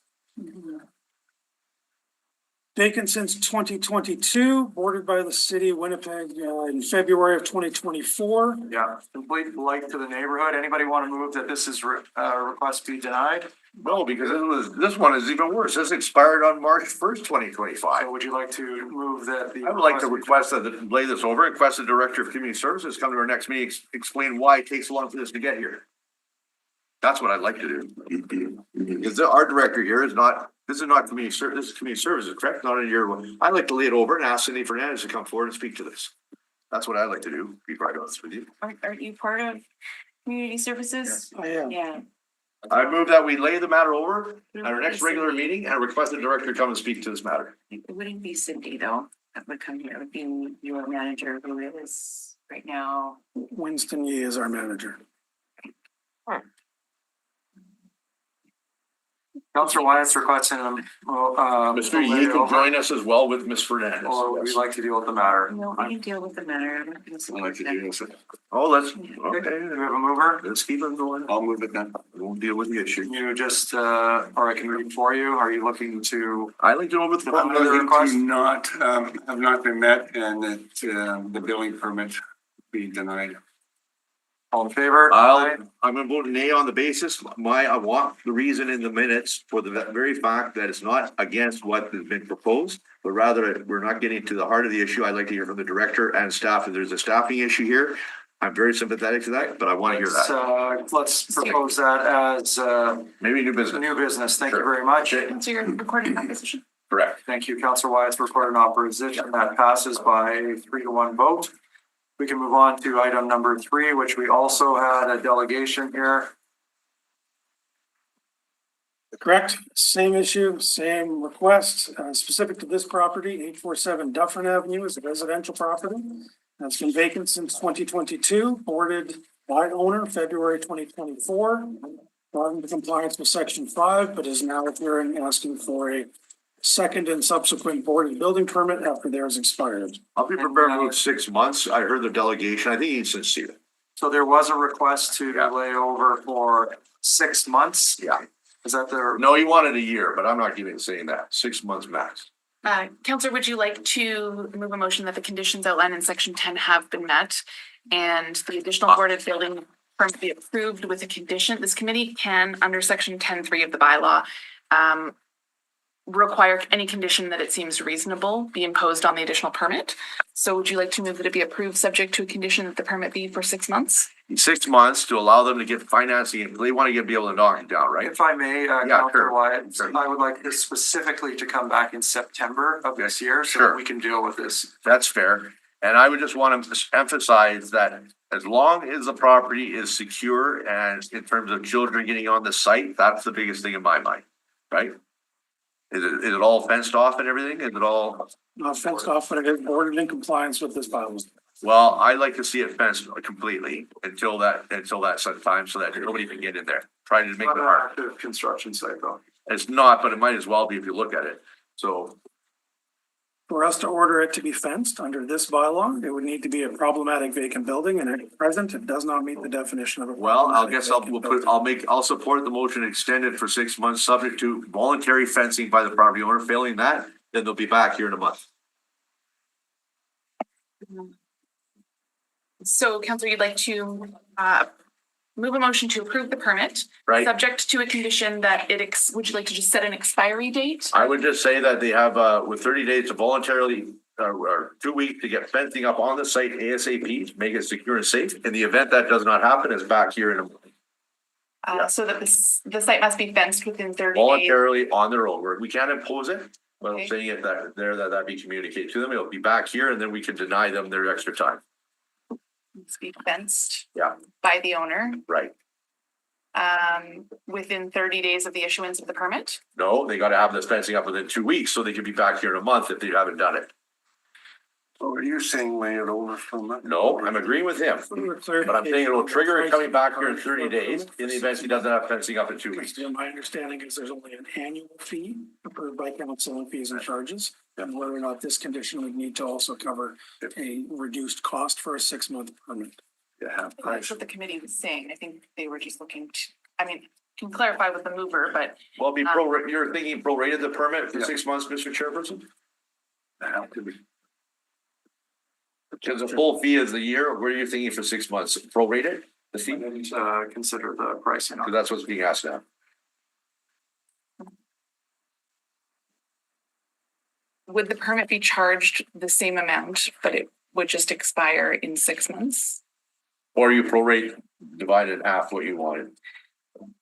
vacant since 2022, bordered by the city of Winnipeg in February of 2024. Yeah, complete blight to the neighborhood. Anybody want to move that this is request be denied? No, because this one is even worse. This expired on March 1st, 2025. So would you like to move that the? I would like to request that, lay this over, request the Director of Community Services come to our next meeting, explain why it takes so long for this to get here. That's what I'd like to do. Because our director here is not, this is not community service, this is community services, correct? Not in your one. I'd like to lay it over and ask Cindy Fernandez to come forward and speak to this. That's what I'd like to do, be quite honest with you. Aren't you part of community services? I am. Yeah. I move that we lay the matter over at our next regular meeting and request the director come and speak to this matter. It wouldn't be Cindy though, that would come here. It would be your manager who is right now. Winston Yee is our manager. Councillor Wyatt's requesting Mr. Yee can join us as well with Ms. Fernandez. Or we'd like to deal with the matter. No, we can deal with the matter. I'd like to do this. Oh, let's, okay, Do we have a mover? let's keep it going. I'll move it then. We'll deal with the issue. Can you just, or I can read for you. Are you looking to? I'd like to know what the Another problem request? Not, have not been met and that, the building permit be denied. All in favor? I'm gonna vote nay on the basis, I want the reason in the minutes for the very fact that it's not against what has been proposed, but rather we're not getting to the heart of the issue. I'd like to hear from the director and staff if there's a staffing issue here. I'm very sympathetic to that, but I want to hear that. Let's propose that as Maybe new business. new business. Thank you Sure. very much. So you're recording opposition? Correct. Thank you, Councillor Wyatt's recorded opposition. That passes by a 3-1 vote. We can move on to item number 3, which we also had a delegation here. Correct, same issue, same request, specific to this property, 847 Dufferin Avenue is a residential property. That's been vacant since 2022, boarded by owner February 2024. Brought into compliance with section 5, but is now here and asking for a second and subsequent board and building permit after theirs expired. I'll be prepared to move 6 months. I heard the delegation. I think he's sincere. So there was a request to lay over for 6 months. Yeah. Is that the? No, he wanted a year, but I'm not saying that. 6 months max. Counselor, would you like to move a motion that the conditions outlined in section 10 have been met and the additional board of building permit be approved with a condition? This committee can, under section 10.3 of the bylaw, require any condition that it seems reasonable be imposed on the additional permit. So would you like to move that it be approved subject to a condition that the permit be for 6 months? 6 months to allow them to get financing and they want to be able to knock it down, right? If I may, Yeah, Counselor sure. Wyatt, Sure. I would like this specifically to come back in September of this year so Sure. that we can deal with this. That's fair. And I would just want to emphasize that as long as the property is secure and in terms of children getting on the site, that's the biggest thing in my mind, right? Is it all fenced off and everything? Is it all? Not fenced off, but it is ordered in compliance with this bylaw. Well, I like to see it fenced completely until that such time so that nobody can get in there. Try to make it Not an hard. active construction site though. It's not, but it might as well be if you look at it. So, For us to order it to be fenced under this bylaw, it would need to be a problematic vacant building, and at present, it does not meet the definition of a. well, I problematic guess vacant building. I'll support the motion extended for 6 months, subject to voluntary fencing by the property owner. Failing that, then they'll be back here in a month. So Counselor, you'd like to move a motion to approve the permit, Right. subject to a condition that would you like to just set an expiry date? I would just say that they have, with 30 days to voluntarily, or 2 weeks to get fencing up on the site ASAP, to make it secure and safe. In the event that does not happen, it's back here in a month. So that the site must be fenced within 30 days. Voluntarily on their own. We can't impose it, but I'm Okay. saying it that be communicated to them. It'll be back here and then we can deny them their extra time. Must be fenced Yeah, by the owner, right. within 30 days of the issuance of the permit. No, they gotta have this fencing up within 2 weeks, so they can be back here in a month if they haven't done it. So are you saying lay it over from that? No, I'm agreeing with him, but I'm saying it'll trigger it coming back here in 30 days in the event he doesn't have fencing up in 2 weeks. My understanding is there's only an annual fee approved by council and fees and charges. And whether or not this condition would need to also cover a reduced cost for a 6-month permit. Yeah. That's what the committee was saying. I think they were just looking to, can clarify with the mover, but Well, you're thinking prorated the permit for 6 months, Mr. Chairperson? Because the full fee is a year, what are you thinking for 6 months? Prorated, the fee? Consider the pricing. Because that's what's being asked now. would the permit be charged the same amount, but it would just expire in 6 months? Or you prorate, divide it in half what you wanted.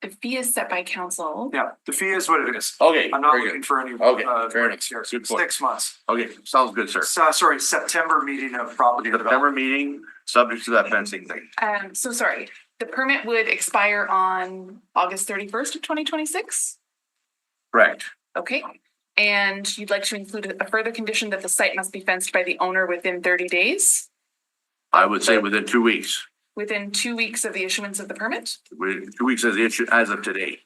The fee is set by council. Yeah, the fee is what it is. Okay, I'm not very looking good. for any. Okay, fair breaks enough. here. Good point. 6 months. Okay, sounds good, sir. Sorry, September meeting of property September development. meeting, subject to that fencing thing. So sorry, the permit would expire on August 31st of 2026? Correct. Okay, and you'd like to include a further condition that the site must be fenced by the owner within 30 days? I would say within 2 weeks. Within 2 weeks of the issuance of the permit? 2 weeks as the issue, as of today.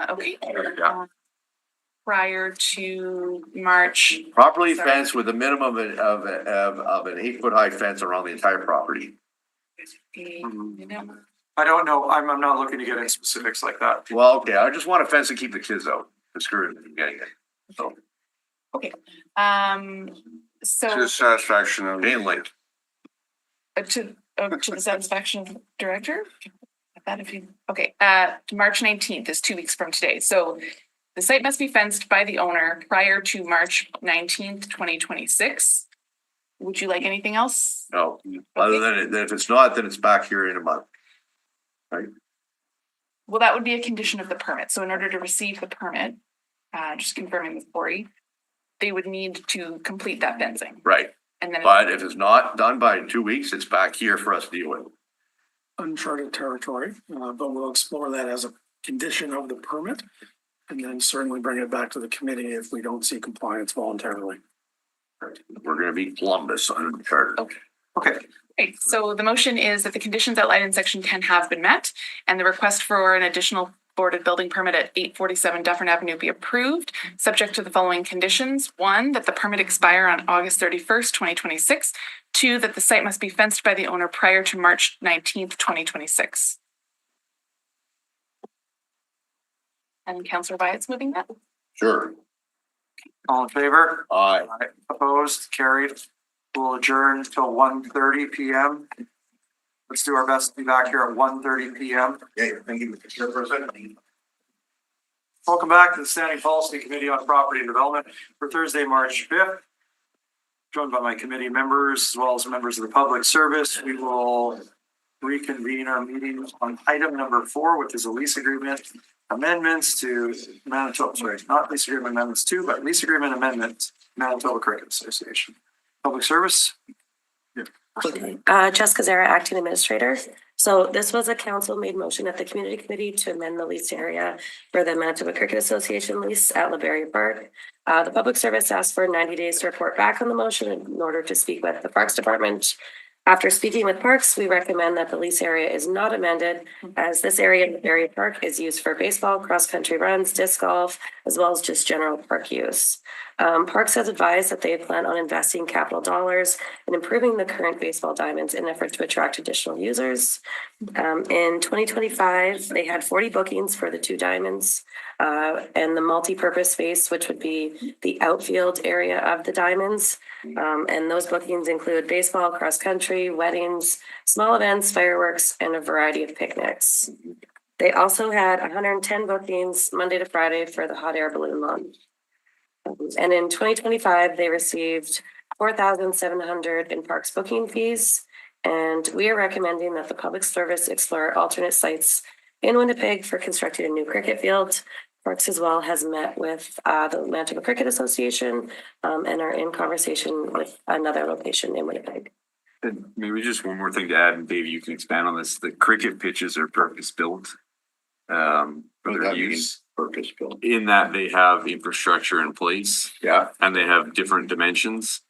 Okay. Yeah. Prior to March. Properly Sorry. fenced with a minimum of an 8-foot high fence around the entire property. I don't know. I'm not looking to get into specifics like that. Well, okay, I just want a fence to keep the kids out, discourage them from getting it. So, Okay, To so the satisfaction of. Chain link. to the satisfaction of the director? That if you, okay, March 19th is 2 weeks from today, so the site must be fenced by the owner prior to March 19th, 2026. Would you like anything else? No, other than if it's not, then it's back here in a month. Right? Well, that would be a condition of the permit, so in order to receive the permit, just confirming with Cory, they would need to complete that fencing. Right. And then. But if it's not done by 2 weeks, it's back here for us to deal with. Uncharted territory, but we'll explore that as a condition of the permit. And then certainly bring it back to the committee if we don't see compliance voluntarily. We're gonna be Columbus on the charter. Okay. Okay, so the motion is that the conditions outlined in section 10 have been met and the request for an additional boarded building permit at 847 Dufferin Avenue be approved, subject to the following conditions. 1, that the permit expire on August 31st, 2026. 2, that the site must be fenced by the owner prior to March 19th, 2026. And Councillor Wyatt's moving that. Sure. All in favor? Aye. Opposed, carried. We'll adjourn till 1:30 PM. Let's do our best to be back here at 1:30 PM. Okay, thank you, Mr. Chairperson. Welcome back to the Standing Policy Committee on Property and Development for Thursday, March 5th. Joined by my committee members as well as members of the public service. We will reconvene our meeting on item number 4, which is a lease agreement amendments to Manitoba, sorry, not lease agreement amendments 2, but lease agreement amendments, Manitoba Cricket Association. Public service. Okay, Jessica Zara, acting administrator. So this was a council made motion at the community committee to amend the lease area for the Manitoba Cricket Association lease at LeBerry Park. The public service asked for 90 days to report back on the motion in order to speak with the Parks Department. After speaking with Parks, we recommend that the lease area is not amended, as this area in LeBerry Park is used for baseball, cross-country runs, disc golf, as well as just general park use. Parks has advised that they plan on investing capital dollars in improving the current baseball diamonds in an effort to attract additional users. In 2025, they had 40 bookings for the 2 diamonds and the multi-purpose space, which would be the outfield area of the diamonds. And those bookings include baseball, cross-country, weddings, small events, fireworks, and a variety of picnics. They also had 110 bookings Monday to Friday for the hot air balloon launch. And in 2025, they received 4,700 in Parks booking fees. And we are recommending that the public service explore alternate sites in Winnipeg for constructing a new cricket field. Parks as well has met with the Manitoba Cricket Association and are in conversation with another location in Winnipeg. And maybe just one more thing to add, and Dave, you can expand on this. The cricket pitches are purpose-built for their use. Purpose-built. In that they have infrastructure in place. Yeah. And they have different dimensions.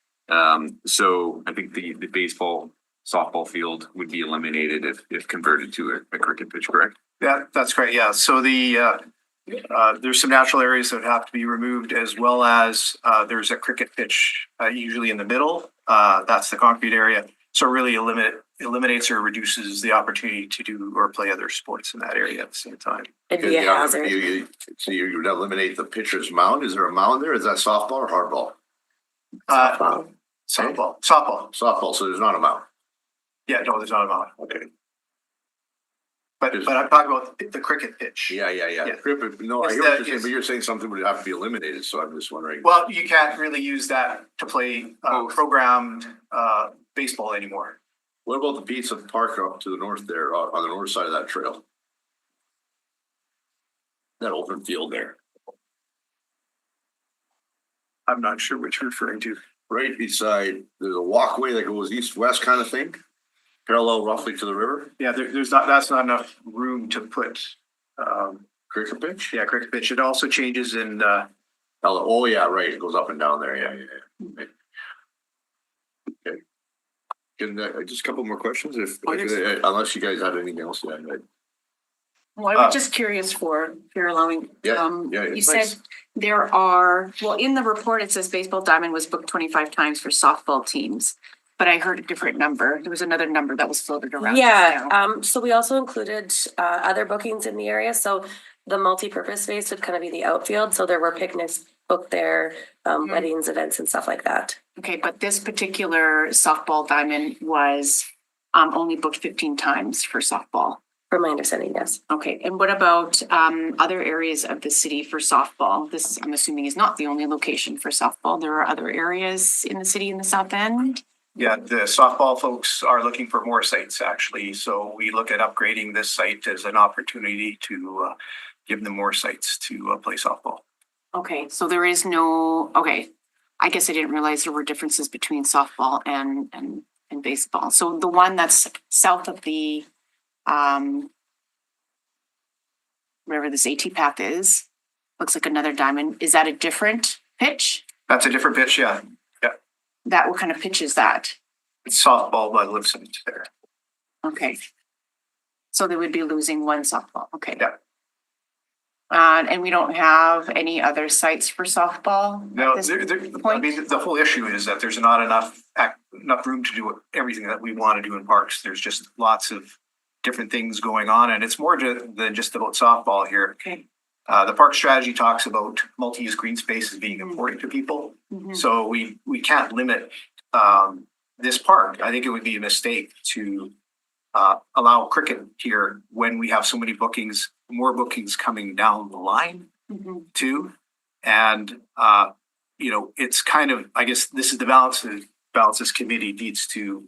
So I think the baseball, softball field would be eliminated if converted to a cricket pitch, correct? Yeah, that's great. Yeah, so there's some natural areas that have to be removed, as well as there's a cricket pitch usually in the middle. That's the concrete area. So it really eliminates or reduces the opportunity to do or play other sports in that area at the same time. It'd be a hazard. So you would eliminate the pitcher's mound. Is there a mound there? Is that softball or hardball? Softball. So there's not a mound. Yeah, no, there's not a mound. Okay. But I'm talking about the cricket pitch. Yeah. Cricket, no, I hear what you're saying, but you're saying something would have to be eliminated, so I'm just wondering. Well, you can't really use that to play programmed baseball anymore. What about the Pizza Park up to the north there, on the north side of that trail? That open field there. I'm not sure what you're referring to. Right beside, there's a walkway that goes east-west kind of thing, parallel roughly to the river. Yeah, that's not enough room to put cricket pitch? Yeah, cricket pitch. It also changes in oh yeah, right. It goes up and down there. Yeah. Okay. Can just a couple more questions unless you guys had anything else to add. Well, I was just curious if you're allowing, you said there are, well, in the report, it says baseball diamond was booked 25 times for softball teams, but I heard a different number. There was another number that was floated around. Yeah, so we also included other bookings in the area. So the multi-purpose space would kind of be the outfield. So there were picnics booked there, weddings, events and stuff like that. Okay, but this particular softball diamond was only booked 15 times for softball. From my understanding, yes. Okay, and what about other areas of the city for softball? This, I'm assuming, is not the only location for softball. There are other areas in the city in the South End? Yeah, the softball folks are looking for more sites, actually. So we look at upgrading this site as an opportunity to give them more sites to play softball. Okay, so there is no, okay. I guess I didn't realize there were differences between softball and baseball. So the one that's south of the wherever this AT path is, looks like another diamond. Is that a different pitch? That's a different pitch, yeah. That, what kind of pitch is that? It's softball by Lipson there. Okay. So they would be losing one softball. Okay. Yeah. And we don't have any other sites for softball? No, at this I mean, the whole issue is that there's not enough room to do everything that we want to do in parks. There's just lots of different things going on, and it's more than just about softball here. Okay. The park strategy talks about multi-use green spaces being important to people. So we can't limit this park. I think it would be a mistake to allow cricket here when we have so many bookings, more bookings coming down the line too. And it's kind of, I guess this is the balance this committee needs to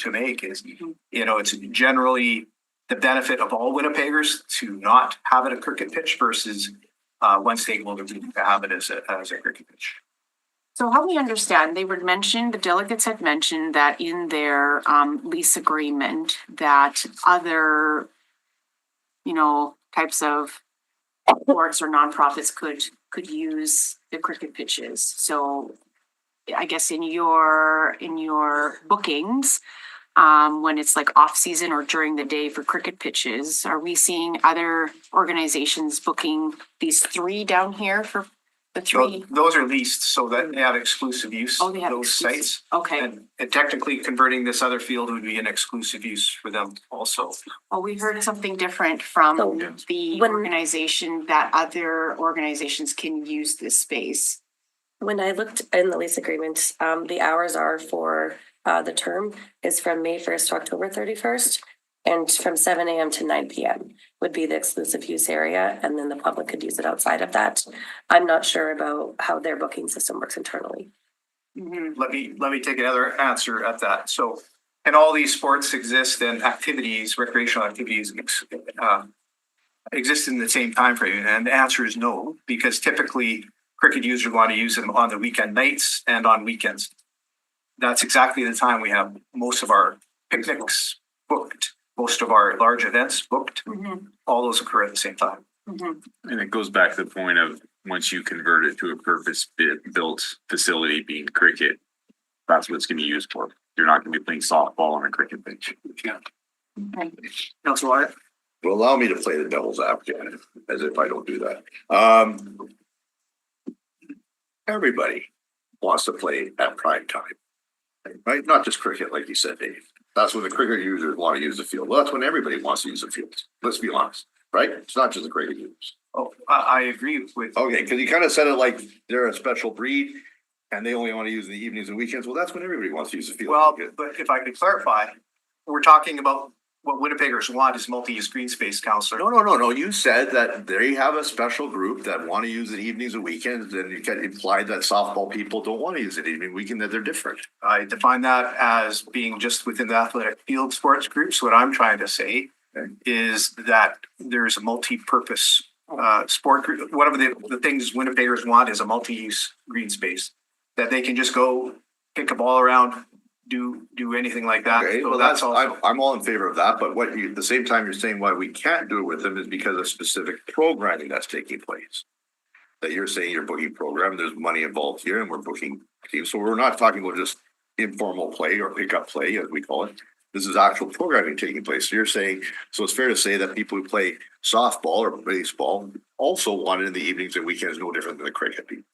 make is, it's generally the benefit of all Winnipeggers to not have it a cricket pitch versus one stakeholder to have it as a cricket pitch. So how we understand, the delegates had mentioned that in their lease agreement that other, types of sports or nonprofits could use the cricket pitches. So I guess in your bookings, when it's like off season or during the day for cricket pitches, are we seeing other organizations booking these 3 down here for the 3? Those are leased so that they have exclusive use Oh, they have those exclusive. sites. Okay. And technically converting this other field would be an exclusive use for them also. Well, we heard something different from So, the when- organization that other organizations can use this space. When I looked in the lease agreement, the hours are for the term is from May 1st to October 31st. And from 7 a.m. to 9 p.m. would be the exclusive use area, and then the public could use it outside of that. I'm not sure about how their booking system works internally. Let me take another answer at that. So, and all these sports exist and activities, recreational activities exist in the same time frame, and the answer is no, because typically cricket users want to use them on the weekend nights and on weekends. That's exactly the time we have most of our picnics booked. Most of our large events booked, all those occur at the same time. And it goes back to the point of once you convert it to a purpose-built facility being cricket, that's what it's going to be used for. You're not going to be playing softball on a cricket pitch. Yeah. Councilor Wyatt? Well, allow me to play the devil's advocate as if I don't do that. Everybody wants to play at prime time, right? Not just cricket, like you said, Dave. That's when the cricket users want to use the field. Well, that's when everybody wants to use the field. Let's be honest, right? It's not just the cricket users. Oh, I agree with. Okay, because you kind of said it like they're a special breed and they only want to use in the evenings and weekends. Well, that's when everybody wants to use the field. Well, but if I could clarify, we're talking about what Winnipeggers want is multi-use green space, Councillor. No. You said that they have a special group that want to use it evenings and weekends, and you can imply that softball people don't want to use it evening, weekend, that they're different. I define that as being just within the athletic field sports groups. What I'm trying to say is that there's a multi-purpose sport group. One of the things Winnipeggers want is a multi-use green space that they can just go kick a ball around, do anything like that. Okay, So well, that's also. I'm all in favor of that, but at the same time, you're saying why we can't do it with them is because of specific programming that's taking place. That you're saying you're booking program, there's money involved here and we're booking teams. So we're not talking about just informal play or pickup play, as we call it. This is actual programming taking place. So you're saying, so it's fair to say that people who play softball or baseball also want it in the evenings and weekends, no different than the cricket people.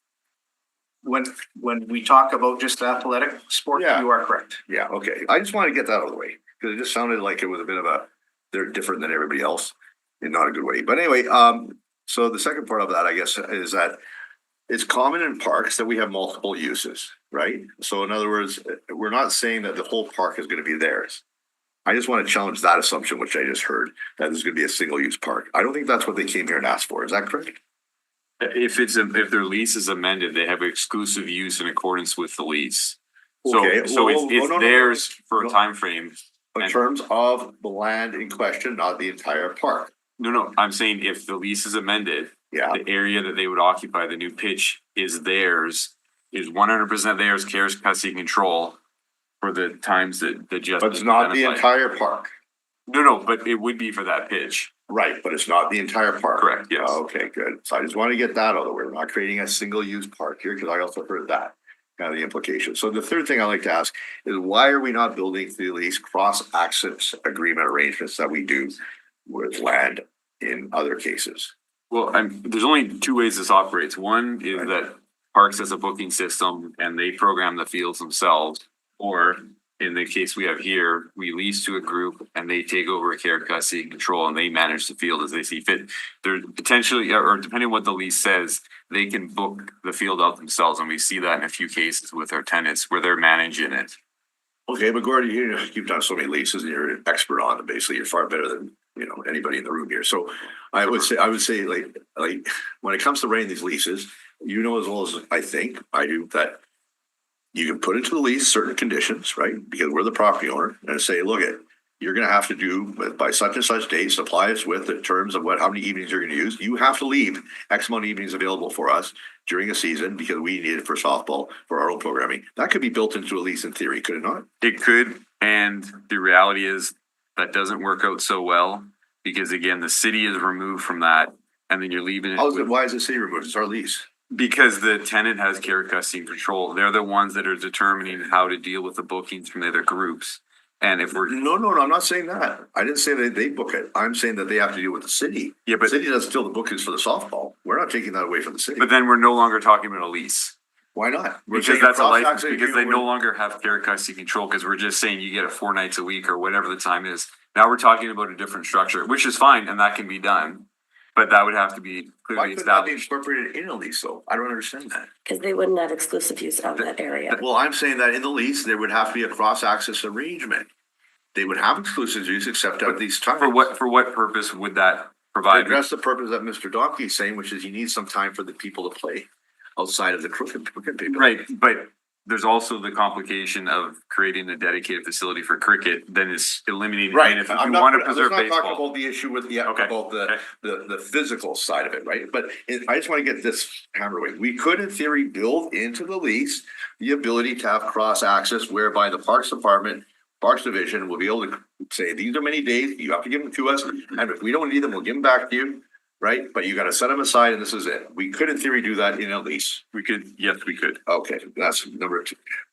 When we talk about just athletic sport, you are correct. Yeah, okay. I just want to get that out of the way because it just sounded like it was a bit of they're different than everybody else in not a good way. But anyway, so the second part of that, I guess, is that it's common in parks that we have multiple uses, right? So in other words, we're not saying that the whole park is going to be theirs. I just want to challenge that assumption, which I just heard, that there's going to be a single use park. I don't think that's what they came here and asked for. Is that correct? If their lease is amended, they have exclusive use in accordance with the lease. So Okay, it's theirs for a time frame. In terms of the land in question, not the entire park. No, I'm saying if the lease is amended, the area that they would occupy, the new pitch is theirs, is 100% theirs, cares, custody, control for the times that Jeff. But it's not the entire park. No, but it would be for that pitch. Right, but it's not the entire park. Correct, yes. Okay, good. So I just want to get that out of the way. We're not creating a single use park here because I also heard that kind of the implication. So the third thing I like to ask is why are we not building these cross access agreement arrangements that we do with land in other cases? Well, there's only two ways this operates. One is that Parks has a booking system and they program the fields themselves. Or in the case we have here, we lease to a group and they take over care, custody, and control, and they manage the field as they see fit. They're potentially, or depending on what the lease says, they can book the field out themselves. And we see that in a few cases with our tenants where they're managing it. Okay, but Gordon, you've done so many leases and you're an expert on them. Basically, you're far better than, anybody in the room here. So I would say like when it comes to writing these leases, as well as I think I do, that you can put into the lease certain conditions, right? Because we're the property owner, and say, look, you're going to have to do by such and such date, supply us with the terms of how many evenings you're going to use. You have to leave X amount of evenings available for us during a season because we need it for softball for our own programming. That could be built into a lease in theory, could it not? It could, and the reality is that doesn't work out so well because again, the city is removed from that, and then you're leaving it. Why is the city removed? It's our lease. Because the tenant has care, custody, and control. They're the ones that are determining how to deal with the bookings from the other groups. And if we're no, I'm not saying that. I didn't say that they book it. I'm saying that they have to deal with the city. Yeah, but the city does still the bookings for the softball. We're not taking that away from the city. But then we're no longer talking about a lease. Why not? Because that's a license. Because they no longer have care, custody, control. Because we're just saying you get it 4 nights a week or whatever the time is. Now we're talking about a different structure, which is fine, and that can be done. But that would have to be clearly established. Why couldn't that be incorporated in a lease though? I don't understand that. Because they wouldn't have exclusive use of that area. Well, I'm saying that in the lease, there would have to be a cross-access arrangement. They would have exclusive use except at these times. For what purpose would that provide? Address the purpose that Mr. Donkey is saying, which is you need some time for the people to play outside of the crooked people. Right, but there's also the complication of creating a dedicated facility for cricket, then it's eliminating. Right. If you want to preserve let's not talk baseball. about the issue with about the physical side of it, right? But I just want to get this hammered away. We could, in theory, build into the lease the ability to have cross access, whereby the Parks Department, Parks Division will be able to say these are many days. You have to give them to us, and if we don't need them, we'll give them back to you. Right, but you got to set them aside, and this is it. We could, in theory, do that in a lease. We could, yes, we could. Okay, that's number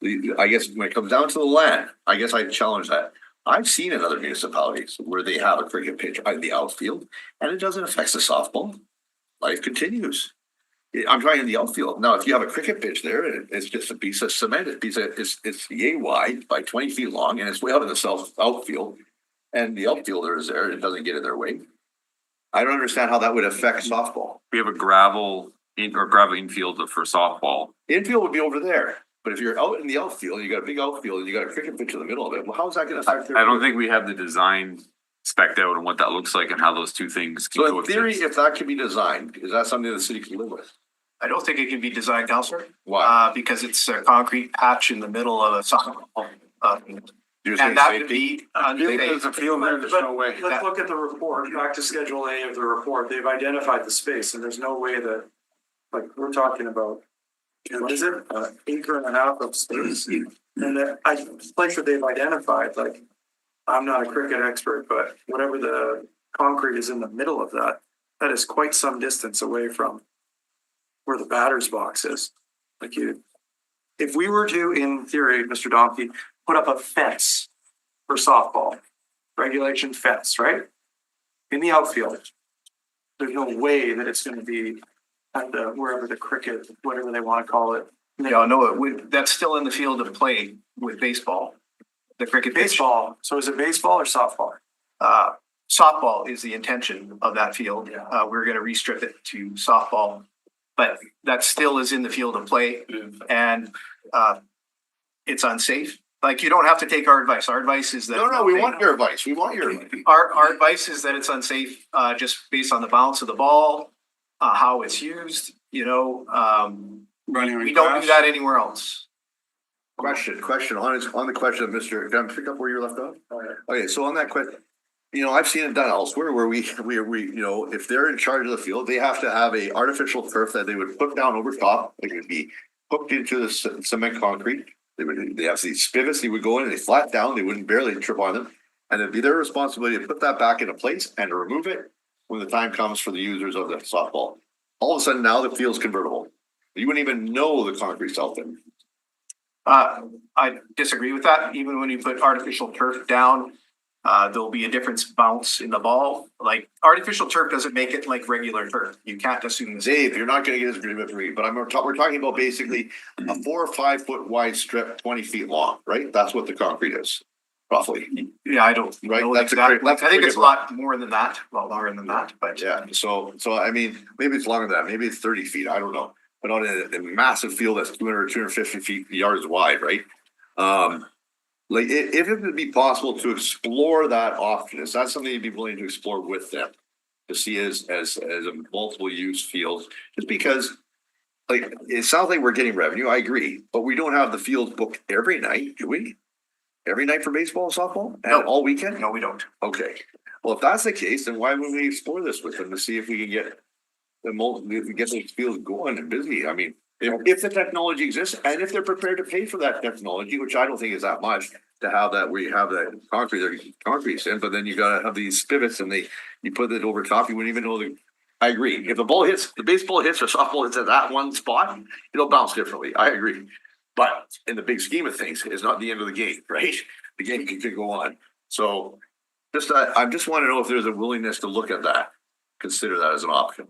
2. I guess when it comes down to the land, I guess I challenge that. I've seen in other municipalities where they have a cricket pitch in the outfield, and it doesn't affect the softball. Life continues. I'm trying in the outfield now. If you have a cricket pitch there, it's just a piece of cement. It's yay wide by 20 feet long, and it's way out in the outfield, and the outfielder is there. It doesn't get in their way. I don't understand how that would affect softball. We have a gravel infield for softball. Infield would be over there, but if you're out in the outfield, you got a big outfield and you got a cricket pitch in the middle of it. Well, how is that going to affect? I don't think we have the design spec'd out on what that looks like and how those two things can So in theory, if that can be designed, is that something the city can live with? I don't think it can be designed, Counselor. Why? Because it's a concrete patch in the middle of a softball. And that would be There's a field there, there's no way. Let's That- look at the report, back to Schedule A of the report. They've identified the space and there's no way that, like, we're talking about, what is it? Acre and a half of space. And the place that they've identified, like, I'm not a cricket expert, but whatever the concrete is in the middle of that, that is quite some distance away from where the batter's box is. Like if we were to, in theory, Mr. Donkey, put up a fence for softball, regulation fence, right? In the outfield, there's no way that it's gonna be at the, wherever the cricket, whatever they wanna call it. Yeah, no, that's still in the field of play with baseball. The cricket pitch. Baseball, so is it baseball or softball? Softball is the intention of that field. We're gonna restrip it to softball, but that still is in the field of play and it's unsafe. Like, you don't have to take our advice. Our advice is that. No, we want your advice. We want your advice. Our advice is that it's unsafe, just based on the bounce of the ball, how it's used, we don't do that anywhere else. Question on the question of Mr. Can I pick up where you left off? Okay, so on that question, I've seen it done elsewhere where we, if they're in charge of the field, they have to have a artificial turf that they would put down over top. It would be hooked into the cement concrete. They have these spigots, they would go in and they flat down, they wouldn't barely trip on them. And it'd be their responsibility to put that back into place and to remove it when the time comes for the users of the softball. All of a sudden now the field's convertible. You wouldn't even know the concrete's out there. I disagree with that. Even when you put artificial turf down, There'll be a different bounce in the ball. Like artificial turf doesn't make it like regular turf. You can't assume the same. Dave, you're not gonna get this agreement for me, but we're talking about basically a 4 or 5 foot wide strip, 20 feet long, right? That's what the concrete is, roughly. Yeah, I don't Right, know that's a exactly. great- that's a I think great it's a lot more than that, a lot longer than that, but. Yeah, so I mean, maybe it's longer than that, maybe it's 30 feet, I don't know. But on a massive field that's 200, 250 feet yards wide, right? Like if it would be possible to explore that option, is that something you'd be willing to explore with them? To see as a multiple use field, just because like, it sounds like we're getting revenue, I agree, but we don't have the fields booked every night, do we? Every night for baseball and softball? No. And all weekend? No, we don't. Okay, well, if that's the case, then why wouldn't we explore this with them to see if we can get get those fields going and busy? I mean, if the technology exists and if they're prepared to pay for that technology, which I don't think is that much, to have that, we have that concrete's in, but then you gotta have these pivots and you put it over top, you wouldn't even know I agree. If the baseball hits or softball hits at that one spot, it'll bounce differently. I agree. But in the big scheme of things, it's not the end of the game, right? The game can go on. So I just want to know if there's a willingness to look at that, consider that as an option.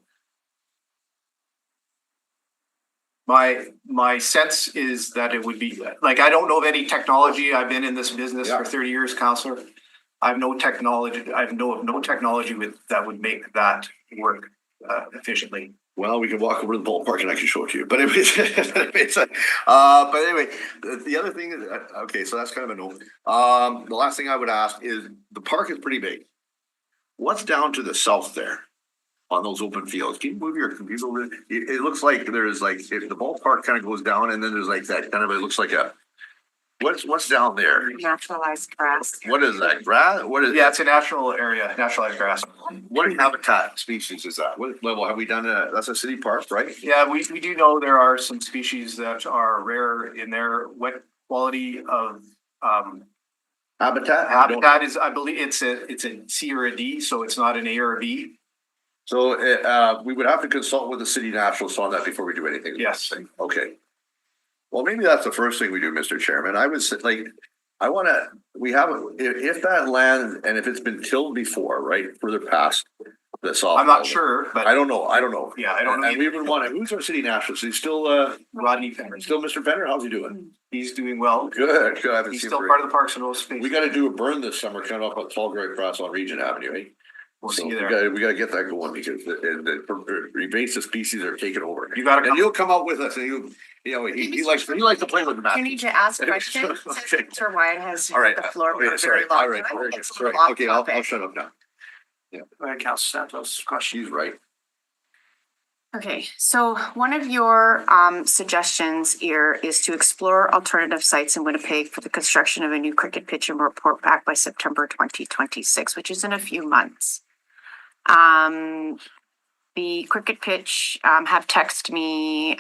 My sense is that it would be, like, I don't know of any technology. I've been in this business for 30 years, Counselor. I have no technology that would make that work efficiently. Well, we can walk over to the ballpark and I can show it to you, but anyways, but anyway, the other thing is, okay, so that's kind of a no. The last thing I would ask is, the park is pretty big. What's down to the south there on those open fields? Can you move your computer over? It looks like there's like, if the ballpark kind of goes down and then there's like that kind of, it looks like what's down there? Naturalized grass. What is that, grass? What is? Yeah, it's a natural area, naturalized grass. What habitat species is that? What level have we done? That's a city park, right? Yeah, we do know there are some species that are rare in their wet quality of habitat. Habitat is, I believe it's a C or a D, so it's not an A or a B. So we would have to consult with the city naturalist on that before we do anything. Yes. Okay. Well, maybe that's the first thing we do, Mr. Chairman. I would say, like, if that land, and if it's been tilled before, right, further past the softball. I'm not sure, but. I don't know. Yeah, I don't know. And we would want to, who's our city naturalist? He's still, Rodney Fenner. Still Mr. Fenner? How's he doing? He's doing well. Good. I haven't He's seen still him part of the Parks and Open Space. We gotta do a burn this summer, kind of up at Tallgrass Cross on Region Avenue, eh? We'll So see you there. we gotta get that going because the invasive species are taking over. You gotta And come. you'll come out with us and he likes to play with the map. You need to ask Okay. questions. Mr. Wyatt has All right. the floor for Okay, a sorry. very long All right. time. Very good. It's a Sorry. long Okay, I'll topic. shut up now. Go ahead, Councilor Santos. Question. She's right. Okay, so one of your suggestions here is to explore alternative sites in Winnipeg for the construction of a new cricket pitch and report back by September 2026, which is in a few months. The cricket pitch have texted me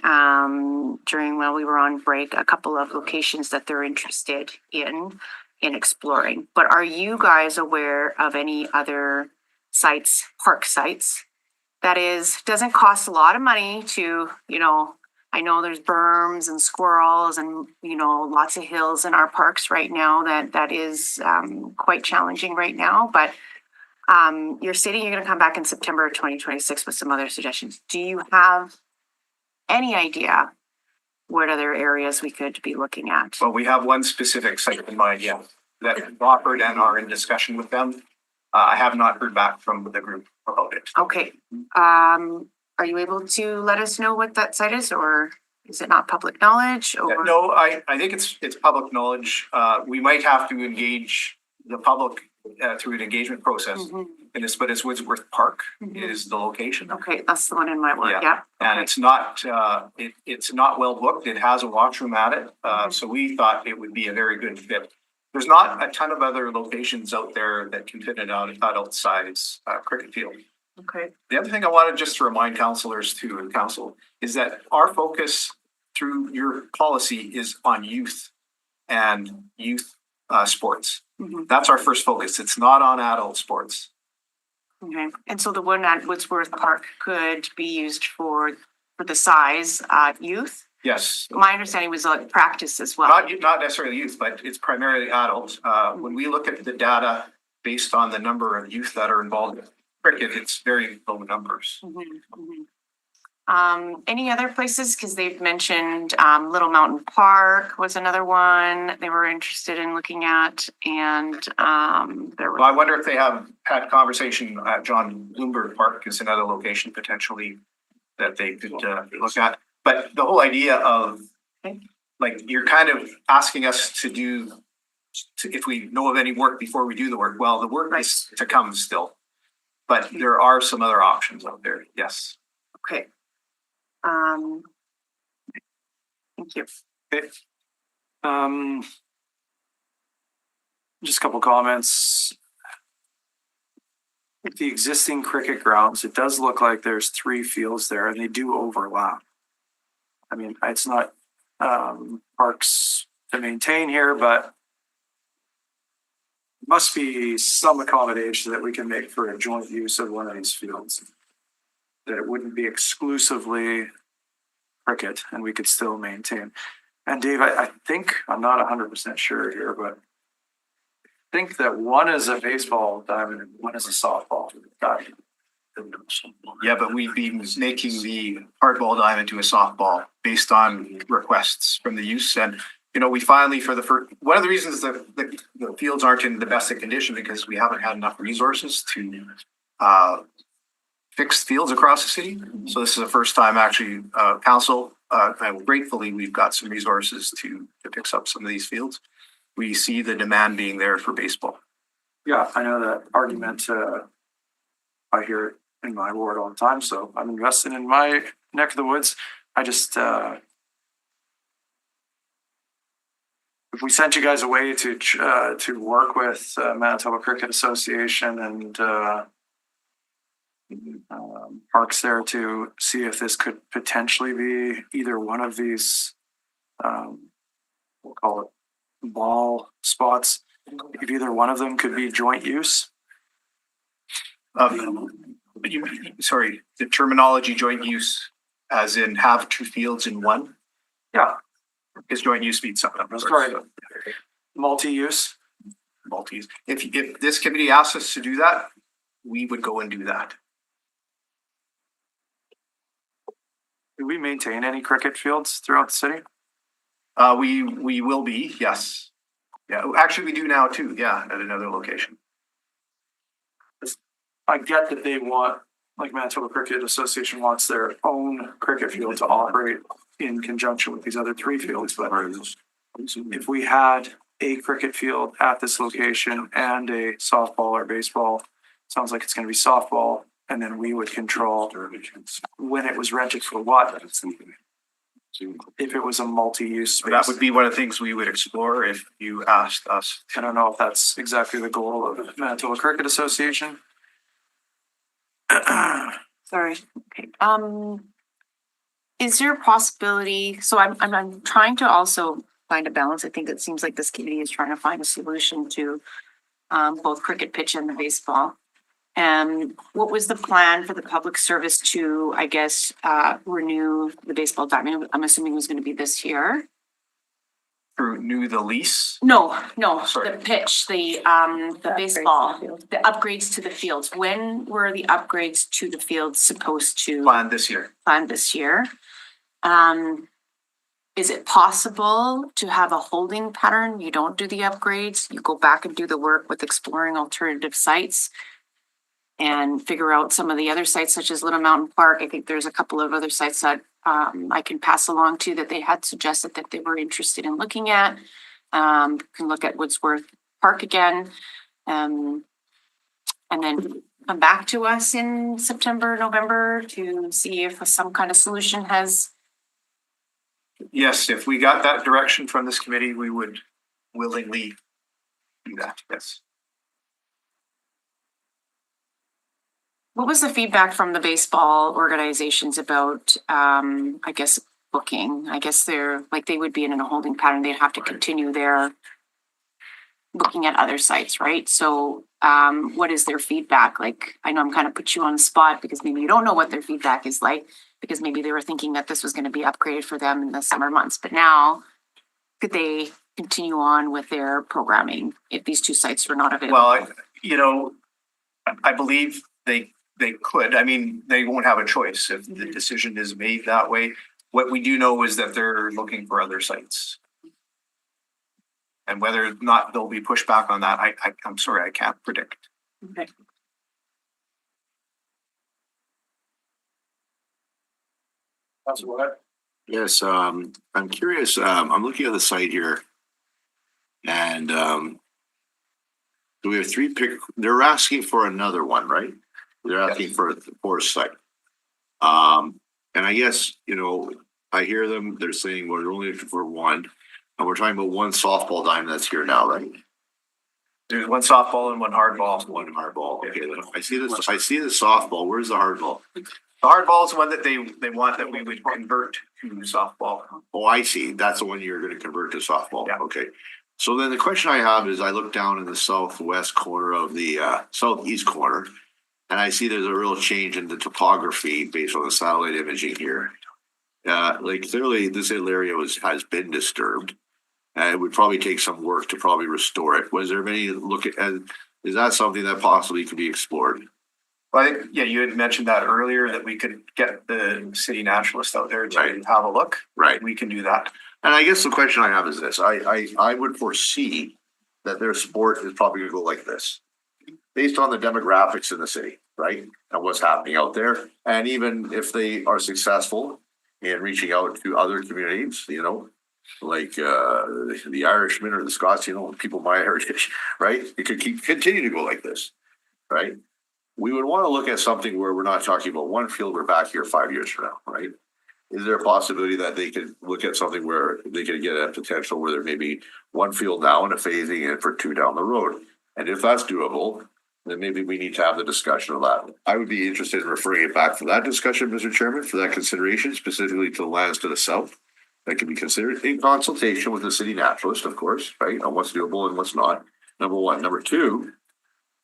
during while we were on break a couple of locations that they're interested in exploring. But are you guys aware of any other sites, park sites? That doesn't cost a lot of money to, I know there's berms and squirrels and, lots of hills in our parks right now that is quite challenging right now. But you're stating you're going to come back in September of 2026 with some other suggestions. Do you have any idea what other areas we could be looking at? Well, we have one specific site in mind, yeah, that we've offered and are in discussion with them. I have not heard back from the group about it. Okay. Are you able to let us know what that site is, or is it not public knowledge? Or No, I think it's public knowledge. We might have to engage the public through an engagement process. And it's Woodsworth Park is the location. Okay, that's the one in my word. Yeah. And it's not it's not well booked. It has a washroom at it. So we thought it would be a very good fit. There's not a ton of other locations out there that can fit an adult size cricket field. Okay. The other thing I wanted just to remind councilors too, and council, is that our focus through your policy is on youth and youth sports. That's our first focus. It's not on adult sports. Okay. And so the one at Woodsworth Park could be used for the size youth? Yes. My understanding was like practice as well. Not necessarily youth, but it's primarily adult. When we look at the data based on the number of youth that are involved in cricket, it's very low numbers. Any other places? Cause they've mentioned, Little Mountain Park was another one they were interested in looking at. And, there Well, was, I wonder if they have had conversation at John Bloomberg Park is another location potentially that they could look at. But the whole idea of, like, you're kind of asking us to do, if we know of any work before we do the work. Well, the work is to come still. But there are some other options out there, yes. okay. Thank you. Okay. Just a couple comments. With the existing cricket grounds, it does look like there's 3 fields there and they do overlap. I mean, it's not parks to maintain here, but must be some accommodation that we can make for a joint use of one of these fields. That it wouldn't be exclusively cricket and we could still maintain. And Dave, I think, I'm not 100% sure here, but I think that one is a baseball diamond and one is a softball diamond. Yeah, but we'd be making the hardball diamond to a softball based on requests from the use. And, you know, we finally, for the first, one of the reasons that the fields aren't in the best of condition because we haven't had enough resources to fix fields across the city. So this is the first time actually, council, and gratefully, we've got some resources to fix up some of these fields. We see the demand being there for baseball. Yeah, I know that argument. I hear it in my ward all the time, so I'm invested in my neck of the woods. I just, if we sent you guys away to work with Manitoba Cricket Association and parks there to see if this could potentially be either one of these, we'll call it ball spots. If either one of them could be joint use. Sorry, the terminology joint use as in have 2 fields in one? Yeah. Because joint use means something. Sorry. Multi-use. Multi-use. If this committee asks us to do that, we would go and do that. Do we maintain any cricket fields throughout the city? We will be, yes. Yeah, actually we do now too, yeah, at another location. I get that they want, like Manitoba Cricket Association wants their own cricket field to operate in conjunction with these other 3 fields, but if we had a cricket field at this location and a softball or baseball, sounds like it's gonna be softball, and then we would control when it was rented for what. If it was a multi-use space. That would be one of the things we would explore if you asked us. I don't know if that's exactly the goal of Manitoba Cricket Association. Sorry. Okay. Is there a possibility, so I'm trying to also find a balance. I think it seems like this committee is trying to find a solution to both cricket pitch and the baseball. And what was the plan for the public service to, I guess, renew the baseball diamond? I'm assuming it was going to be this year. Renew the lease? No, Sorry. the pitch, the baseball, the upgrades to the fields. When were the upgrades to the fields supposed to? Planned this year. Planned this year. Is it possible to have a holding pattern? You don't do the upgrades, you go back and do the work with exploring alternative sites and figure out some of the other sites such as Little Mountain Park. I think there's a couple of other sites that I can pass along to that they had suggested that they were interested in looking at. Can look at Woodsworth Park again. And then come back to us in September, November to see if some kind of solution has. Yes, if we got that direction from this committee, we would willingly do that, yes. What was the feedback from the baseball organizations about, I guess, booking? I guess they're like, they would be in a holding pattern. They'd have to continue their looking at other sites, right? So what is their feedback? Like, I know I'm kind of put you on the spot because maybe you don't know what their feedback is like, because maybe they were thinking that this was going to be upgraded for them in the summer months. But now, could they continue on with their programming if these 2 sites were not available? Well, you know, I believe they could. I mean, they won't have a choice if the decision is made that way. What we do know is that they're looking for other sites. And whether or not there'll be pushback on that, I'm sorry, I can't predict. Okay. That's what. Yes, I'm curious, I'm looking at the site here. And we have they're asking for another one, right? They're asking for a site. And I guess, you know, I hear them, they're saying we're only looking for one, and we're talking about one softball diamond that's here now, right? There's one softball and one hardball. One hardball, okay, I see the softball, where's the hardball? The hardball is the one that they want that we would convert to softball. Oh, I see, that's the one you're gonna convert to softball, okay. So then the question I have is, I look down in the southwest corner of the southeast corner, and I see there's a real change in the topography based on the satellite imaging here. Like clearly this area has been disturbed, and it would probably take some work to probably restore it. Was there any look at, is that something that possibly could be explored? Well, I think, yeah, you had mentioned that earlier, that we could get the city naturalist out there to have a look. Right. We can do that. And I guess the question I have is this, I would foresee that their sport is probably gonna go like this. Based on the demographics in the city, right? And what's happening out there. And even if they are successful in reaching out to other communities, you know, like the Irishmen or the Scots, you know, people my heritage, right? It could continue to go like this, right? We would want to look at something where we're not talking about one field, we're back here 5 years from now, right? Is there a possibility that they could look at something where they could get a potential where there may be one field now and a phasing in for two down the road? And if that's doable, then maybe we need to have the discussion of that. I would be interested in referring it back for that discussion, Mr. Chairman, for that consideration, specifically to the lands to the south. That can be considered in consultation with the city naturalist, of course, right, on what's doable and what's not. Number one. Number two,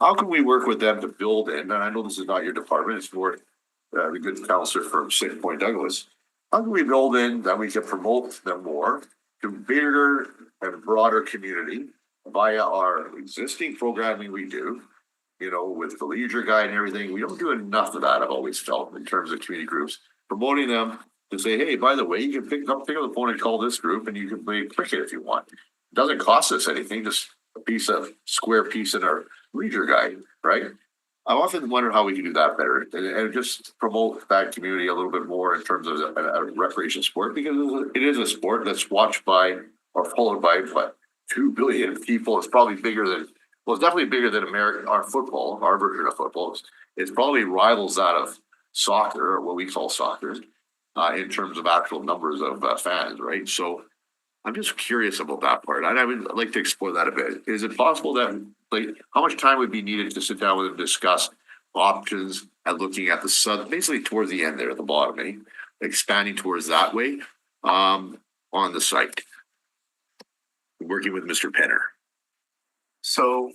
how can we work with them to build in, and I know this is not your department, it's more the good counselor from St. Point Douglas. How can we build in that we can promote them more to bigger and broader community via our existing programming we do, you know, with the leisure guide and everything? We don't do enough of that, I've always felt, in terms of community groups, promoting them to say, hey, by the way, you can pick up the phone and call this group and you can play cricket if you want. It doesn't cost us anything, just a square piece in our leisure guide, right? I've often wondered how we can do that better and just promote that community a little bit more in terms of a recreation sport, because it is a sport that's watched by or followed by what, 2 billion people. It's probably bigger than, well, it's definitely bigger than our football, our version of football. It's probably rivals that of soccer, or what we call soccer, in terms of actual numbers of fans, right? So I'm just curious about that part. And I would like to explore that a bit. Is it possible that, like, how much time would be needed to sit down with them, discuss options and looking at the basically towards the end there at the bottom, expanding towards that way, on the site, working with Mr. Penner. So,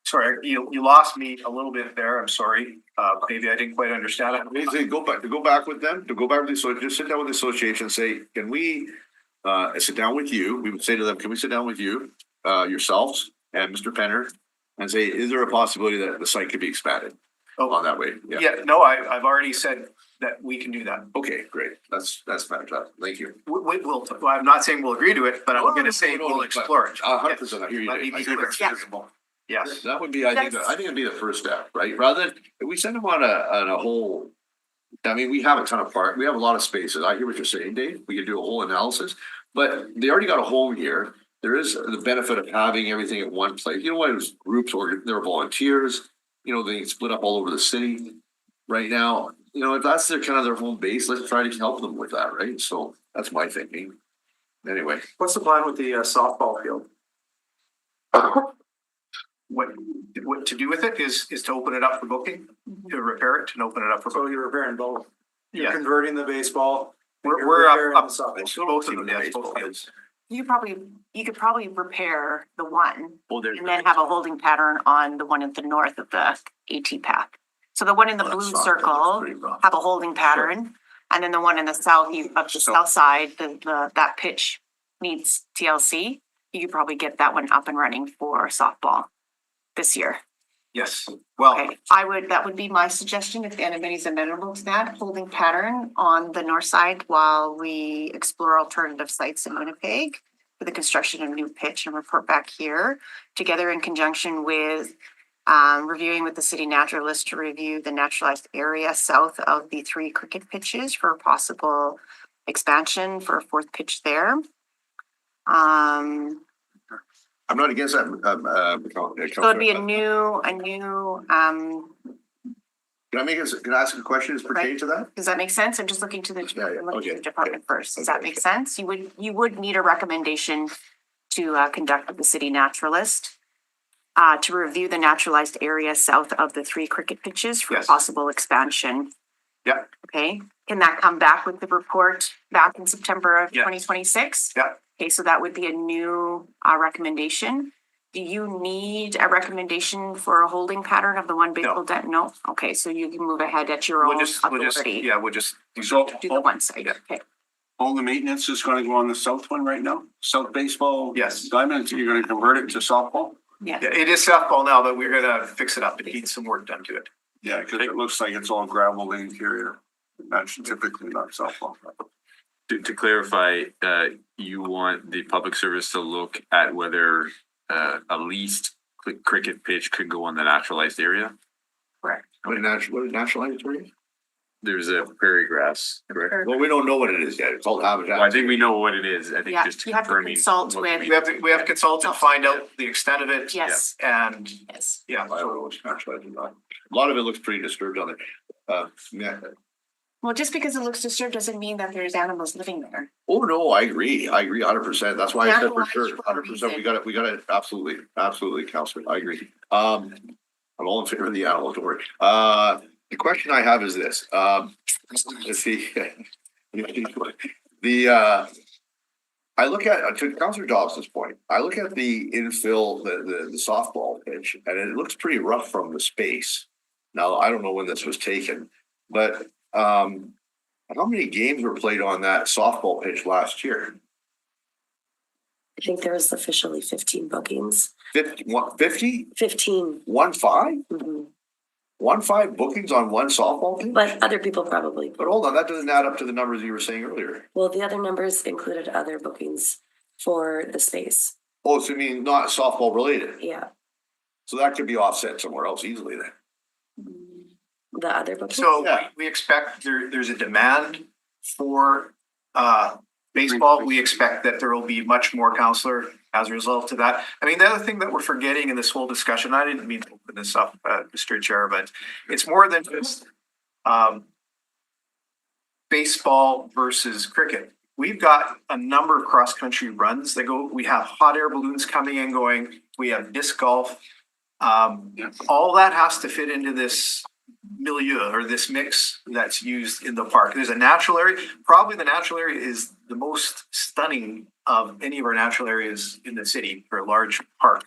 sorry, you lost me a little bit there. I'm sorry. Maybe I didn't quite understand it. Basically, go back with them, just sit down with the association and say, can we sit down with you? We would say to them, can we sit down with you, yourselves and Mr. Penner, and say, is there a possibility that the site could be expanded on that way? Yeah, no, I've already said that we can do that. Okay, great. That's fantastic. Thank you. Well, I'm not saying we'll agree to it, but I'm going to say we'll explore it. 100%. I hear you. Let me be clear. Yes. That would be, I think it'd be the first step, right? Rather than, if we send them on a whole, I mean, we have a ton of we have a lot of spaces. I hear what you're saying, Dave. We can do a whole analysis, but they already got a home here. There is the benefit of having everything at one place. You know what? It was groups, or there are volunteers, you know, they split up all over the city right now. You know, if that's their kind of their home base, let's try to help them with that, right? So that's my thinking. Anyway. What's the plan with the softball field? What to do with it is to open it up for booking, to repair it and open it up for. So you're repairing both. You're Yeah. converting the baseball. We're up Both of them, yes, both fields. You could probably repair the one Oh, there. and then have a holding pattern on the one at the north of the AT path. So the one in the Oh, blue that's soft. circle That's pretty rough. have a holding pattern. And then the one in the south, up the south side, that pitch needs TLC. You could probably get that one up and running for softball this year. Yes, well, Okay, that would be my suggestion if anybody's amenable to that, holding pattern on the north side while we explore alternative sites in Winnipeg for the construction of new pitch and report back here, together in conjunction with reviewing with the city naturalist to review the naturalized area south of the 3 cricket pitches for possible expansion for a 4th pitch there. I'm not against that, So it'd be a new, can I ask a question as pertaining to that? does that make sense? I'm just looking to the, looking to okay, the department first. Does that make sense? You would need a recommendation to conduct with the city naturalist to review the naturalized area south of the 3 cricket pitches for Yes. possible expansion. yeah, Okay, can that come back with the report back in September of Yes. 2026? yeah. Okay, so that would be a new recommendation. Do you need a recommendation for a holding pattern of the one baseball deck? No? Okay, so you can move ahead at your own We'll just, authority. we'll just. Do the one side, okay. All the maintenance is gonna go on the south one right now? South baseball? Yes. Diamond, you're gonna convert it to softball? Yeah. Yeah, it is softball now, but we're gonna fix it up. It needs some work done to it. Yeah, cause it looks like it's all gravel interior. That's typically not softball. To clarify, you want the public service to look at whether a leased cricket pitch could go on the naturalized area? Correct. What is naturalized area? There's a prairie grass, correct? Well, we don't know what it is yet. It's called habitat. Well, I think we know what it is. I think Yeah, just you have to confirming. consult what with- We have to consult and find out the extent of it. Yes. And, Yes. yeah, I don't know what's naturalized or not. A lot of it looks pretty disturbed on there. Yeah. Well, just because it looks disturbed doesn't mean that there's animals living there. Oh, no, I agree 100%. That's why I said for Naturalized sure, for a 100%. We got it, absolutely, Counselor, I agree. I'm all in favor of the animals, don't worry. The question I have is this, let's see. I look at, to Counselor Dobson's point, I look at the infill, the softball pitch, and it looks pretty rough from the space. Now, I don't know when this was taken, but how many games were played on that softball pitch last year? I think there was officially 15 bookings. 50? 15? 15. 1-5? 1-5 bookings on one softball pitch? But other people probably. But hold on, that doesn't add up to the numbers you were saying earlier. Well, the other numbers included other bookings for the space. Oh, so you mean not softball related? Yeah, So that could be offset somewhere else easily then. the other bookings. so we expect there's a demand for baseball. We expect that there will be much more, Counselor, as a result of that. I mean, the other thing that we're forgetting in this whole discussion, I didn't mean to open this up, Mr. Chair, but it's more than just baseball versus cricket. We've got a number of cross-country runs that go, we have hot air balloons coming and going, we have disc golf. All that has to fit into this milieu or this mix that's used in the park. There's a natural area, probably the natural area is the most stunning of any of our natural areas in the city for a large park.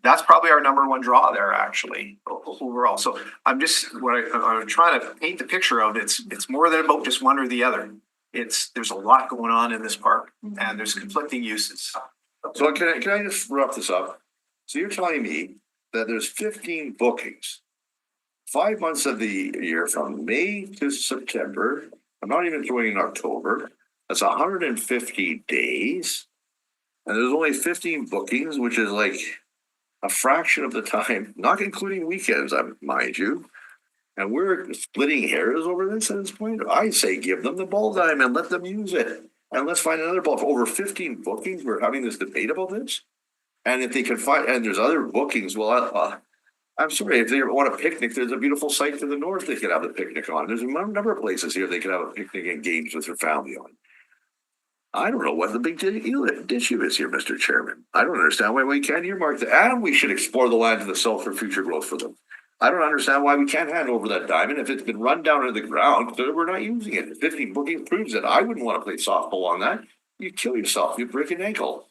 That's probably our number one draw there actually overall. So I'm trying to paint the picture of it's more than about just one or the other. There's a lot going on in this park and there's conflicting uses. So can I just wrap this up? So you're telling me that there's 15 bookings, 5 months of the year from May to September. I'm not even throwing in October. That's 150 days. And there's only 15 bookings, which is like a fraction of the time, not including weekends, mind you. And we're splitting hairs over this at this point. I say give them the ball diamond, let them use it. And let's find another ball. For over 15 bookings, we're having this debate about this. And if they can find, and there's other bookings, well, I'm sorry, if they want a picnic, there's a beautiful site to the north they could have a picnic on. There's a number of places here they could have a picnic and games with their family on. I don't know what the big issue is here, Mr. Chairman. I don't understand why we can't earmark that. And we should explore the land to the south for future growth for them. I don't understand why we can't hand over that diamond if it's been run down into the ground, so we're not using it. 15 bookings proves that I wouldn't want to play softball on that. You kill yourself, you break an ankle.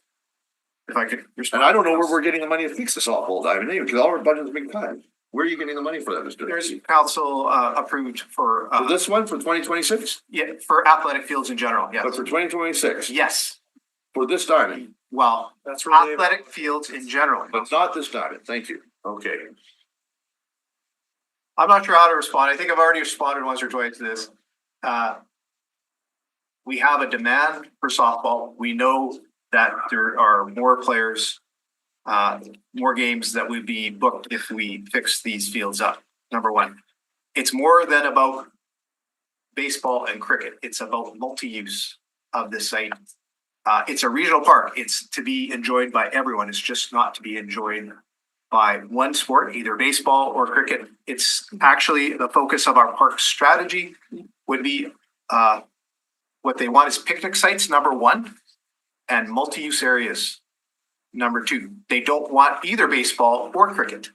If I could And I don't know where we're getting the money to fix the softball diamond anyway, because all our budget's been cut. Where are you getting the money for that, Mr. There's council approved for this one for 2026? Yeah, for athletic fields in general, yes. But for 2026? Yes. For this diamond? Well, that's athletic fields in general. But not this diamond, thank you. Okay. I'm not sure how to respond. I think I've already responded once or twice to this. We have a demand for softball. We know that there are more players, more games that would be booked if we fix these fields up. Number one, it's more than about baseball and cricket. It's about multi-use of this site. It's a regional park. It's to be enjoyed by everyone. It's just not to be enjoyed by one sport, either baseball or cricket. It's actually the focus of our park strategy would be what they want is picnic sites, number one, and multi-use areas, number two. They don't want either baseball or cricket.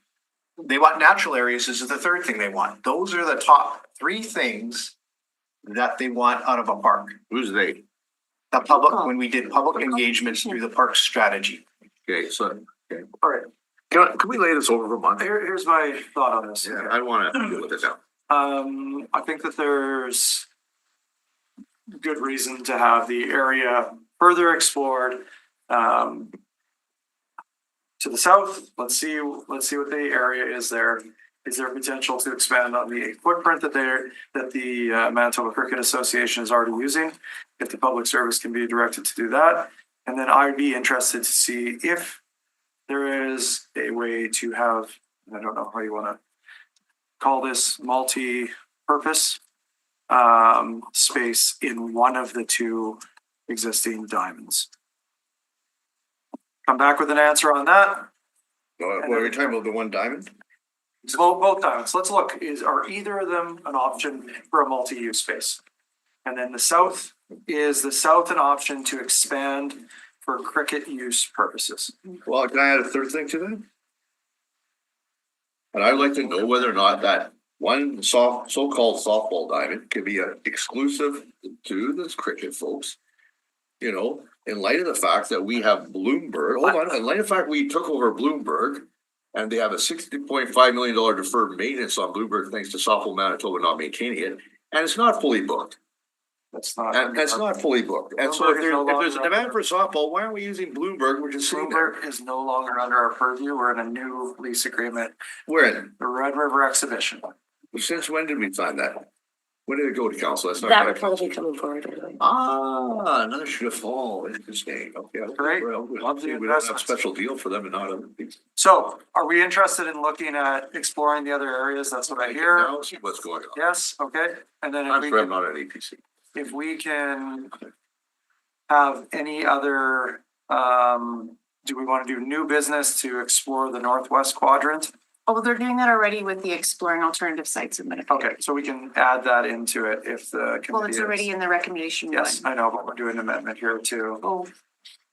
They want natural areas is the third thing they want. Those are the top three things that they want out of a park. Who's they? The public, when we did public engagements through the park strategy. Okay, so, okay. All right. Can we lay this over for a month? Here's my thought on this. Yeah, I wanna deal with this now. I think that there's good reason to have the area further explored. To the south, let's see what the area is there. Is there potential to expand on the footprint that the Manitoba Cricket Association is already using? If the public service can be directed to do that. And then I'd be interested to see if there is a way to have, I don't know how you want to call this, multi-purpose space in one of the two existing diamonds. Come back with an answer on that. What are you talking about, the one diamond? Both diamonds. Let's look, are either of them an option for a multi-use space? And then the south, is the south an option to expand for cricket use purposes? Well, can I add a third thing to that? And I'd like to know whether or not that one so-called softball diamond could be exclusive to the cricket folks. You know, in light of the fact that we have Bloomberg, in light of the fact we took over Bloomberg and they have a $60.5 million deferred maintenance on Bloomberg thanks to Softball Manitoba not maintaining it, and it's not fully booked. That's not. And that's not fully booked. And so if there's a demand for softball, why aren't we using Bloomberg, which is sitting there? Bloomberg is no longer under our purview. We're in a new lease agreement. We're in. The Red River Exhibition. Since when did we sign that? When did it go to council? That's not. That would probably be coming forward anyway. Another should have fallen. Interesting. Okay. Great. Well, we don't have a special deal for them and not other people. So are we interested in looking at exploring the other areas? That's what I hear. Now see what's going on. Yes, okay. And then I'm sure I'm not at APC. if we can have any other, do we want to do new business to explore the northwest quadrant? Oh, they're doing that already with the exploring alternative sites in Winnipeg. Okay, so we can add that into it if the Well, committee it's is. already in the recommendation one. Yes, I know, but we're doing an amendment here Oh.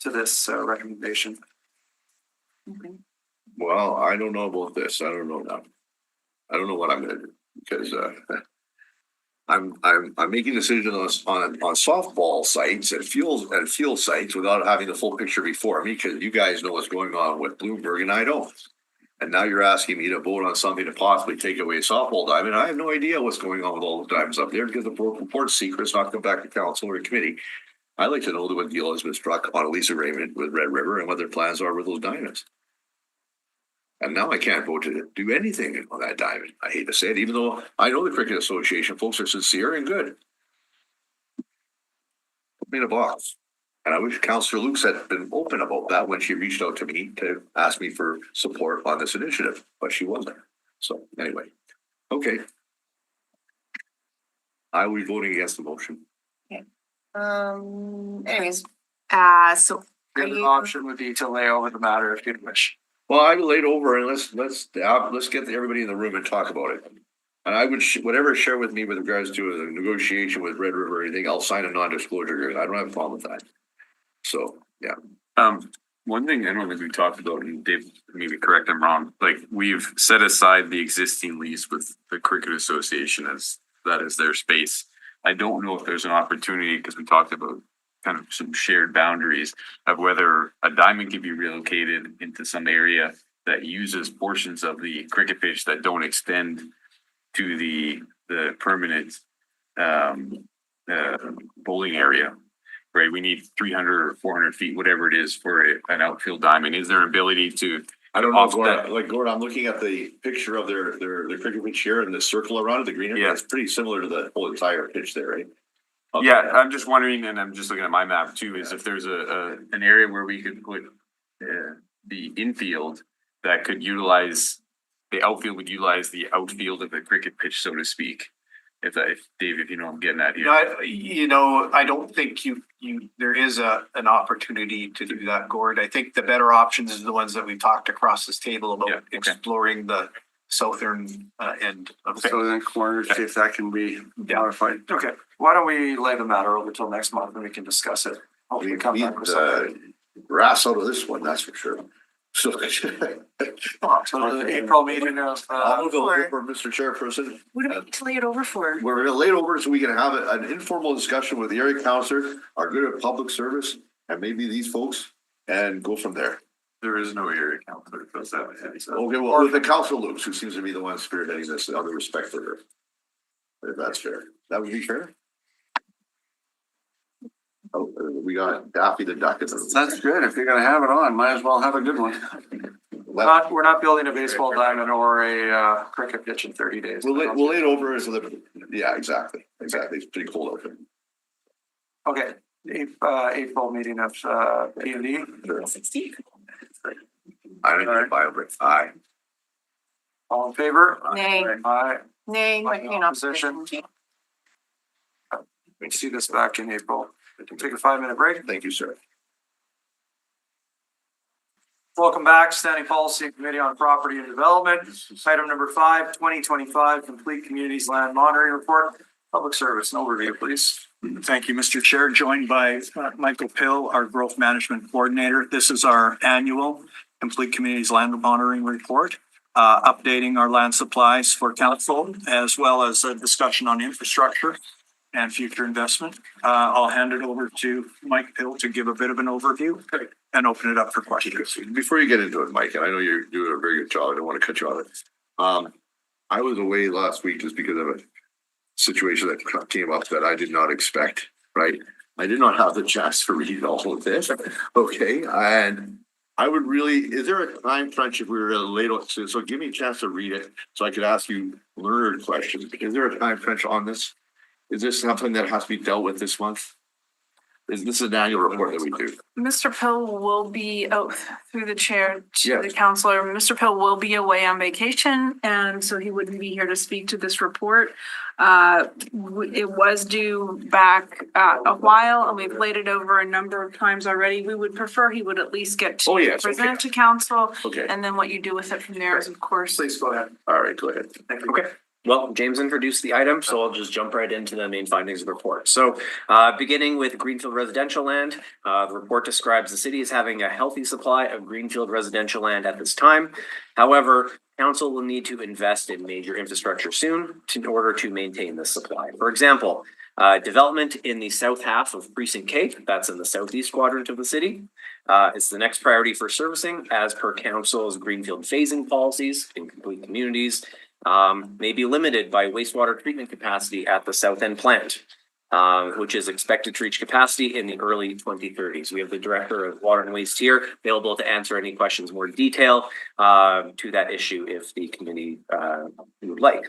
to this recommendation. Well, I don't know about this. I don't know now. I don't know what I'm gonna do because I'm making decisions on softball sites and field sites without having the full picture before me because you guys know what's going on with Bloomberg and I don't. And now you're asking me to vote on something to possibly take away a softball diamond. I have no idea what's going on with all those diamonds up there because the report's secret. It's not come back to council or committee. I'd like to know what deal has been struck on a lease agreement with Red River and what their plans are with those diamonds. And now I can't vote to do anything on that diamond. I hate to say it, even though I know the Cricket Association folks are sincere and good. Put me in a box. And I wish Councillor Lukes had been open about that when she reached out to me to ask me for support on this initiative, but she wasn't. So anyway, okay. I will be voting against the motion. Okay. Anyways, so The other option would be to lay over the matter if you wish. Well, I will lay it over and let's get everybody in the room and talk about it. And I would, whatever share with me with regards to the negotiation with Red River or anything, I'll sign a non-disclosure agreement. I don't have a problem with that. So, yeah. One thing I don't think we talked about, and Dave, maybe correct I'm wrong, like we've set aside the existing lease with the Cricket Association as that is their space. I don't know if there's an opportunity, because we talked about kind of some shared boundaries of whether a diamond can be relocated into some area that uses portions of the cricket pitch that don't extend to the permanent bowling area. Right, we need 300 or 400 feet, whatever it is, for an outfield diamond. Is there an ability to I don't know, Off Gordon, that. like Gordon, I'm looking at the picture of their cricket pitch here and the circle around it, the green area. Yeah. It's pretty similar to the whole entire pitch there, right? Yeah, I'm just wondering, and I'm just looking at my map too, is if there's an area where we could put the infield that could utilize, the outfield would utilize the outfield of the cricket pitch, so to speak. If Dave, if you know what I'm getting at here. I don't think there is an opportunity to do that, Gord. I think the better options is the ones that we've talked across this table about exploring the southern end of. So then corners, see if that can be modified. Okay, why don't we lay the matter over till next month and we can discuss it. Hopefully We come need back with something. grass out of this one, that's for sure. So. So the April meeting of, I'll move it over, Mr. Chairperson. What do we need to lay it over for? We're gonna lay it over so we can have an informal discussion with the area councillor, our good at public service, and maybe these folks, and go from there. There is no area councillor, does that. Okay, well, with the council Luke, who seems to be the one spearheading this, out of respect for her. If that's fair, that would be fair. Oh, we got Daffy the Duck. That's good. If you're gonna have it on, might as well have a good one. we're not building a baseball diamond or a cricket pitch in 30 days. We'll lay it over so that, yeah, exactly. It's pretty cold out there. Okay, April meeting of P and D. I didn't buy it. Aye. All in favor? Nay. Aye. Nay, In opposition? We see this back in April. We can take a 5-minute break. Thank you, sir. Welcome back, Standing Policy Committee on Property and Development. Item number 5, 2025 Complete Communities Land Monitoring Report. Public Service, an overview, please. Thank you, Mr. Chair, joined by Michael Pill, our Growth Management Coordinator. This is our annual Complete Communities Land Monitoring Report, updating our land supplies for council, as well as a discussion on infrastructure and future investment. I'll hand it over to Mike Pill to give a bit of an overview and open it up for questions. Before you get into it, Mike, and I know you're doing a very good job, I don't want to cut you off. I was away last week just because of a situation that came up that I did not expect, right? I did not have the chance to read all of this, okay? And I would really, is there a time crunch if we were late? So give me a chance to read it so I could ask you learned questions. Is there a time crunch on this? Is this something that has to be dealt with this month? Is this an annual report that we do? Mr. Pill will be out through the chair to Yes. the counselor. Mr. Pill will be away on vacation, and so he wouldn't be here to speak to this report. It was due back a while, and we've laid it over a number of times already. We would prefer he would at least get Oh, to yes, okay. present to council. Okay. And then what you do with it from there is, of course. Please go ahead. All right, go ahead. Okay, well, James introduced the item, so I'll just jump right into the main findings of the report. So, beginning with Greenfield residential land, the report describes the city as having a healthy supply of Greenfield residential land at this time. However, council will need to invest in major infrastructure soon in order to maintain this supply. For example, development in the south half of Precinct K, that's in the southeast quadrant of the city. It's the next priority for servicing as per council's Greenfield phasing policies in complete communities. May be limited by wastewater treatment capacity at the south end plant, which is expected to reach capacity in the early 2030s. We have the Director of Water and Waste here, available to answer any questions more detail to that issue if the committee would like.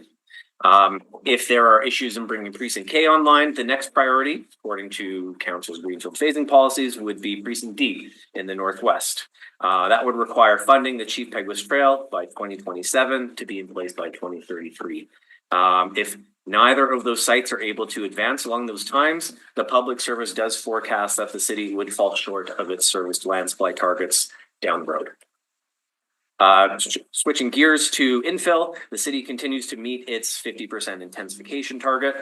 If there are issues in bringing Precinct K online, the next priority, according to Council's Greenfield phasing policies, would be Precinct D in the northwest. That would require funding the Chief Peguis Trail by 2027 to be in place by 2033. If neither of those sites are able to advance along those times, the Public Service does forecast that the city would fall short of its serviced land supply targets down the road. Switching gears to infill, the city continues to meet its 50% intensification target.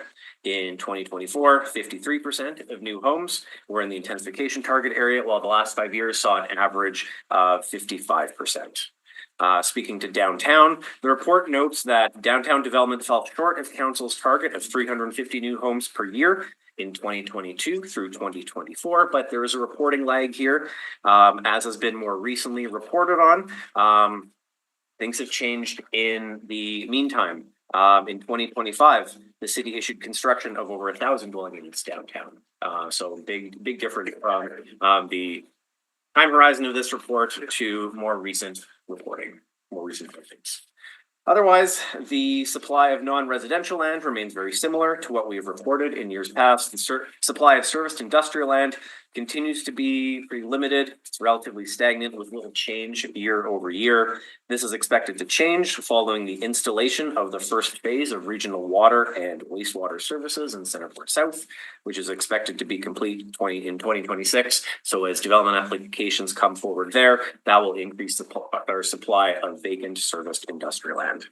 In 2024, 53% of new homes were in the intensification target area, while the last 5 years saw an average of 55%. Speaking to downtown, the report notes that downtown development fell short of council's target of 350 new homes per year in 2022 through 2024, but there is a reporting lag here, as has been more recently reported on. Things have changed in the meantime. In 2025, the city issued construction of over 1,000 dwelling units downtown. So big difference from the time horizon of this report to more recent reporting more recent findings. Otherwise, the supply of non-residential land remains very similar to what we have reported in years past. The supply of serviced industrial land continues to be pretty limited. It's relatively stagnant with little change year over year. This is expected to change following the installation of the first phase of regional water and wastewater services in Centerport South, which is expected to be complete in 2026. So as development applications come forward there, that will increase our supply of vacant serviced industrial land.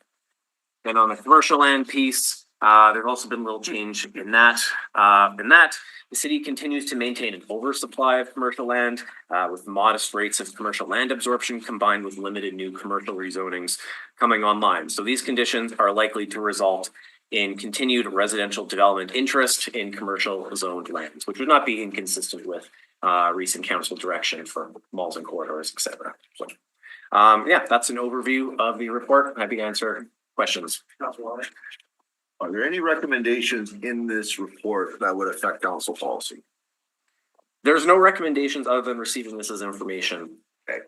And on the commercial land piece, there's also been a little change in that. The city continues to maintain an oversupply of commercial land with modest rates of commercial land absorption combined with limited new commercial rezonings coming online. So these conditions are likely to result in continued residential development interest in commercial zoned lands, which would not be inconsistent with recent council direction for malls and corridors, et cetera. So, yeah, that's an overview of the report. Happy to answer questions. Are there any recommendations in this report that would affect council policy? There's no recommendations other than receiving this as information. Okay.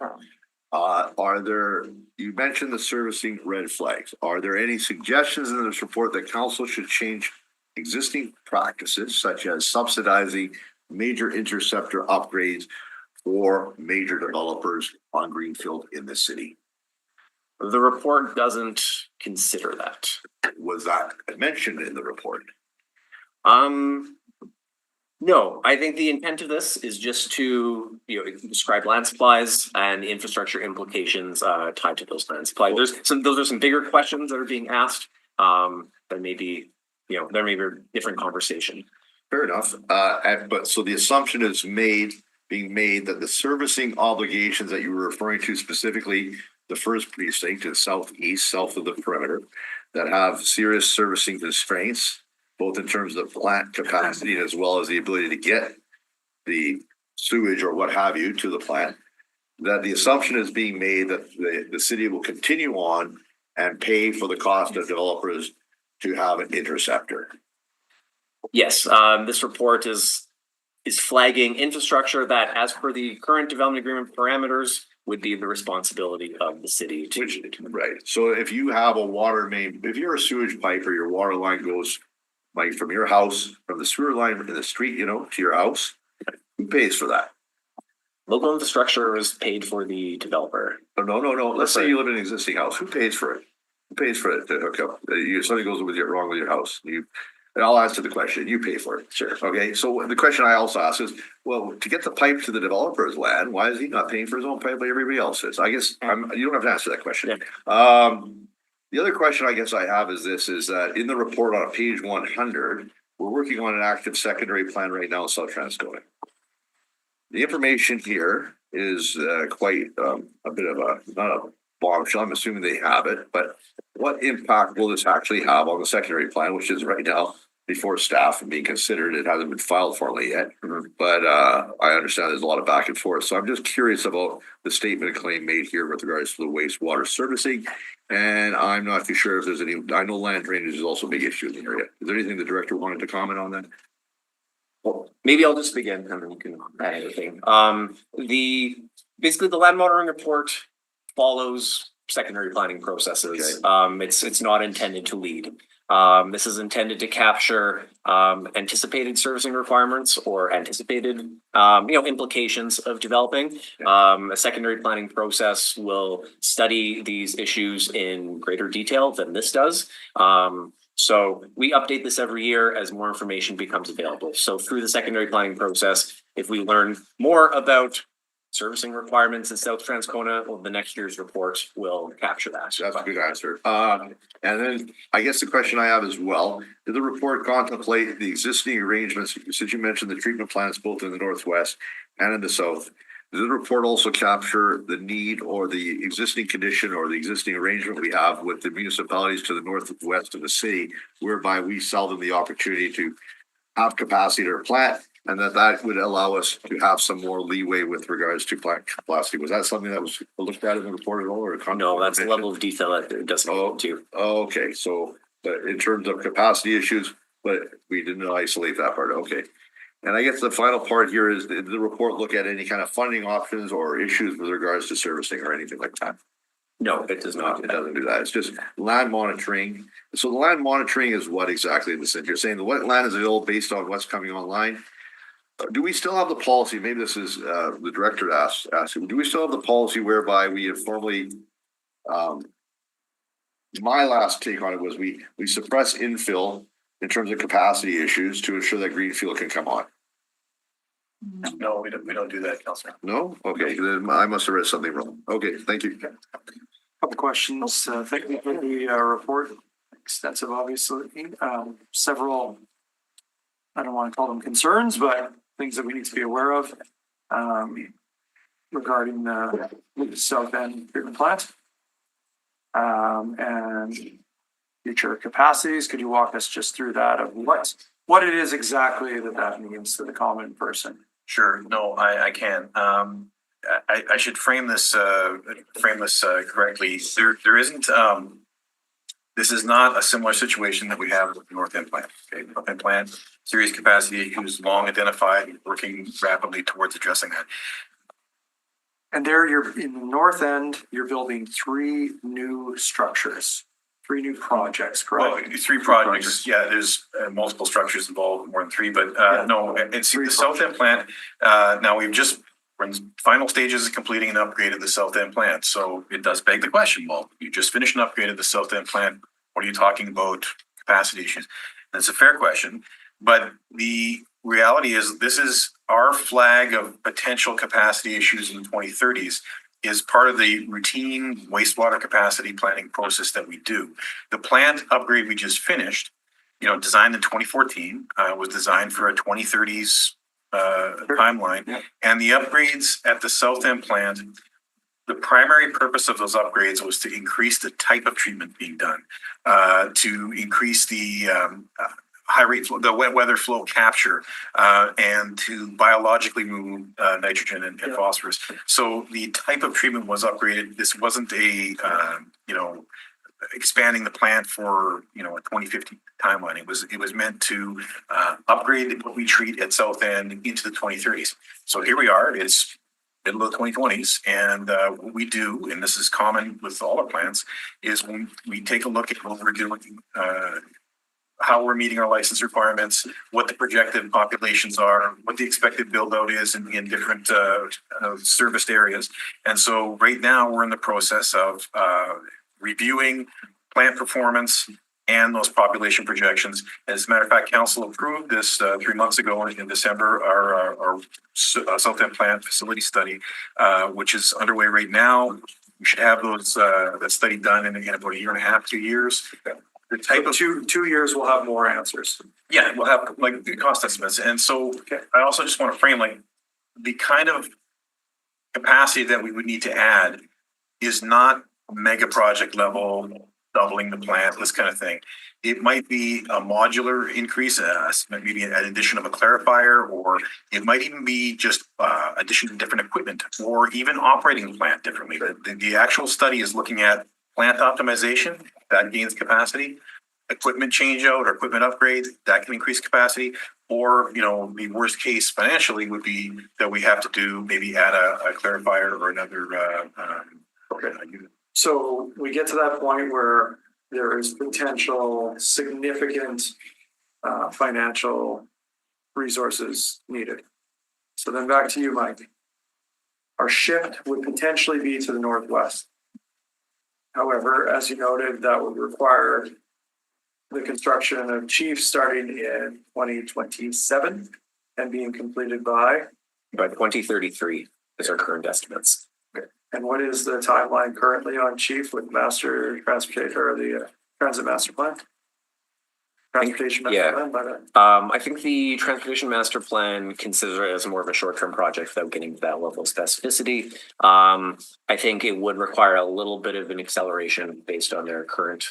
You mentioned the servicing red flags. Are there any suggestions in this report that council should change existing practices such as subsidizing major interceptor upgrades for major developers on greenfield in the city? The report doesn't consider that. Was that mentioned in the report? No, I think the intent of this is just to, describe land supplies and the infrastructure implications tied to those land supplies. Those are some bigger questions that are being asked. That may be, there may be a different conversation. Fair enough. But so the assumption is being made that the servicing obligations that you were referring to, specifically the first precinct to the southeast, south of the perimeter, that have serious servicing constraints, both in terms of plant capacity as well as the ability to get the sewage or what have you to the plant, that the assumption is being made that the city will continue on and pay for the cost of developers to have an interceptor. Yes, this report is flagging infrastructure that, as per the current development agreement parameters, would be the responsibility of the city to. Right. So if you have a water main, if you're a sewage pipe or your water line goes like from your house, from the sewer line in the street, to your house, who pays for that? Local infrastructure is paid for the developer. No. Let's say you live in an existing house. Who pays for it? Who pays for it to hook up? Something goes wrong with your house. And I'll answer the question. You pay for it. Sure. Okay. So the question I also ask is, well, to get the pipe to the developer's land, why is he not paying for his own pipe like everybody else is? I guess you don't have to answer that question. Yeah. The other question I guess I have is this, is that in the report on page 100, we're working on an active secondary plan right now in South Transcona. The information here is quite a bit of not a bombshell. I'm assuming they have it, but what impact will this actually have on the secondary plan, which is right now before staff and being considered? It hasn't been filed formally yet, but I understand there's a lot of back and forth. So I'm just curious about the statement and claim made here with regards to the wastewater servicing. And I'm not too sure if there's any, I know land drainage is also a big issue in the area. Is there anything the director wanted to comment on that? Well, maybe I'll just begin and then you can add anything. Basically the land monitoring report follows secondary planning processes. Okay. It's not intended to lead. This is intended to capture anticipated servicing requirements or anticipated implications of developing. A secondary planning process will study these issues in greater detail than this does. So we update this every year as more information becomes available. So through the secondary planning process, if we learn more about servicing requirements in South Transcona, well, the next year's report will capture that. That's a good answer. And then I guess the question I have as well, did the report contemplate the existing arrangements, since you mentioned the treatment plants both in the northwest and in the south? Did the report also capture the need or the existing condition or the existing arrangement we have with the municipalities to the northwest of the city, whereby we sell them the opportunity to have capacity to plant, and that would allow us to have some more leeway with regards to plant capacity? Was that something that was looked at in the report at all, or? No, that's the level of detail that it doesn't go into. Okay, so in terms of capacity issues, but we didn't isolate that part. Okay. And I guess the final part here is, did the report look at any kind of funding options or issues with regards to servicing or anything like that? No, it does not. It doesn't do that. It's just land monitoring. So the land monitoring is what exactly in the sense? You're saying the what land is available based on what's coming online? Do we still have the policy? Maybe this is the director asked, do we still have the policy whereby we informally my last take on it was we suppress infill in terms of capacity issues to ensure that greenfield can come on. No, we don't do that, Councilor. No? Okay, then I must have read something wrong. Okay, thank you. Couple questions. Thank you for the report. Extensive, obviously. Several, I don't want to call them concerns, but things that we need to be aware of regarding the South End treatment plant and future capacities. Could you walk us just through that of what it is exactly that means to the common person? Sure. No, I can. I should frame this correctly. There isn't. This is not a similar situation that we have with the North End plant. Okay, North End plant, serious capacity issues, long identified, working rapidly towards addressing that. And there, you're in the North End. You're building 3 new structures. 3 new projects, correct? Well, 3 projects. Yeah, there's multiple structures involved, more than 3, but no, it's the South End plant. Now we're in the final stages of completing an upgrade of the South End plant. So it does beg the question, well, you just finished an upgrade of the South End plant. What are you talking about capacity issues? And it's a fair question, but the reality is this is our flag of potential capacity issues in the 2030s. Is part of the routine wastewater capacity planning process that we do. The plant upgrade we just finished, designed in 2014, was designed for a 2030s timeline. Yeah. And the upgrades at the South End plant, the primary purpose of those upgrades was to increase the type of treatment being done, to increase the high rate flow, the wet weather flow capture, and to biologically remove nitrogen and phosphorus. So the type of treatment was upgraded. This wasn't expanding the plant for a 2050 timeline. It was meant to upgrade what we treat at South End into the 2030s. So here we are. It's middle of the 2020s, and what we do, and this is common with all our plants, is when we take a look at what we're doing. How we're meeting our license requirements, what the projected populations are, what the expected build out is in different serviced areas. And so right now we're in the process of reviewing plant performance and those population projections. As a matter of fact, council approved this 3 months ago in December, our South End plant facility study, which is underway right now. We should have that study done in about 1.5 years, 2 years. The type of 2 years, we'll have more answers. Yeah, we'll have the cost estimates. And so I also just want to frame the kind of capacity that we would need to add is not mega project level, doubling the plant, this kind of thing. It might be a modular increase, maybe an addition of a clarifier, or it might even be just addition to different equipment, or even operating the plant differently. But the actual study is looking at plant optimization, that gains capacity, equipment change out or equipment upgrade, that can increase capacity, or, the worst case financially would be that we have to maybe add a clarifier or another unit. So we get to that point where there is potential significant financial resources needed. So then back to you, Mike. Our shift would potentially be to the northwest. However, as you noted, that would require the construction of Chief starting in 2027 and being completed by 2033 is our current estimates. Okay. And what is the timeline currently on Chief with master transportation or the transit master plan? Transportation master plan by that? I think the transportation master plan considers it as more of a short-term project without getting to that level of specificity. I think it would require a little bit of an acceleration based on their current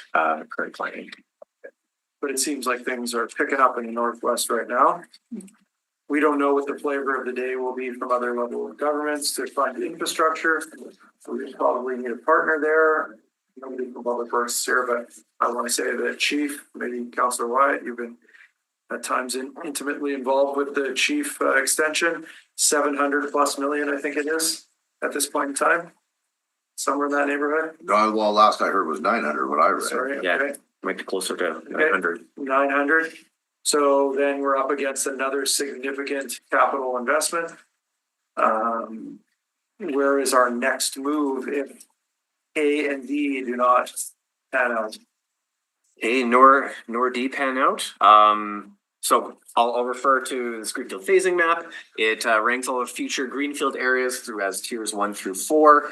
planning. But it seems like things are picking up in the northwest right now. We don't know what the flavor of the day will be from other level of governments to fund infrastructure. So we probably need a partner there. Nobody from Public Works here, but I want to say that Chief, maybe Councillor Wyatt, you've been at times intimately involved with the Chief extension, 700+ million, I think it is at this point in time. somewhere in that neighborhood? Well, last I heard was 900, what I read. Sorry, Yeah. okay, Might be closer to 900. 900. So then we're up against another significant capital investment. Where is our next move if A and D do not pan out? A nor D pan out. So I'll refer to the Greenfield phasing map. It ranks all the future greenfield areas through as tiers 1 through 4.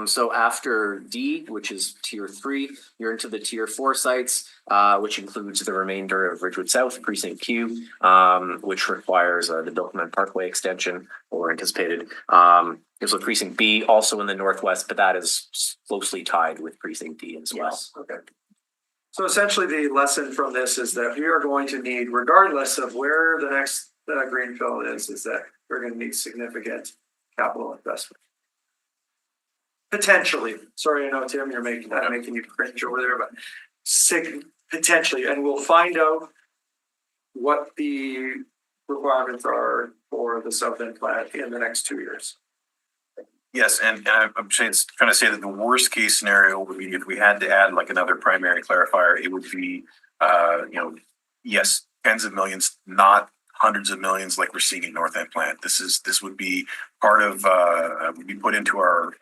So after D, which is tier 3, you're into the tier 4 sites, which includes the remainder of Ridgewood South, precinct Q, which requires the Biltman Parkway extension or anticipated. There's a precinct B also in the northwest, but that is closely tied with precinct D as well. Yes, okay. So essentially the lesson from this is that we are going to need, regardless of where the next greenfield is that we're going to need significant capital investment. Potentially, sorry, I know Tim, you're making you cringe over there, but potentially, and we'll find out what the requirements are for the South End plant in the next 2 years. Yes, and I'm trying to say that the worst case scenario would be if we had to add like another primary clarifier, it would be, yes, tens of millions, not hundreds of millions like we're seeing in North End plant. This would be part of, would be put into our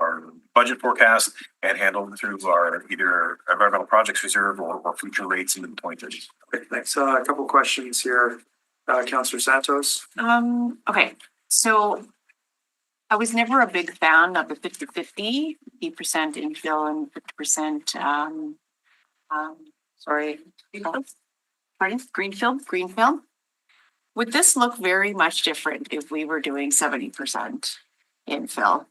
budget forecast and handled through our either environmental projects reserve or future rates into the 2030s. Okay, thanks. A couple questions here. Councillor Santos. Okay, so I was never a big fan of the 50-50, 50% infill and 50%, Greenfield. Would this look very much different if we were doing 70% infill?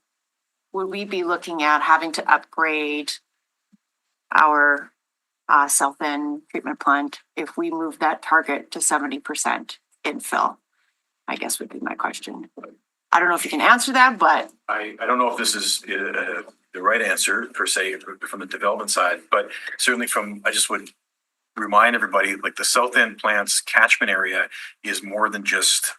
Would we be looking at having to upgrade our South End treatment plant if we move that target to 70% infill? I guess would be my question. I don't know if you can answer that, but I don't know if this is the right answer per se from the development side, but certainly I just would remind everybody, like the South End plant's catchment area is more than just,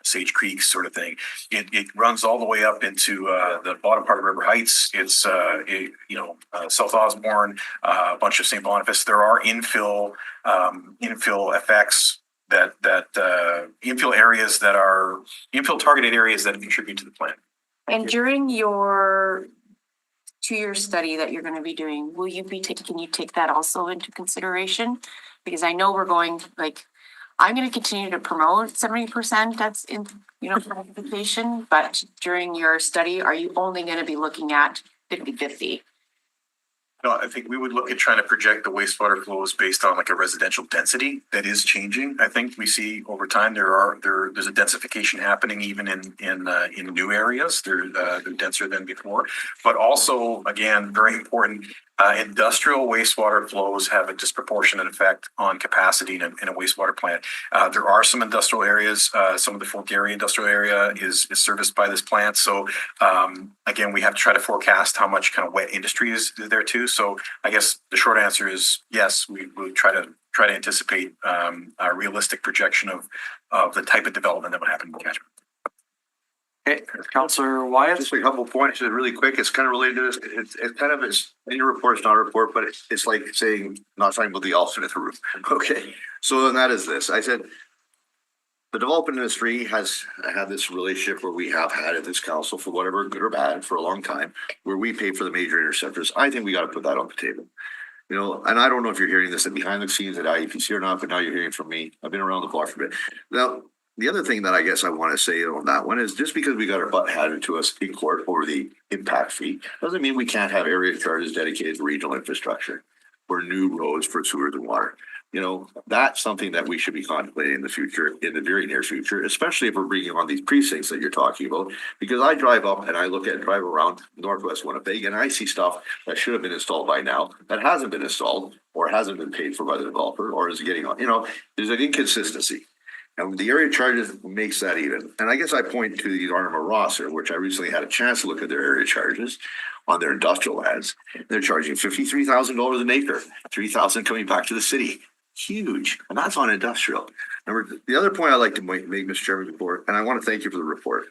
Sage Creek sort of thing. It runs all the way up into the bottom part of River Heights. It's, South Osborne, a bunch of St. Boniface. There are infill effects that infill targeted areas that contribute to the plan. and during your 2-year study that you're going to be doing, can you take that also into consideration? Because I know we're going, I'm going to continue to promote 70%, that's in, clarification, but during your study, are you only going to be looking at 50-50? No, I think we would look at trying to project the wastewater flows based on like a residential density that is changing. I think we see over time there's a densification happening even in new areas. They're denser than before, but also again, very important, industrial wastewater flows have a disproportionate effect on capacity in a wastewater plant. There are some industrial areas, some of the Fort Garry industrial area is serviced by this plant. So again, we have to try to forecast how much kind of wet industry is there too. So I guess the short answer is yes, we would try to anticipate a realistic projection of the type of development that would happen in the catchment. Okay, Councillor Wyatt. Just a couple points, just really quick. It's kind of related to this. It's kind of in your report, it's not a report, but it's like saying, not talking about the elephant in the room. Okay, so then that is this. I said, the development industry has had this relationship where we have had at this council for whatever, good or bad, for a long time, where we pay for the major interceptors. I think we got to put that on the table. And I don't know if you're hearing this behind the scenes at IEPC or not, but now you're hearing from me. I've been around the block for a bit. Now, the other thing that I guess I want to say on that one is just because we got our butt handed to us in court over the impact fee, doesn't mean we can't have area charges dedicated to regional infrastructure for new roads for sewers and water. That's something that we should be contemplating in the future, in the very near future, especially if we're bringing on these precincts that you're talking about. Because I drive up and I drive around Northwest Winnipeg and I see stuff that should have been installed by now that hasn't been installed or hasn't been paid for by the developer or is getting on. There's an inconsistency. And the area charges makes that even. And I guess I point to the Arnhem Rosser, which I recently had a chance to look at their area charges on their industrial lands. They're charging $53,000 an acre, $3,000 coming back to the city. Huge. And that's on industrial. The other point I'd like to make, Mr. Chairman, before, and I want to thank you for the report,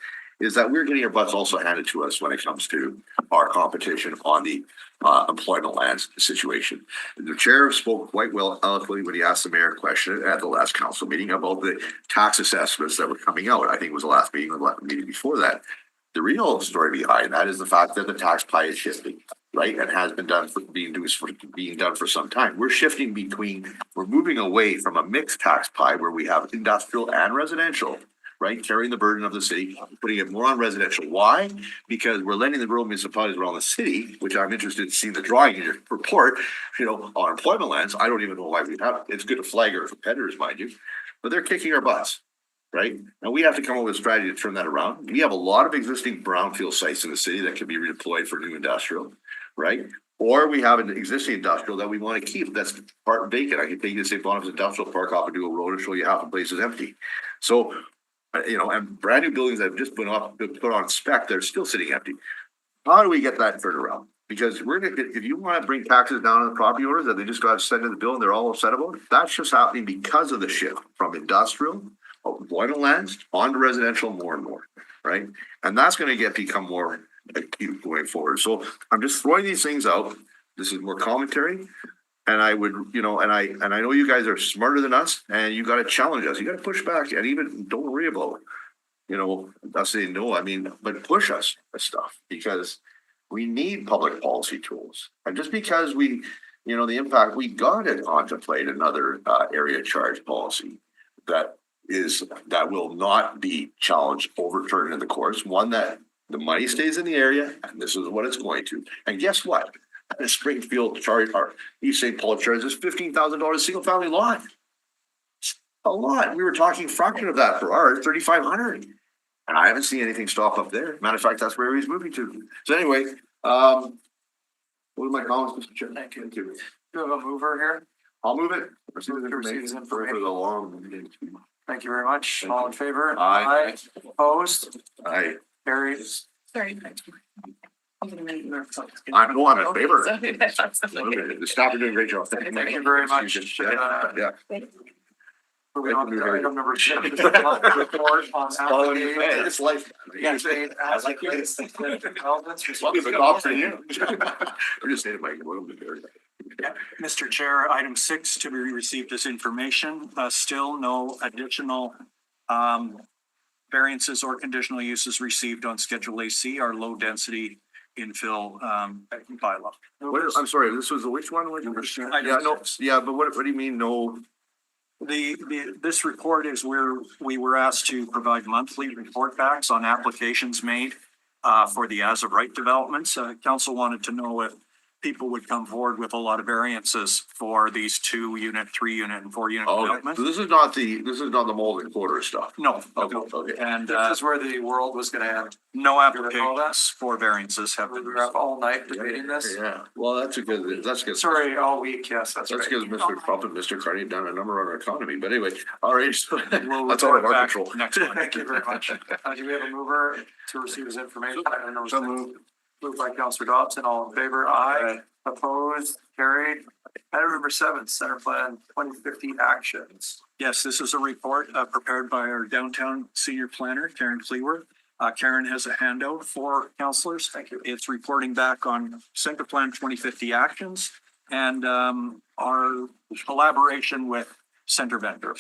is that we're getting our butts also handed to us when it comes to our competition on the employment lands situation. The chair spoke quite well eloquently when he asked the mayor a question at the last council meeting about the tax assessments that were coming out. I think it was the last meeting, or the meeting before that. The real story behind that is the fact that the tax pie is shifting, right? And has been done for being done for some time. We're shifting we're moving away from a mixed tax pie where we have industrial and residential, right? Carrying the burden of the city, putting it more on residential. Why? Because we're letting the rural municipalities around the city, which I'm interested in seeing the drawing in your report, on employment lands. I don't even know why we have, it's good to flag our competitors, mind you, but they're kicking our butts. Right? And we have to come up with a strategy to turn that around. We have a lot of existing brownfield sites in the city that can be redeployed for new industrial, right? Or we have an existing industrial that we want to keep that's part vacant. I can take you to St. Boniface Industrial Park off of Dual Road and show you half the place is empty. So, and brand new buildings that have just been put on spec, they're still sitting empty. How do we get that turned around? Because if you want to bring taxes down on the property owners that they just got to send in the bill and they're all upset about it, that's just happening because of the shift from industrial employment lands onto residential more and more, right? And that's going to become more acute going forward. So I'm just throwing these things out. This is more commentary, and I would, and I know you guys are smarter than us, and you got to challenge us. You got to push back, and even don't worry about, us saying no. I mean, but push us with stuff because we need public policy tools, and just because the impact we got to contemplate another area charge policy that will not be challenged, overturned in the courts. One that the money stays in the area, and this is what it's going to. And guess what? The Springfield charge, or East St. Paul charges $15,000 single family lot. A lot. We were talking fraction of that for ours, $3,500, and I haven't seen anything stop up there. Matter of fact, that's where he's moving to. So anyway, what are my comments, Mr. Chair? Thank you. Do you have a mover here? I'll move it. Receive the information. For the long. Thank you very much. All in favor? Aye. Opposed? Aye. Carried. Sorry. I'm in favor. The staff are doing a great job. Thank you very much. Yeah. Moving on to item number 7. Report on application. It's life. Yes, I like this. Welcome to golf for you. I'm just saying, Mike, welcome to Barry. Yeah, Mr. Chair, item 6 to be received this information, still no additional variances or conditional uses received on Schedule AC, our low density infill bylaw. I'm sorry, this was which one? Yeah, but what do you mean no? This report is where we were asked to provide monthly report backs on applications made for the as of right developments. Council wanted to know if people would come forward with a lot of variances for these 2-unit, 3-unit, and 4-unit developments. So this is not the mold and quarter stuff. No. Okay. And this is where the world was going to end. No applications for variances have been. We were up all night debating this. Yeah. Well, that's good. Sorry, all week. Yes, that's right. That's because Mr. Trump and Mr. Carney have done a number on our economy. But anyway, all right. We'll That's out of our back control. next one. Thank you very much. Do we have a mover to receive his information? So moved. Moved by Councillor Dobson. All in favor? Aye. Opposed? Carried. Item number 7, Center Plan 2050 actions. Yes, this is a report prepared by our downtown senior planner, Karen Cleaver. Karen has a handout for councillors. Thank you. It's reporting back on Center Plan 2050 actions and our collaboration with Center Venture.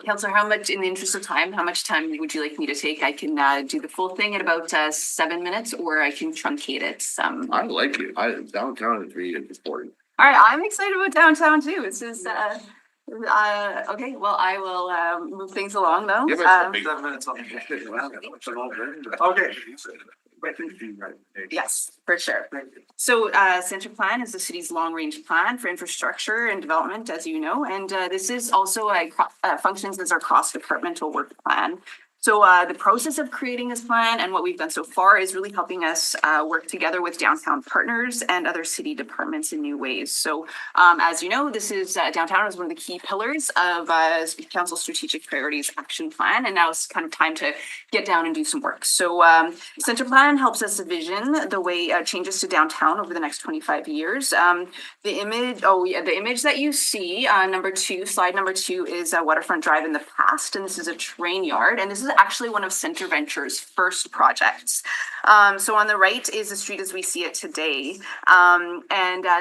Councillor, how much, in the interest of time, how much time would you like me to take? I can do the full thing in about 7 minutes, or I can truncate it some. I like it. Downtown is really important. All right, I'm excited about downtown too. This is okay. Well, I will move things along though. 7 minutes on the okay. Yes, for sure. So Center Plan is the city's long-range plan for infrastructure and development, as you know, and this is also functions as our cross-departmental work plan. So the process of creating this plan and what we've done so far is really helping us work together with downtown partners and other city departments in new ways. So as you know, this is downtown is one of the key pillars of Council Strategic Priorities Action Plan, and now it's kind of time to get down and do some work. So Center Plan helps us envision the way changes to downtown over the next 25 years. The image that you see, slide number two is Waterfront Drive in the past, and this is a train yard, and this is actually one of Center Venture's first projects. So on the right is the street as we see it today.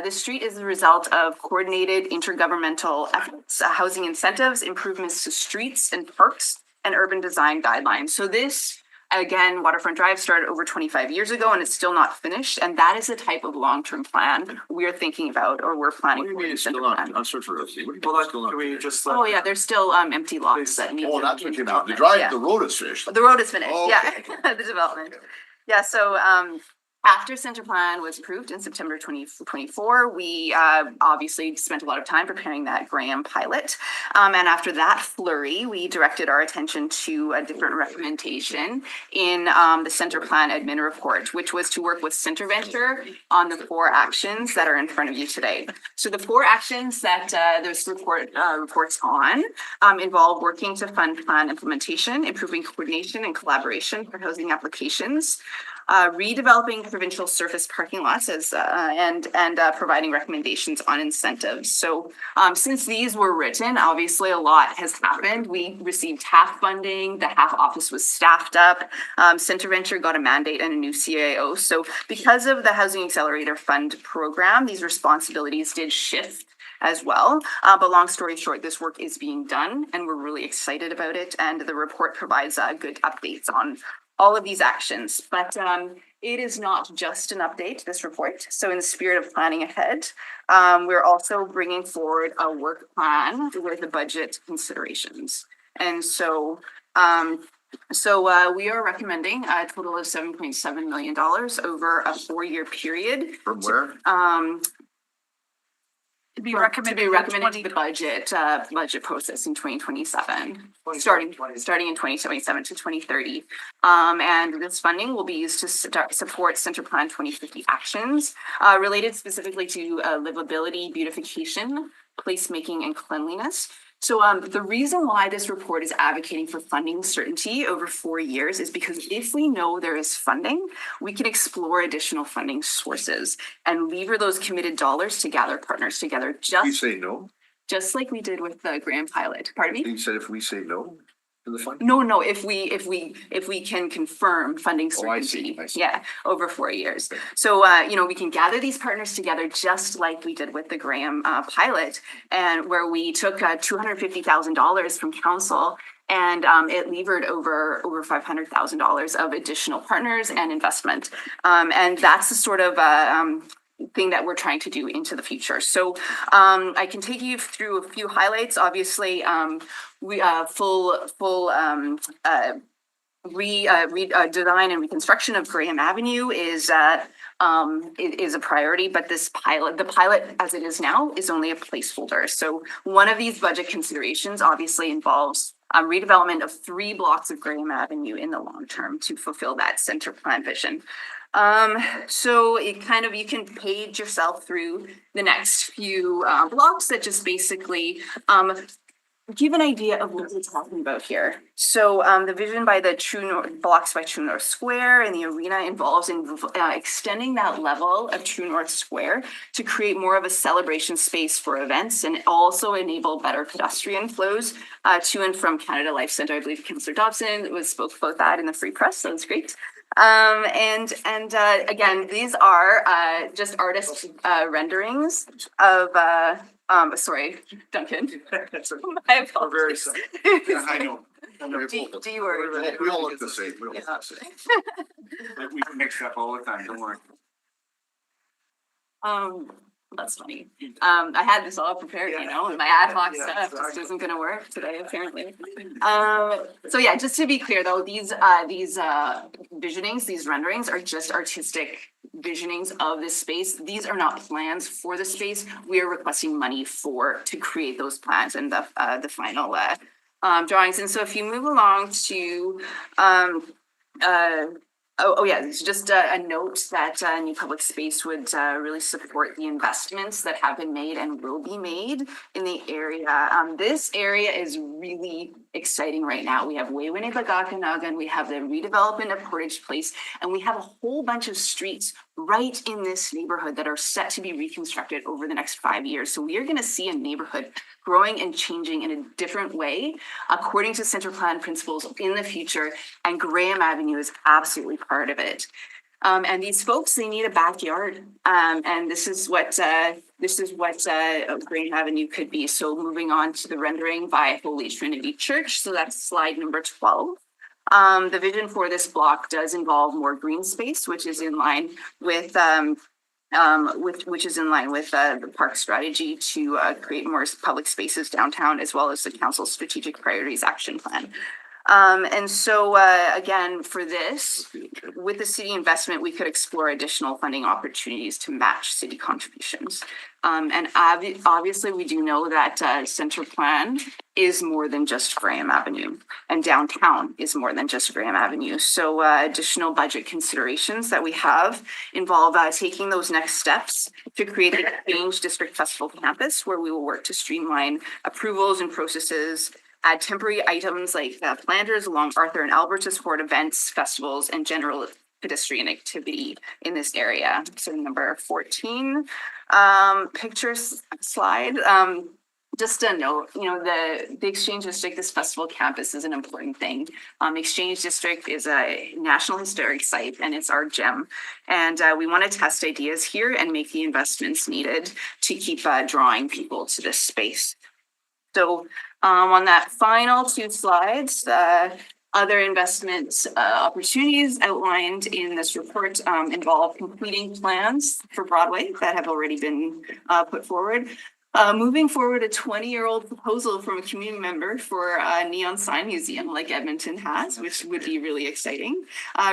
This street is the result of coordinated intergovernmental efforts, housing incentives, improvements to streets and parks, and urban design guidelines. So this, again, Waterfront Drive started over 25 years ago and it's still not finished. And that is the type of long-term plan we're thinking about or we're planning for. It's still not, I'm sorry for those. Can we just? Oh, yeah, there's still empty lots that need. Oh, that's what came out. The Yeah. the road is finished. The road is finished, Oh, yeah, okay. the development. Yeah, so after Center Plan was approved in September 2024, we obviously spent a lot of time preparing that Graham pilot. And after that flurry, we directed our attention to a different recommendation in the Center Plan admin report, which was to work with Center Venture on the 4 actions that are in front of you today. So the 4 actions that this report reports on involve working to fund plan implementation, improving coordination and collaboration for housing applications, redeveloping provincial surface parking lots and providing recommendations on incentives. So since these were written, obviously a lot has happened. We received half funding, the half office was staffed up, Center Venture got a mandate and a new CAO. So because of the Housing Accelerator Fund program, these responsibilities did shift as well. But long story short, this work is being done and we're really excited about it. And the report provides good updates on all of these actions, but it is not just an update, this report. So in the spirit of planning ahead, we're also bringing forward a work plan with the budget considerations. And so we are recommending a total of $7.7 million over a 4-year period. From where? To be recommended to the budget process in 2027, starting in 2027 to 2030. And this funding will be used to support Center Plan 2050 actions related specifically to livability, beautification, placemaking, and cleanliness. So the reason why this report is advocating for funding certainty over 4 years is because if we know there is funding, we can explore additional funding sources and lever those committed dollars to gather partners together. We say no? Just like we did with the Graham pilot. Pardon me? You said if we say no to the fund? No, if we can confirm funding Oh, I certainty. see. Yeah, over 4 years. So, we can gather these partners together just like we did with the Graham pilot, and where we took $250,000 from council and it levered over $500,000 of additional partners and investment. And that's the sort of thing that we're trying to do into the future. So I can take you through a few highlights. Obviously, we design and reconstruction of Graham Avenue is a priority, but the pilot as it is now is only a placeholder. So one of these budget considerations obviously involves redevelopment of 3 blocks of Graham Avenue in the long term to fulfill that Center Plan vision. So you can page yourself through the next few blocks that just basically give an idea of what we're talking about here. So the vision by the True North blocks by True North Square and the arena involves extending that level of True North Square to create more of a celebration space for events and also enable better pedestrian flows to and from Canada Life Centre. I believe Councillor Dobson spoke about that in the Free Press, so it's great. Again, these are just artist renderings of sorry, Duncan. My apologies. I know. Do you worry? We all look the same. We all look the same. We mix up all the time, don't worry. That's funny. I had this all prepared, and my ad hoc stuff just isn't gonna work today, apparently. So yeah, just to be clear though, these visionings, these renderings are just artistic visionings of this space. These are not plans for the space. We are requesting money to create those plans and the final drawings. And so if you move along to it's just a note that New Public Space would really support the investments that have been made and will be made in the area. This area is really exciting right now. We have Waywinney Bagakanagan, we have the redevelopment of Portage Place, and we have a whole bunch of streets right in this neighborhood that are set to be reconstructed over the next 5 years. So we are going to see a neighborhood growing and changing in a different way according to center plan principles in the future, and Graham Avenue is absolutely part of it. And these folks, they need a backyard, and this is what Graham Avenue could be. So moving on to the rendering by Holy Trinity Church. So that's slide number 12. The vision for this block does involve more green space, which is in line with the park strategy to create more public spaces downtown, as well as the council's strategic priorities action plan. And so again, for this, with the city investment, we could explore additional funding opportunities to match city contributions. And obviously, we do know that center plan is more than just Graham Avenue, and downtown is more than just Graham Avenue. So additional budget considerations that we have involve taking those next steps to create the Exchange District Festival Campus, where we will work to streamline approvals and processes, add temporary items like planters along Arthur and Albert to support events, festivals, and general pedestrian activity in this area. So number 14, pictures slide. Just a note, the Exchange District, this festival campus is an important thing. Exchange District is a National Historic Site, and it's our gem. And we want to test ideas here and make the investments needed to keep drawing people to this space. So on that final 2 slides, other investment opportunities outlined in this report involve completing plans for Broadway that have already been put forward. Moving forward, a 20-year-old proposal from a community member for a neon sign museum like Edmonton has, which would be really exciting.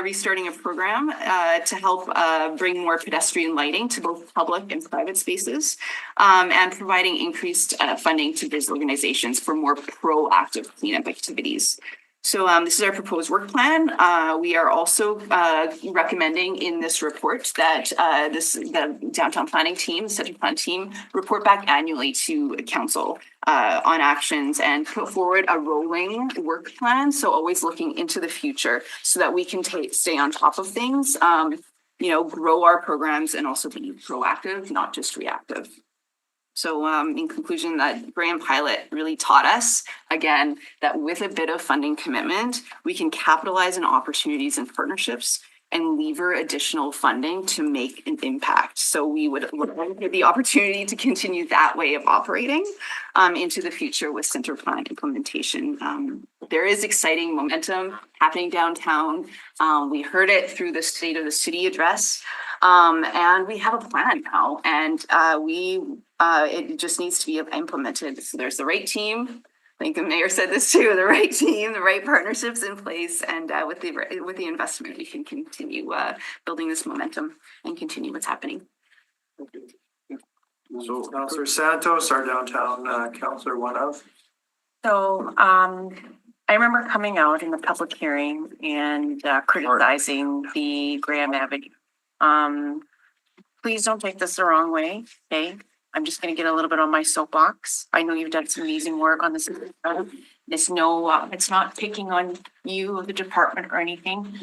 Restarting a program to help bring more pedestrian lighting to both public and private spaces, and providing increased funding to these organizations for more proactive cleanup activities. So this is our proposed work plan. We are also recommending in this report that the downtown planning team, center plan team, report back annually to council on actions and put forward a rolling work plan. So always looking into the future so that we can stay on top of things, grow our programs and also be proactive, not just reactive. So in conclusion, that Graham pilot really taught us, again, that with a bit of funding commitment, we can capitalize on opportunities and partnerships and lever additional funding to make an impact. So we would look for the opportunity to continue that way of operating into the future with center plan implementation. There is exciting momentum happening downtown. We heard it through the State of the City address, and we have a plan now, and it just needs to be implemented. So there's the right team. I think the mayor said this too, the right team, the right partnerships in place, and with the investment, we can continue building this momentum and continue what's happening. So Councillor Santos, our downtown councillor, one of. So I remember coming out in the public hearing and criticizing the Graham Avenue. Please don't take this the wrong way, okay? I'm just going to get a little bit on my soapbox. I know you've done some amazing work on this. It's not picking on you or the department or anything,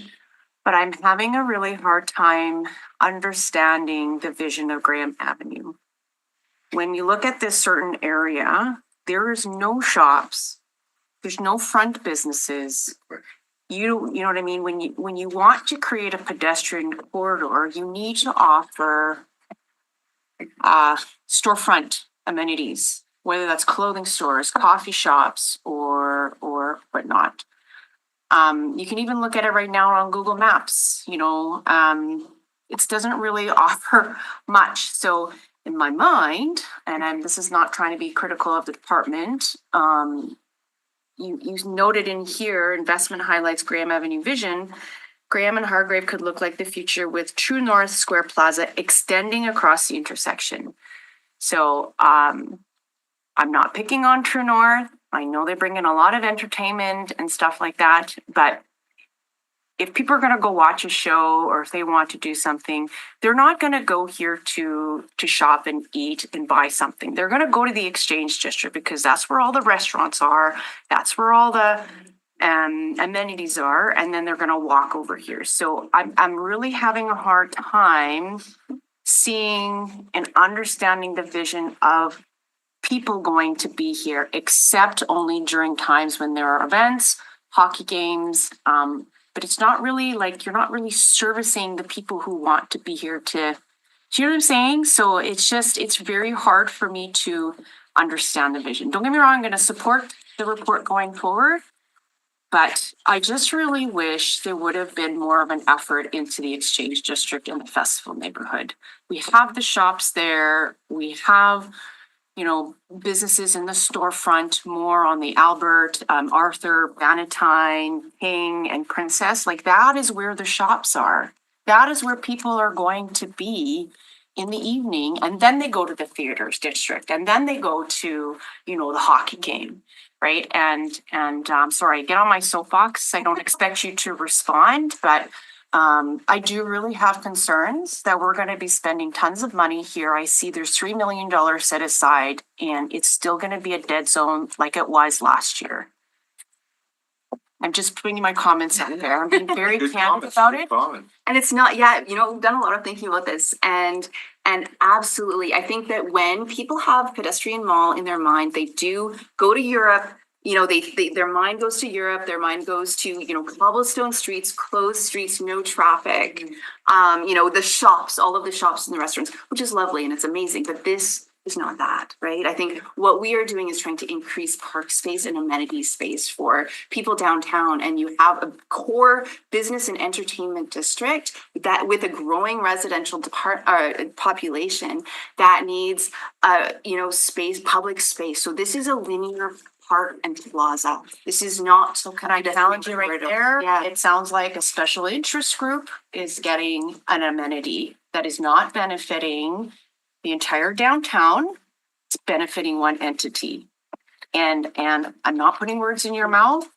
but I'm having a really hard time understanding the vision of Graham Avenue. When you look at this certain area, there is no shops. There's no front businesses. You know what I mean? When you want to create a pedestrian corridor, you need to offer storefront amenities, whether that's clothing stores, coffee shops, or whatnot. You can even look at it right now on Google Maps. It doesn't really offer much. So in my mind, and this is not trying to be critical of the department, you noted in here, investment highlights Graham Avenue vision. Graham and Hargrave could look like the future with True North Square Plaza extending across the intersection. So I'm not picking on True North. I know they bring in a lot of entertainment and stuff like that, but if people are going to go watch a show or if they want to do something, they're not going to go here to shop and eat and buy something. They're going to go to the Exchange District because that's where all the restaurants are. That's where all the amenities are, and then they're gonna walk over here. So I'm really having a hard time seeing and understanding the vision of people going to be here, except only during times when there are events, hockey games. But it's not really like, you're not really servicing the people who want to be here to, do you know what I'm saying? So it's very hard for me to understand the vision. Don't get me wrong, I'm gonna support the report going forward. But I just really wish there would have been more of an effort into the Exchange District and the Festival neighborhood. We have the shops there, we have, you know, businesses in the storefront, more on the Albert, Arthur, Bannatyne, King, and Princess. Like, that is where the shops are. That is where people are going to be in the evening, and then they go to the theaters district, and then they go to, you know, the hockey game. Right. And sorry, get on my soapbox. I don't expect you to respond, but I do really have concerns that we're going to be spending tons of money here. I see there's $3 million set aside, and it's still going to be a dead zone like it was last year. I'm just putting my comments out there. I'm being very candid about it. And it's not, yeah, you know, we've done a lot of thinking about this, and absolutely, I think that when people have pedestrian mall in their mind, they do go to Europe. You know, their mind goes to Europe. Their mind goes to, you know, cobblestone streets, closed streets, no traffic. You know, the shops, all of the shops and the restaurants, which is lovely and it's amazing. But this is not that, right? I think what we are doing is trying to increase park space and amenity space for people downtown. And you have a core business and entertainment district that with a growing residential population that needs, you know, space, public space. So this is a linear park and plaza. This is not. So can I challenge you right there? Yeah. It sounds like a special interest group is getting an amenity that is not benefiting the entire downtown. It's benefiting one entity. And I'm not putting words in your mouth,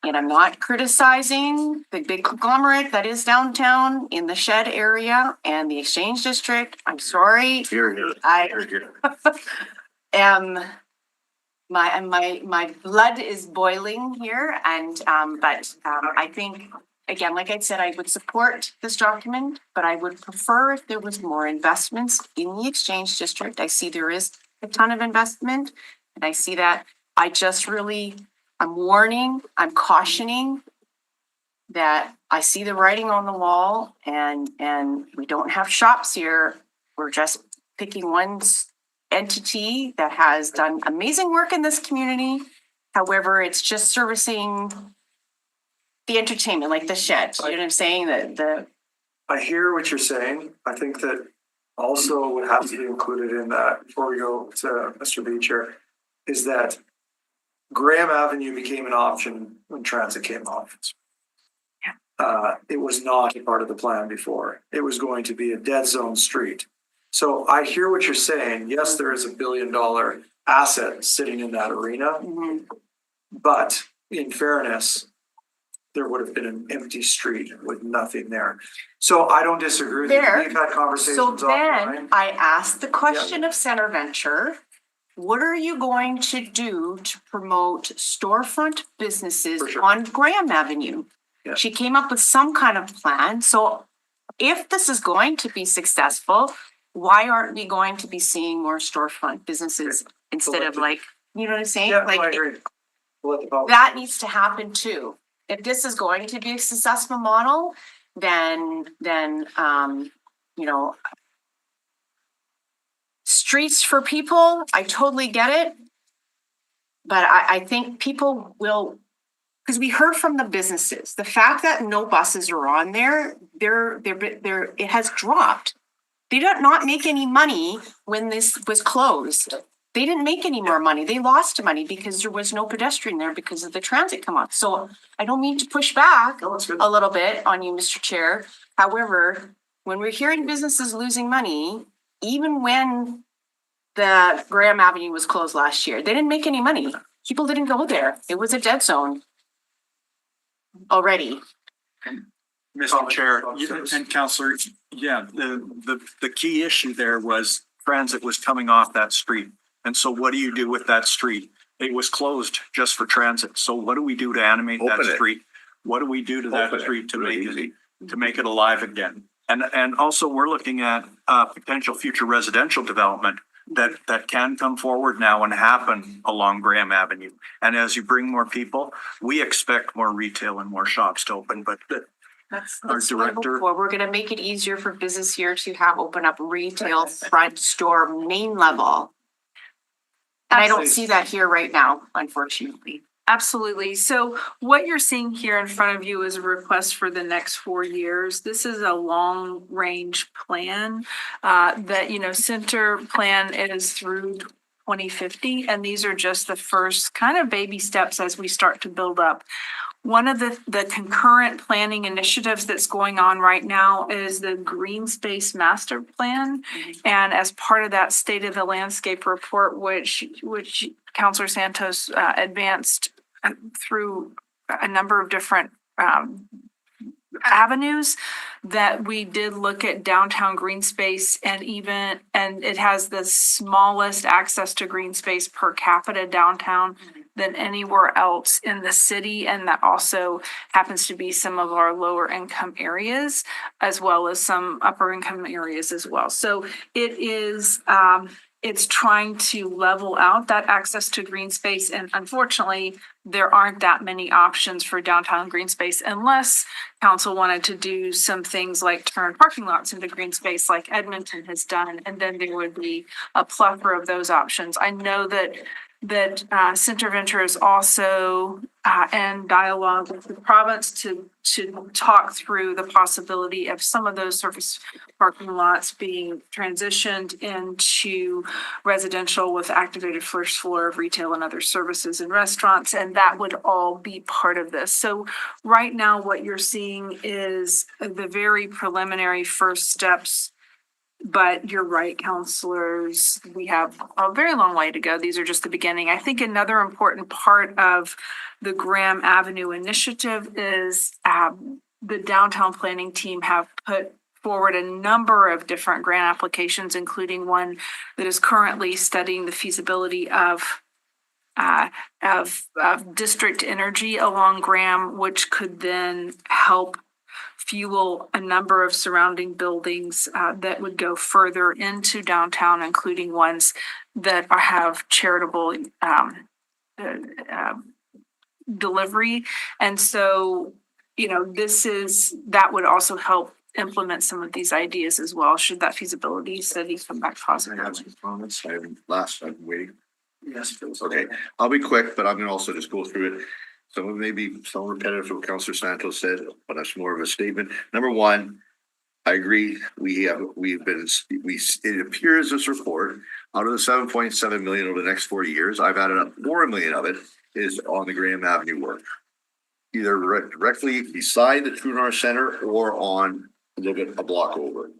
and I'm not criticizing the big conglomerate that is downtown in the Shed area and the Exchange District. I'm sorry. My blood is boiling here, and I think, again, like I said, I would support this document, but I would prefer if there was more investments in the Exchange District. I see there is a ton of investment, and I see that. I'm warning, I'm cautioning that I see the writing on the wall, and we don't have shops here. We're just picking one entity that has done amazing work in this community. However, it's just servicing the entertainment, like the Shed. You know what I'm saying? I hear what you're saying. I think that also what has to be included in that, before we go to Mr. Beecher, is that Graham Avenue became an option when transit came off. It was not a part of the plan before. It was going to be a dead zone street. So I hear what you're saying. Yes, there is $1 billion asset sitting in that arena, but in fairness, there would have been an empty street with nothing there. So I don't disagree with you. We've had conversations So then I asked the question of Center Venture, what are you going to do to promote storefront businesses on Graham Avenue? Yeah. She came up with some kind of plan. So if this is going to be successful, why aren't we going to be seeing more storefront businesses instead of like, you know what I'm saying? Yeah, like I agree. that needs to happen too. If this is going to be a successful model, then you know, streets for people, I totally get it. But I think people will, because we heard from the businesses, the fact that no buses are on there, it has dropped. They did not make any money when this was closed. They didn't make any more money. They lost money because there was no pedestrian there because of the transit come off. So I don't mean to push back a little bit on you, Mr. Chair. However, when we're hearing businesses losing money, even when the Graham Avenue was closed last year, they didn't make any money. People didn't go there. It was a dead zone already. Mr. Chair and Councillor, yeah, the key issue there was transit was coming off that street. And so what do you do with that street? it was closed just for transit. So what do we do to animate that Open it. street? What do we do to that Open it. street to Really make easy. to make it alive again? And also we're looking at potential future residential development that can come forward now and happen along Graham Avenue. And as you bring more people, we expect more retail and more shops to open, but That's our director. We're gonna make it easier for business here to have open up retail front store main level. And I don't see that here right now, unfortunately. Absolutely. So what you're seeing here in front of you is a request for the next 4 years. This is a long range plan that, center plan is through 2050. And these are just the first kind of baby steps as we start to build up. One of the concurrent planning initiatives that's going on right now is the Green Space Master Plan. And as part of that State of the Landscape report, which Councilor Santos advanced through a number of different avenues, that we did look at downtown green space, and it has the smallest access to green space per capita downtown than anywhere else in the city. And that also happens to be some of our lower income areas, as well as some upper income areas as well. So it is, it's trying to level out that access to green space. And unfortunately, there aren't that many options for downtown green space unless council wanted to do some things like turn parking lots into green space like Edmonton has done. And then there would be a plethora of those options. I know that Center Venture is also in dialogue with the province to talk through the possibility of some of those surface parking lots being transitioned into residential with activated first floor of retail and other services and restaurants, and that would all be part of this. So right now, what you're seeing is the very preliminary first steps. But you're right, councilors, we have a very long way to go. These are just the beginning. I think another important part of the Graham Avenue initiative is the downtown planning team have put forward a number of different grant applications, including one that is currently studying the feasibility of district energy along Graham, which could then help fuel a number of surrounding buildings that would go further into downtown, including ones that have charitable delivery. And so, that would also help implement some of these ideas as well, should that feasibility study come back positive. I have some comments. I'm waiting. Yes, please. Okay, I'll be quick, but I'm gonna also just go through it. Some of maybe some repetitive from Councillor Santos said, but that's more of a statement. Number one, I agree. It appears this report, out of the 7.7 million over the next 4 years, I've added up 4 million of it is on the Graham Avenue work. Either directly beside the True North Center or on a little bit a block over,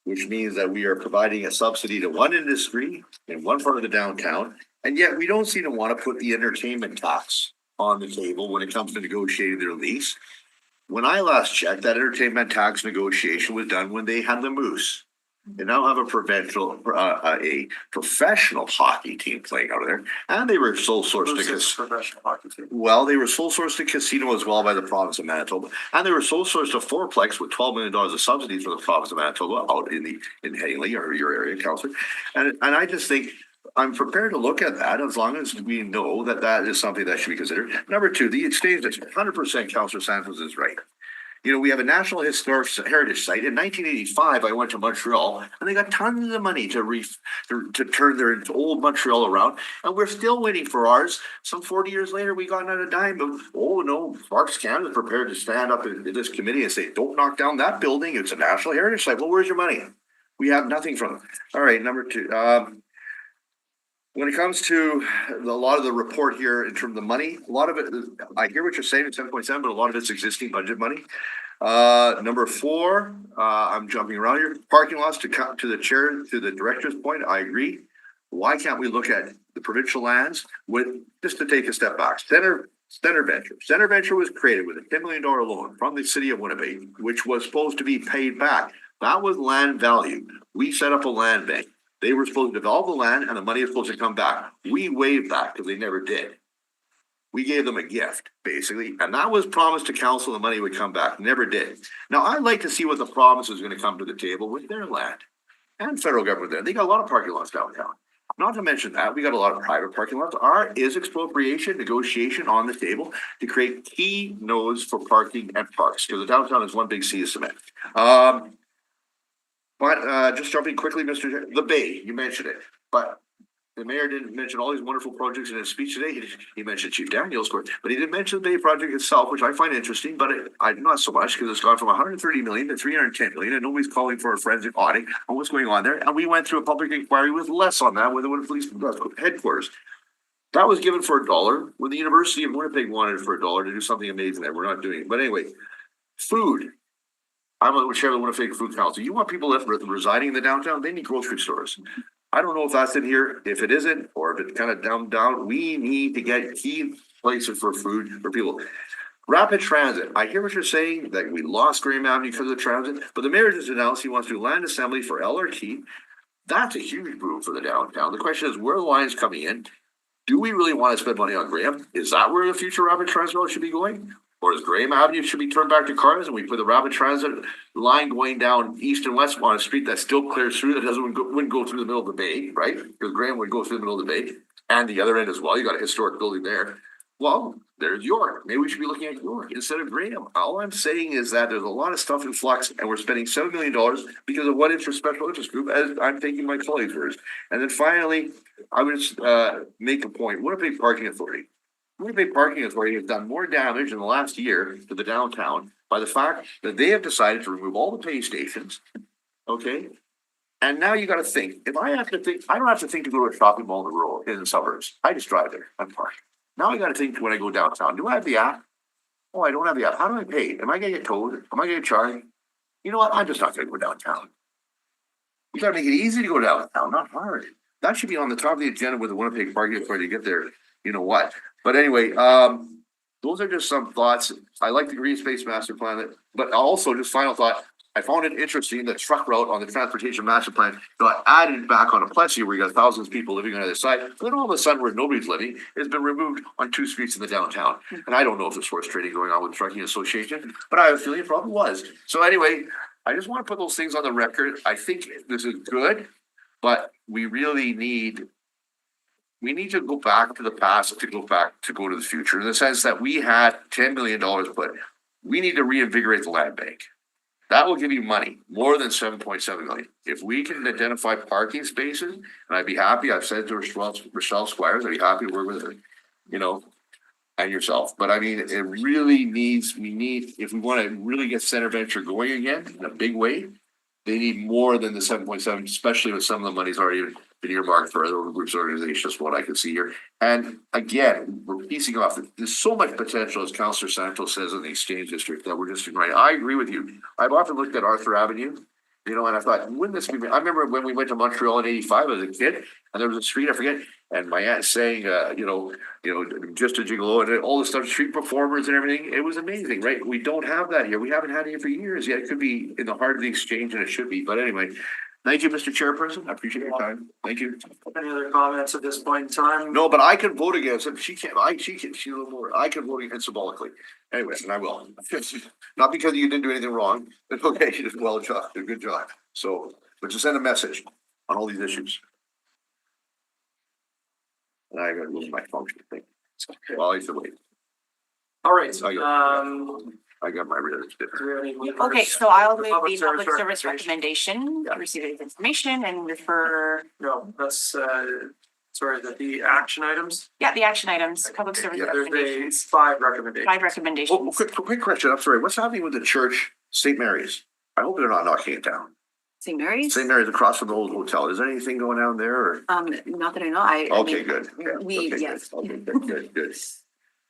which means that we are providing a subsidy to one industry in one part of the downtown. And yet we don't seem to want to put the entertainment tax on the table when it comes to negotiating their lease. When I last checked, that entertainment tax negotiation was done when they had the Moose. They now have a professional hockey team playing out of there, and they were sole source to Professional hockey team. well, they were sole source to casino as well by the province of Manitoba, and they were sole source to Fourplex with $12 million of subsidies for the province of Manitoba out in Hailey or your area, councillor. And I just think I'm prepared to look at that as long as we know that that is something that should be considered. Number two, the exchange district, 100% Councillor Santos is right. We have a National Historic Heritage Site. In 1985, I went to Montreal and they got tons of money to turn their old Montreal around. And we're still waiting for ours. Some 40 years later, we got on a dime of, oh no, Parks Canada is prepared to stand up in this committee and say, don't knock down that building. It's a National Heritage Site. Well, where's your money? We have nothing from them. All right, number two. When it comes to a lot of the report here in terms of the money, a lot of it, I hear what you're saying, 10.7, but a lot of it's existing budget money. Number four, I'm jumping around here. Parking lots to the director's point, I agree. Why can't we look at the provincial lands just to take a step back? Center Venture. Center Venture was created with a $10 million loan from the city of Winnipeg, which was supposed to be paid back. That was land value. We set up a land bank. They were supposed to develop the land and the money was supposed to come back. We waived that because they never did. We gave them a gift, basically, and that was promised to council the money would come back, never did. Now, I'd like to see what the province is gonna come to the table with their land and federal government there. They got a lot of parking lots downtown. Not to mention that, we got a lot of private parking lots. Is expropriation negotiation on the table to create key nodes for parking and parks, because the downtown is one big sea of cement. Just jumping quickly, Mr. The Bay, you mentioned it, but the mayor didn't mention all these wonderful projects in his speech today. He mentioned Chief Daniels Court, but he didn't mention the Bay project itself, which I find interesting, but I'm not so much because it's gone from 130 million to 310 million and nobody's calling for a forensic audit on what's going on there. And we went through a public inquiry with less on that with the police headquarters. That was given for $1 when the University of Winnipeg wanted it for $1 to do something amazing that we're not doing. But anyway, food. I'm the chair of the Winnipeg Food Council. You want people that residing in the downtown, they need grocery stores. I don't know if that's in here, if it isn't, or if it's kind of down. We need to get key places for food for people. Rapid transit. I hear what you're saying, that we lost Graham Avenue because of transit, but the mayor just announced he wants to do land assembly for LRT. That's a huge boom for the downtown. The question is, where are the lines coming in? Do we really want to spend money on Graham? Is that where the future rapid transit should be going? Or is Graham Avenue should be turned back to cars and we put the rapid transit line going down east and west on a street that still clears through, that wouldn't go through the middle of the bay, right? Because Graham would go through the middle of the bay and the other end as well. You got a historic building there. Well, there's York. Maybe we should be looking at York instead of Graham. All I'm saying is that there's a lot of stuff in flux and we're spending $7 million because of one special interest group, as I'm thanking my colleagues for. And then finally, I would make a point. Winnipeg Parking Authority. Winnipeg Parking Authority has done more damage in the last year to the downtown by the fact that they have decided to remove all the pay stations. Okay. And now you got to think, if I have to think, I don't have to think to go to a shopping mall in the suburbs. I just drive there. I'm parked. Now I got to think when I go downtown, do I have the app? Oh, I don't have the app. How do I pay? Am I going to get towed? Am I going to get charged? You know what? I'm just not going to go downtown. You got to make it easy to go downtown, not hard. That should be on the top of the agenda with the Winnipeg Parking Authority to get there. You know what? But anyway, those are just some thoughts. I like the green space master plan, but also just final thought. I found it interesting that truck route on the transportation master plan got added back on a Plessis where you got thousands of people living on the other side. But then all of a sudden where nobody's living, it's been removed on 2 streets in the downtown. And I don't know if there's horse trading going on with the trucking association, but I have a feeling it probably was. So anyway, I just want to put those things on the record. I think this is good, but we really need to go back to the past to go to the future, in the sense that we had $10 million, but we need to reinvigorate the land bank. That will give you money, more than 7.7 million. If we can identify parking spaces, and I'd be happy, I've said to Rochelle Squires, I'd be happy to work with her, and yourself. But I mean, it really if we want to really get Center Venture going again in a big way, they need more than the 7.7, especially with some of the money's already been earmarked for other groups, organizations, what I can see here. And again, we're piecing off. There's so much potential, as Councillor Santos says, in the Exchange District that we're just right. I agree with you. I've often looked at Arthur Avenue, and I thought, wouldn't this be? I remember when we went to Montreal in '85 as a kid, and there was a street, I forget, and my aunt sang, just a gigolo and all the stuff, street performers and everything. It was amazing, right? We don't have that here. We haven't had it here for years yet. It could be in the heart of the Exchange, and it should be. But anyway, thank you, Mr. Chairperson. I appreciate your time. Thank you. Any other comments at this point in time? No, but I can vote against it. She can't. She's a little more. I can vote against symbolically. Anyway, and I will. Not because you didn't do anything wrong, but okay, you did well job. Did a good job. So, but to send a message on all these issues. And I got to lose my function thing. Well, I used to wait. All right. I got my real. Okay, so I'll move the public service recommendation, receiving information and refer. No, that's, the action items? Yeah, the action items, public service recommendations. 5 recommendations. 5 recommendations. Oh, quick question. I'm sorry. What's happening with the church, St. Mary's? I hope they're not knocking it down. St. Mary's? St. Mary's across from the old hotel. Is there anything going on there? Or? Not that I know. Okay, good. Yes. Okay, good.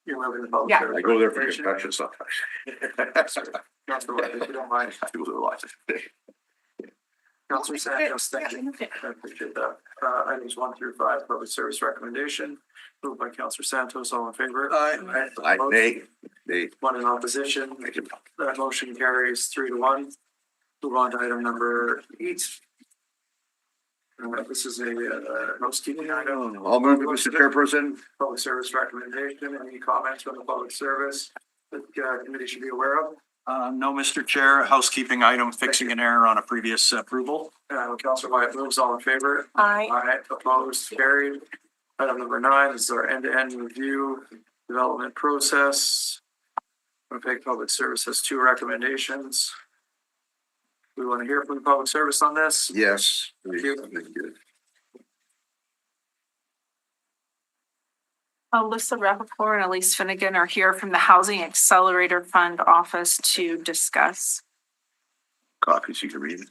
You're moving the public. I go there for construction sometimes. That's the way, if you don't mind. People do a lot. Councillor Santos, thank you. I appreciate that. Items 1 through 5, public service recommendation. Moved by Councillor Santos, all in favor? Aye. Nay. 1 in opposition. That motion carries 3-1. Move on to item number 8. This is a housekeeping item. I'll move it, Mr. Chairperson. Public service recommendation. Any comments from the public service that committee should be aware of? No, Mr. Chair, housekeeping item, fixing an error on a previous approval. Councilor Wyatt moves, all in favor? Aye. Aye, opposed, carried. Item number 9 is our end-to-end review development process. Winnipeg Public Service has 2 recommendations. We want to hear from the public service on this. Yes. Thank you. Alyssa Rappaport and Elise Finnegan are here from the Housing Accelerator Fund office to discuss. Copies, you can read it.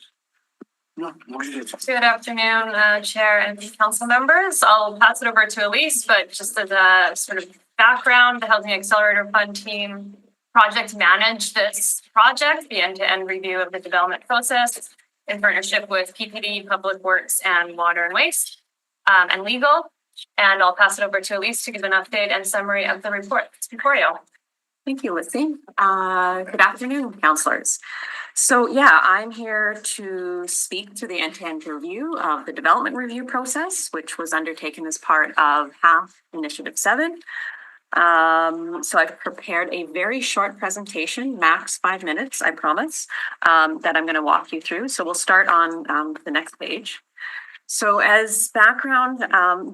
Good afternoon, Chair and council members. I'll pass it over to Elise, but just as a sort of background, the Housing Accelerator Fund team project managed this project, the end-to-end review of the development process in partnership with PPD, Public Works, and Water and Waste, and legal. And I'll pass it over to Elise to give an update and summary of the report. It's before you. Thank you, Lissy. Good afternoon, councilors. So yeah, I'm here to speak to the end-to-end review of the development review process, which was undertaken as part of HALF Initiative 7. So I've prepared a very short presentation, max 5 minutes, I promise, that I'm going to walk you through. So we'll start on the next page. So as background,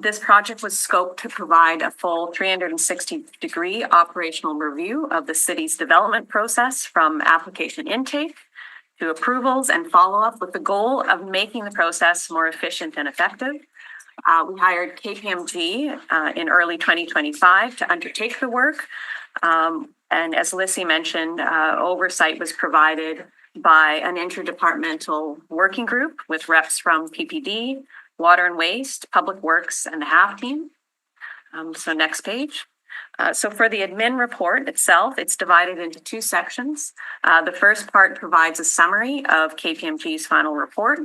this project was scoped to provide a full 360-degree operational review of the city's development process from application intake to approvals and follow-up with the goal of making the process more efficient and effective. We hired KPMG in early 2025 to undertake the work. And as Lissy mentioned, oversight was provided by an interdepartmental working group with reps from PPD, Water and Waste, Public Works, and the HAF team. So next page. So for the admin report itself, it's divided into 2 sections. The first part provides a summary of KPMG's final report,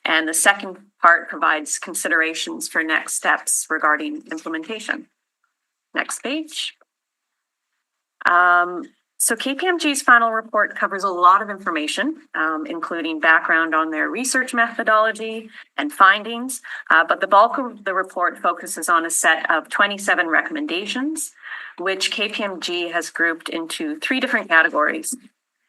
and the second part provides considerations for next steps regarding implementation. Next page. So KPMG's final report covers a lot of information, including background on their research methodology and findings, but the bulk of the report focuses on a set of 27 recommendations, which KPMG has grouped into 3 different categories: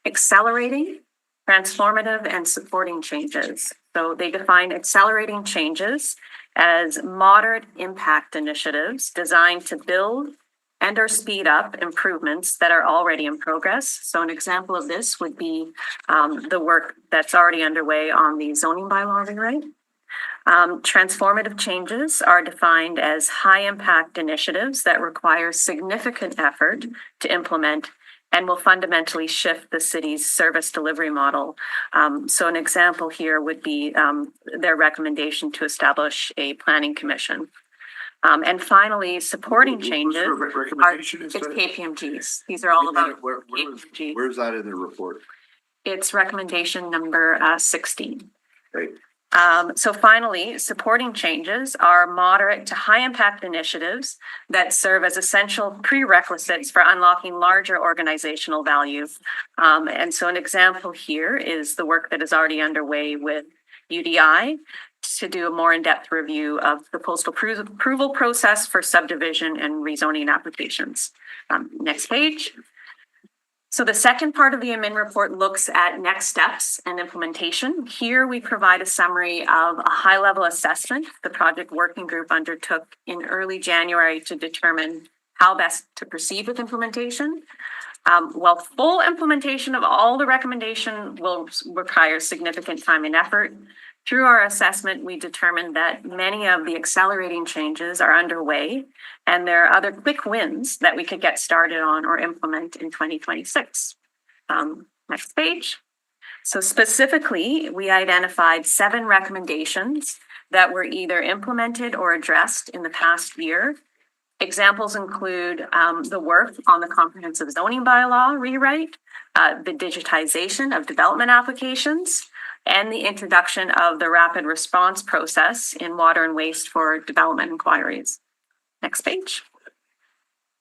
accelerating, transformative, and supporting changes. So they define accelerating changes as moderate impact initiatives designed to build and or speed up improvements that are already in progress. So an example of this would be the work that's already underway on the zoning bylaw rewrite. Transformative changes are defined as high impact initiatives that require significant effort to implement and will fundamentally shift the city's service delivery model. So an example here would be their recommendation to establish a planning commission. And finally, supporting changes are, it's KPMG's. These are all about KPMG. Where's that in the report? It's recommendation number 16. Great. So finally, supporting changes are moderate to high impact initiatives that serve as essential prerequisites for unlocking larger organizational value. And so an example here is the work that is already underway with UDI to do a more in-depth review of the postal approval process for subdivision and rezoning applications. Next page. So the second part of the admin report looks at next steps and implementation. Here we provide a summary of a high-level assessment the project working group undertook in early January to determine how best to proceed with implementation. While full implementation of all the recommendation will require significant time and effort, through our assessment, we determined that many of the accelerating changes are underway, and there are other quick wins that we could get started on or implement in 2026. Next page. So specifically, we identified 7 recommendations that were either implemented or addressed in the past year. Examples include the work on the comprehensive zoning bylaw rewrite, the digitization of development applications, and the introduction of the rapid response process in Water and Waste for development inquiries. Next page.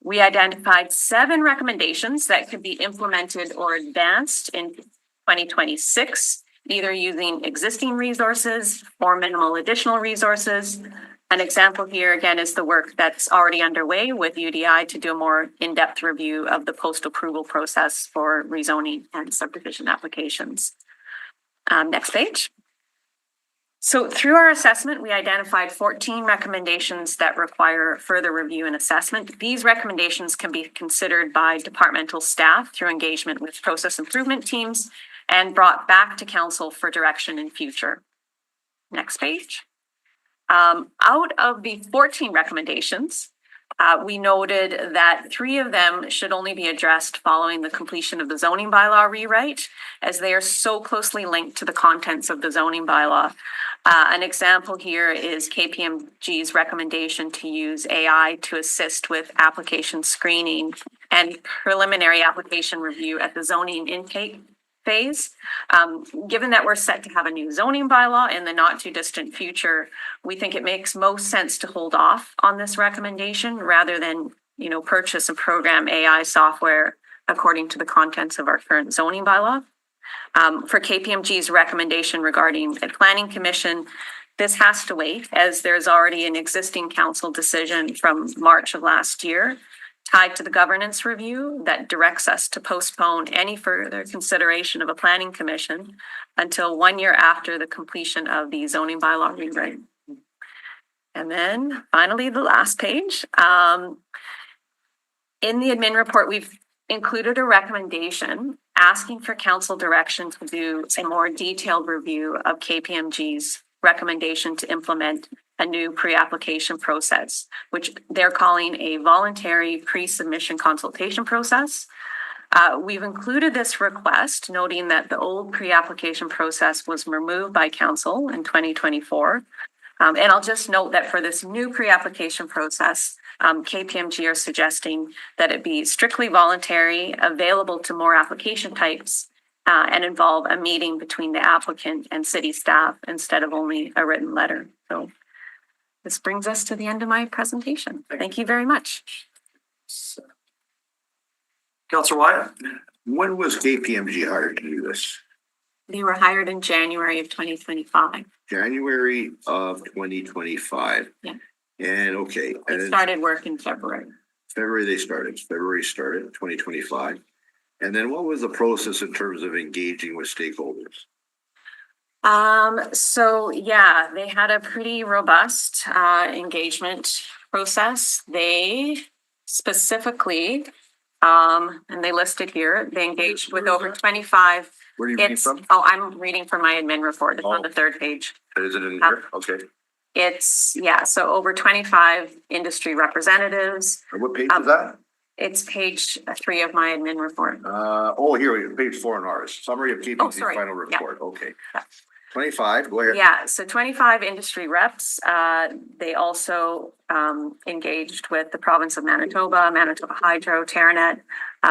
We identified 7 recommendations that could be implemented or advanced in 2026 either using existing resources or minimal additional resources. An example here again is the work that's already underway with UDI to do a more in-depth review of the post-approval process for rezoning and subdivision applications. Next page. So through our assessment, we identified 14 recommendations that require further review and assessment. These recommendations can be considered by departmental staff through engagement with process improvement teams and brought back to council for direction in future. Next page. Out of the 14 recommendations, we noted that 3 of them should only be addressed following the completion of the zoning bylaw rewrite, as they are so closely linked to the contents of the zoning bylaw. An example here is KPMG's recommendation to use AI to assist with application screening and preliminary application review at the zoning intake phase. Given that we're set to have a new zoning bylaw in the not too distant future, we think it makes most sense to hold off on this recommendation rather than, purchase and program AI software according to the contents of our current zoning bylaw. For KPMG's recommendation regarding a planning commission, this has to wait as there's already an existing council decision from March of last year tied to the governance review that directs us to postpone any further consideration of a planning commission until 1 year after the completion of the zoning bylaw rewrite. And then finally, the last page. In the admin report, we've included a recommendation asking for council direction to do a more detailed review of KPMG's recommendation to implement a new pre-application process, which they're calling a voluntary pre-submission consultation process. We've included this request, noting that the old pre-application process was removed by council in 2024. And I'll just note that for this new pre-application process, KPMG are suggesting that it be strictly voluntary, available to more application types, and involve a meeting between the applicant and city staff instead of only a written letter. So this brings us to the end of my presentation. Thank you very much. Councillor Wyatt? When was KPMG hired to do this? They were hired in January of 2025. January of 2025. Yeah. And okay. It started work in February. February 2025. And then what was the process in terms of engaging with stakeholders? So yeah, they had a pretty robust engagement process. They specifically, and they listed here, they engaged with over 25. Where are you reading from? Oh, I'm reading from my admin report. It's on the 3rd page. Is it in here? Okay. It's, so over 25 industry representatives. And what page is that? It's page 3 of my admin report. Here we go, page 4 in ours. Summary of KPMG's final report. Okay. 25, go ahead. Yeah, so 25 industry reps. They also engaged with the province of Manitoba, Manitoba Hydro, Terranet,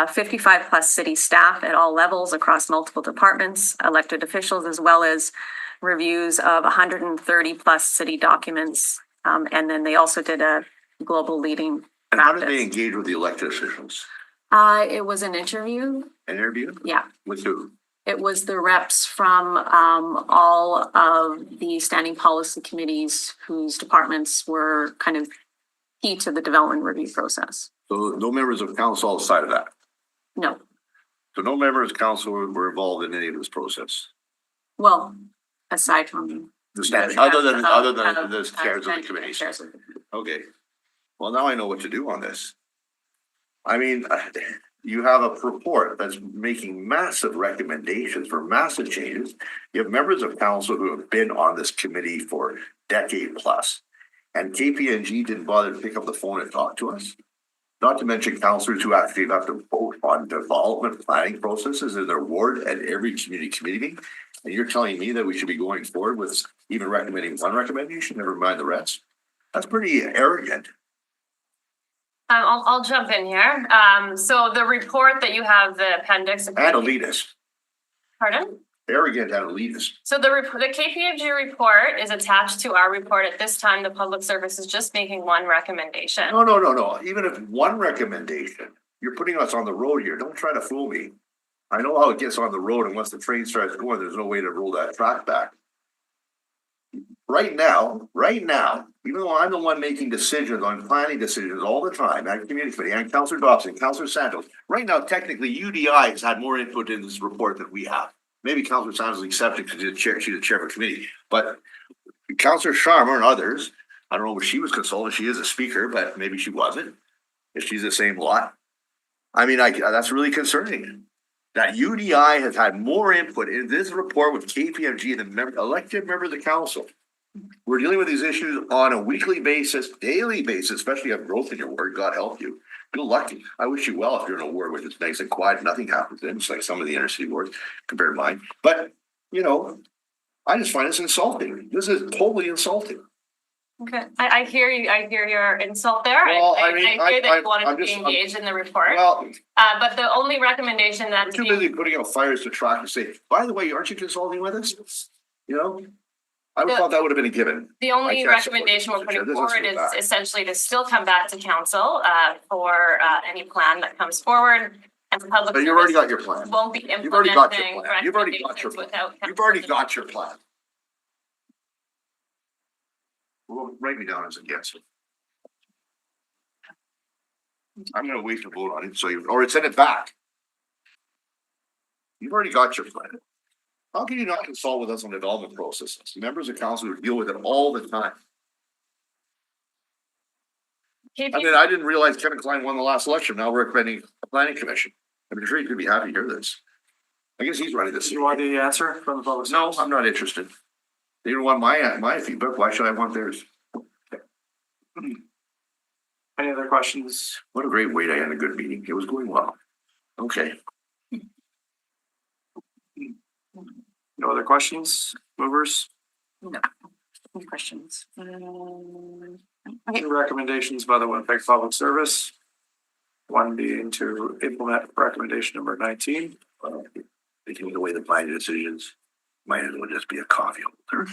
55 plus city staff at all levels across multiple departments, elected officials, as well as reviews of 130 plus city documents. And then they also did a global leading. And how did they engage with the elected officials? It was an interview. An interview? Yeah. With who? It was the reps from all of the standing policy committees whose departments were kind of key to the development review process. So no members of council outside of that? No. So no members of council were involved in any of this process? Well, aside from. Other than the chairs of the committees? Okay. Well, now I know what to do on this. I mean, you have a report that's making massive recommendations for massive changes. You have members of council who have been on this committee for a decade plus. And KPMG didn't bother to pick up the phone and talk to us. Not to mention councillors who actually have to vote on development planning processes in their ward at every community meeting. And you're telling me that we should be going forward with even recommending one recommendation, never mind the rest? That's pretty arrogant. I'll jump in here. So the report that you have, the appendix. And elitist. Pardon? Arrogant and elitist. So the KPMG report is attached to our report. At this time, the public service is just making one recommendation. No. Even if one recommendation, you're putting us on the road here. Don't try to fool me. I know how it gets on the road and once the train starts going, there's no way to roll that track back. Right now, even though I'm the one making decisions on planning decisions all the time, at community committee, and Councillor Dobson, Councillor Santos, right now, technically UDI has had more input in this report than we have. Maybe Councillor Santos is accepting because she's the chair of a committee, but Councillor Sharma and others, I don't know if she was consulted, she is a speaker, but maybe she wasn't. If she's the same lot. I mean, that's really concerning. That UDI has had more input in this report with KPMG than elected members of the council. We're dealing with these issues on a weekly basis, daily basis, especially if you have growth in your ward, God help you. Good luck. I wish you well if you're in a ward where it's nice and quiet, nothing happens in, it's like some of the inner city wards compared to mine. But, you know, I just find this insulting. This is totally insulting. Okay, I hear you, I hear your insult there. Well, I hear that you wanted to be engaged in the report. Well, But the only recommendation I'm that too busy putting out fires to try to say, by the way, aren't you consulting with us? You know? I would thought that would have been a given. the I only can't support recommendation we're this. putting This forward is is bad. essentially to still come back to council for any plan that comes forward. And the public But you've already service got your plan. won't be You've already got your implementing plan. You've already got your recommendations plan. without. You've already got your plan. Well, write me down as against it. I'm gonna wait to vote on it, so you, or send it back. You've already got your plan. How can you not consult with us on development processes? Members of council who deal with it all the time. I mean, I didn't realize Kevin Klein won the last election. Now we're recommending a planning commission. I'm sure you could be happy to hear this. I guess he's running this. You want the answer from the public? No, I'm not interested. They don't want my feedback. Why should I want theirs? Any other questions? What a great way to end a good meeting. It was going well. Okay. No other questions, movers? No. Any questions? Two recommendations by the Winnipeg Public Service. One being to implement recommendation number 19. Taking away the planning decisions, might as well just be a coffee holder.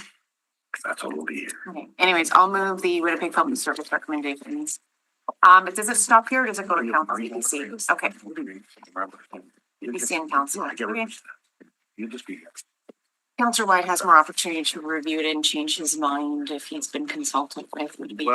That's all we'll be here. Okay, anyways, I'll move the Winnipeg Public Service recommendations. Does it stop here or does it go to council? EDC? Okay. EDC and council. Okay. You just be here. Councillor White has more opportunity to review it and change his mind if he's been consulted with, would be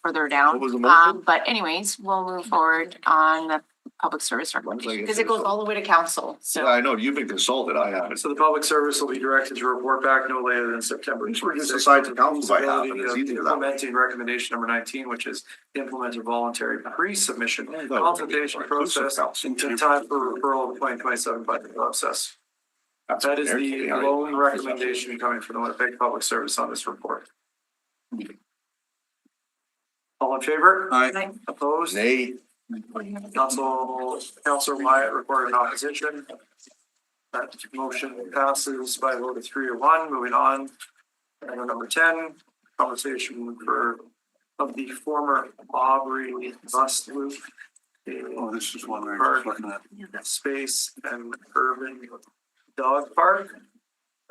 further down. What was the motion? But anyways, we'll move forward on the public service recommendation because it goes all the way to council, so. Yeah, I know, you've been consulted, I haven't. So the public service will be directed to report back no later than September. Just decide to council by half, and it's easier that way. Implementing recommendation number 19, which is implement a voluntary pre-submission consultation process in time for referral of 2027 budget process. That is the lone recommendation coming from the Winnipeg Public Service on this report. All in favor? Aye. Opposed? Nay. Councillor Wyatt recorded in opposition. That motion passes by a vote of 3-1. Moving on. Item number 10, conversation of the former Aubrey bus loop. Oh, this is one we're looking at. Space and urban dog park.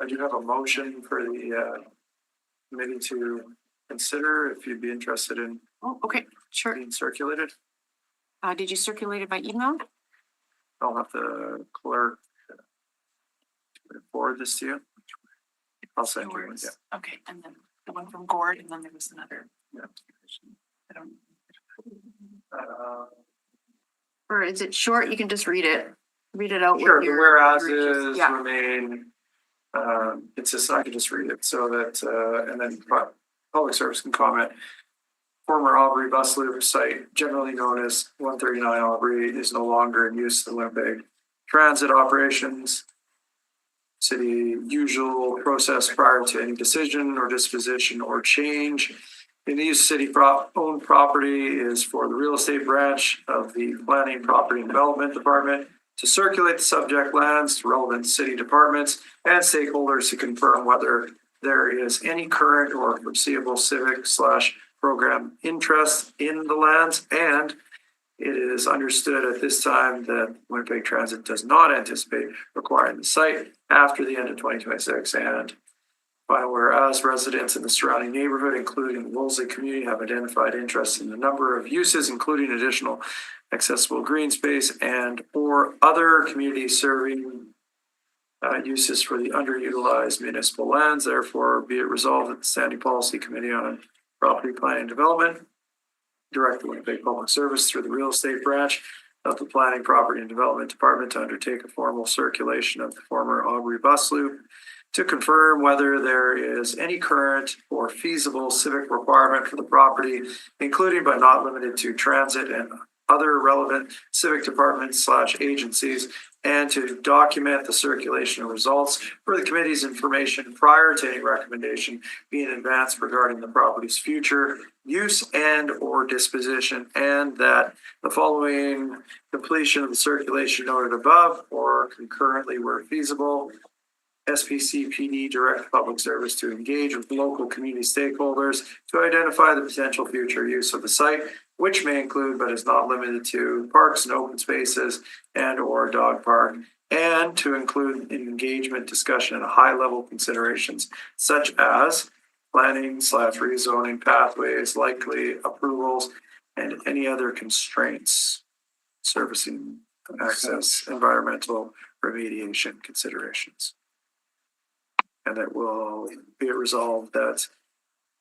I do have a motion for the committee to consider if you'd be interested in. Oh, okay, sure. Being circulated. Did you circulate it by email? I'll have the clerk forward this to you. I'll send you one, yeah. Okay, and then the one from Gord, and then there was another. Yeah. I don't. Or is it short? You can just read it. Read it out. with Sure, the your- whereas your- is Yeah. remain, consistent, I could just read it so that, and then public service can comment. Former Aubrey bus loop site, generally known as 139 Aubrey, is no longer in use in Winnipeg transit operations. City usual process prior to any decision or disposition or change. In the use of city owned property is for the real estate branch of the Planning, Property and Development Department to circulate the subject lands to relevant city departments and stakeholders to confirm whether there is any current or foreseeable civic/program interest in the lands. And it is understood at this time that Winnipeg Transit does not anticipate requiring the site after the end of 2026 and whereas residents in the surrounding neighborhood, including the Wolseley community, have identified interest in a number of uses, including additional accessible green space and or other community serving uses for the underutilized municipal lands. Therefore, be it resolved that the Standing Policy Committee on Property Planning and Development direct the Winnipeg Public Service through the real estate branch of the Planning, Property and Development Department to undertake a formal circulation of the former Aubrey bus loop to confirm whether there is any current or feasible civic requirement for the property, including but not limited to transit and other relevant civic departments / agencies, and to document the circulation results for the committee's information prior to any recommendation being advanced regarding the property's future use and or disposition, and that the following completion of the circulation noted above or concurrently where feasible, SPCPD direct public service to engage with local community stakeholders to identify the potential future use of the site, which may include but is not limited to parks and open spaces and or dog park, and to include engagement discussion and high level considerations such as planning / rezoning pathways, likely approvals, and any other constraints, servicing access, environmental remediation considerations. And it will be resolved that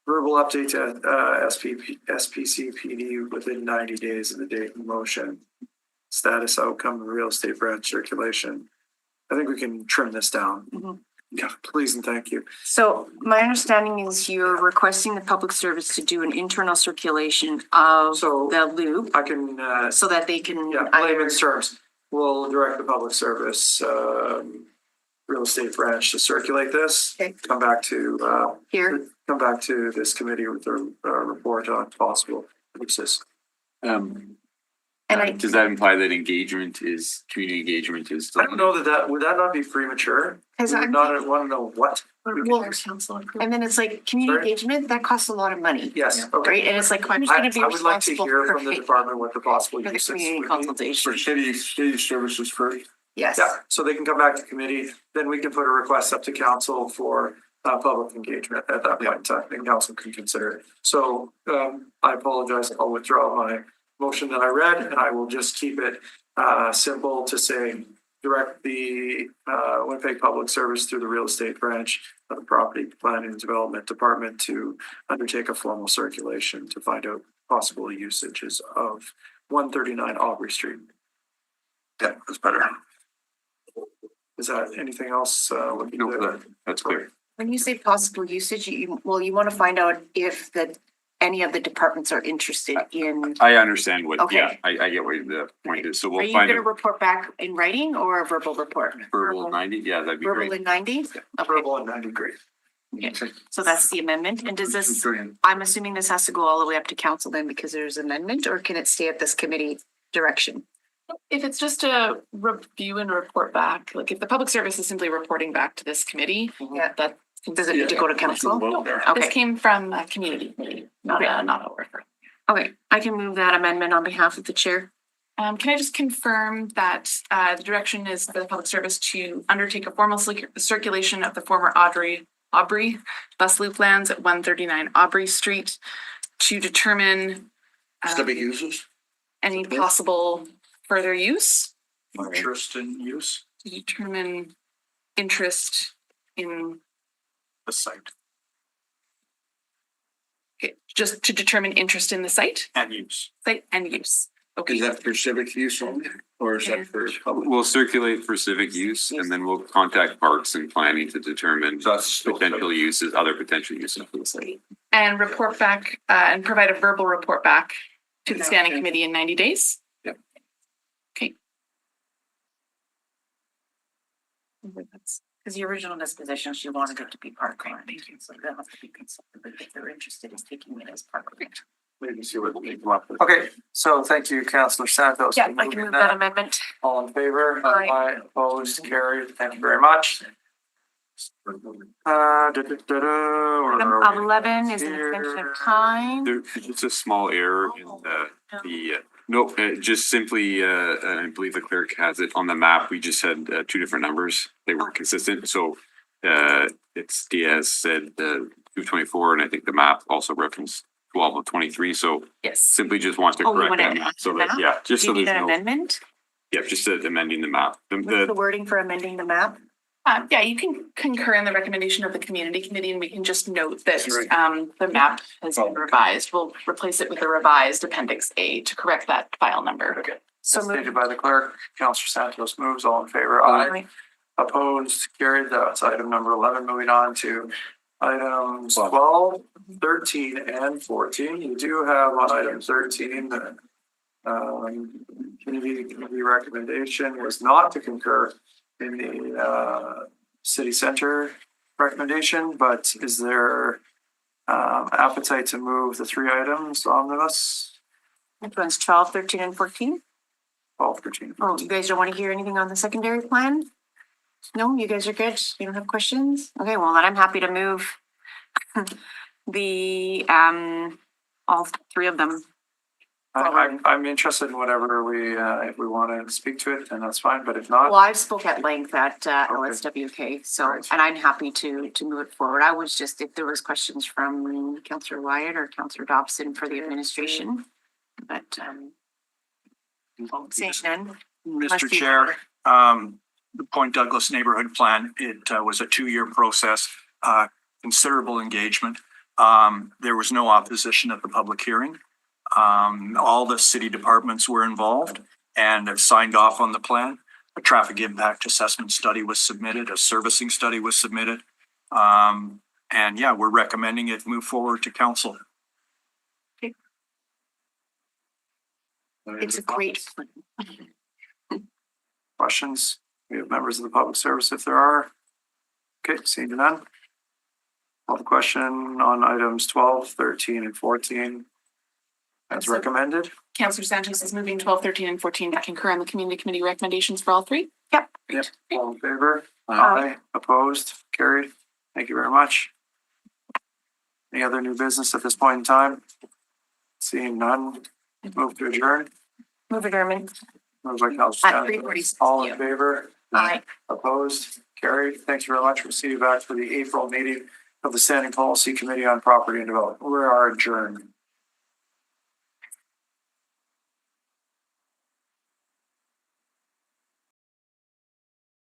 verbal update to SPCPD within 90 days of the date of motion. Status outcome of real estate branch circulation. I think we can trim this down. Yeah, please and thank you. So my understanding is you're requesting the public service to do an internal circulation of the loop. I can so that they can. Yeah, layman's terms. We'll direct the public service real estate branch to circulate this. Okay. Come back to Here. Come back to this committee with a report on possible uses. Does that imply that community engagement is? I don't know that would that not be premature? Because I I'm- not want to know what. Well, and then it's like community engagement, that costs a lot of money. Yes, okay. Right, and it's like, who's I gonna be would like to responsible hear for from the department what the possible for the uses community would be. consultation? For city services first. Yes. Yeah, so they can come back to committee, then we can put a request up to council for public engagement at that point in time, and council can consider it. So I apologize, I'll withdraw my motion that I read, and I will just keep it simple to say direct the Winnipeg Public Service through the real estate branch of the Property Planning and Development Department to undertake a formal circulation to find out possible usages of 139 Aubrey Street. Yeah, that's better. Is that anything else? That's clear. When you say possible usage, you want to find out if any of the departments are interested in. I understand what, Okay. yeah, I get what the point is. So Are we'll you find gonna a report back in writing or a verbal report? verbal 90. Yeah, that'd be Verbal great. in 90? Verbal in 90, great. Okay, so that's the amendment. And does this, I'm assuming this has to go all the way up to council then because there's amendment, or can it stay at this committee direction? If it's just a review and report back, like if the public service is simply reporting back to this committee, that. Does it need to go to council? No, this Okay, came from a community committee, not a referral. Okay, I can move that amendment on behalf of the chair. Can I just confirm that the direction is for the public service to undertake a formal circulation of the former Aubrey bus loop lands at 139 Aubrey Street to determine Civic uses? any possible further use? Interest in use? To determine interest in, The site okay, just to determine interest in the site and use. Use. Okay. Is that for civic use only, or is that for public? We'll circulate for civic use and then we'll contact parks and planning to determine potential uses, other potential uses for the site. And report back and provide a verbal report back to the standing committee in 90 days? Yep. Okay. Because the original disposition, she wanted it to be park land, so they'll have to be consulted if they're interested in taking it as park land. Maybe see what we come up with. Okay, so thank you, Councillor Santos. Yeah, I can move that amendment. All in favor? Aye. Opposed, carried. Thank you very much. Item 11 is an extension of time. It's a small error in just simply, I believe the clerk has it on the map. We just had two different numbers. They weren't consistent. So it's Diaz said, 224, and I think the map also referenced 12 of 23, so Yes. simply just want to Oh, you correct want that to map, so add that, the map? yeah, just Do so you need there's an no, amendment? yeah, just amending the map. What's the wording for amending the map? Yeah, you can concur in the recommendation of the community committee and we can just note that That's right. the map has been revised. We'll replace it with a revised appendix A to correct that file number. Okay. So As moved. stated by the clerk, Counselor Santos moves, all in favor, aye. Opposed, carried, that's item number 11. Moving on to items 12, 13, and 14. You do have on item 13, the committee recommendation was not to concur in the city center recommendation, but is there appetite to move the three items omnibus? Which one's 12, 13, and 14? 12, 13, Oh, you guys don't want to hear anything on the secondary plan? No, you guys are good? You don't have questions? Okay, well, then I'm happy to move the, all three of them. I'm interested in whatever we, if we want to speak to it, then that's fine, but if not. Well, I've spoke at length at LSWK, so, and I'm happy to move it forward. I was just, if there was questions from Councillor Wyatt or Councillor Dobson for the administration, but, seeing none. Mr. Chair, the Point Douglas Neighborhood Plan, it was a 2-year process, considerable engagement. There was no opposition at the public hearing. All the city departments were involved and have signed off on the plan. A traffic impact assessment study was submitted, a servicing study was submitted. And yeah, we're recommending it move forward to council. It's a great plan. Questions? We have members of the public service if there are. Okay, seeing none. Call the question on items 12, 13, and 14. As recommended. Councillor Sanchez is moving 12, 13, and 14 to concur on the community committee recommendations for all three. Yep. Yep. All in favor? Aye. Opposed? Carried. Thank you very much. Any other new business at this point in time? Seeing none. Move to adjourn. Move adjournment. Moved by Councilor At Sanchez. 3:46. All in favor? Aye. Opposed? Carried. Thank you very much. We'll see you back for the April meeting of the Standing Policy Committee on Property and Development. We are adjourned.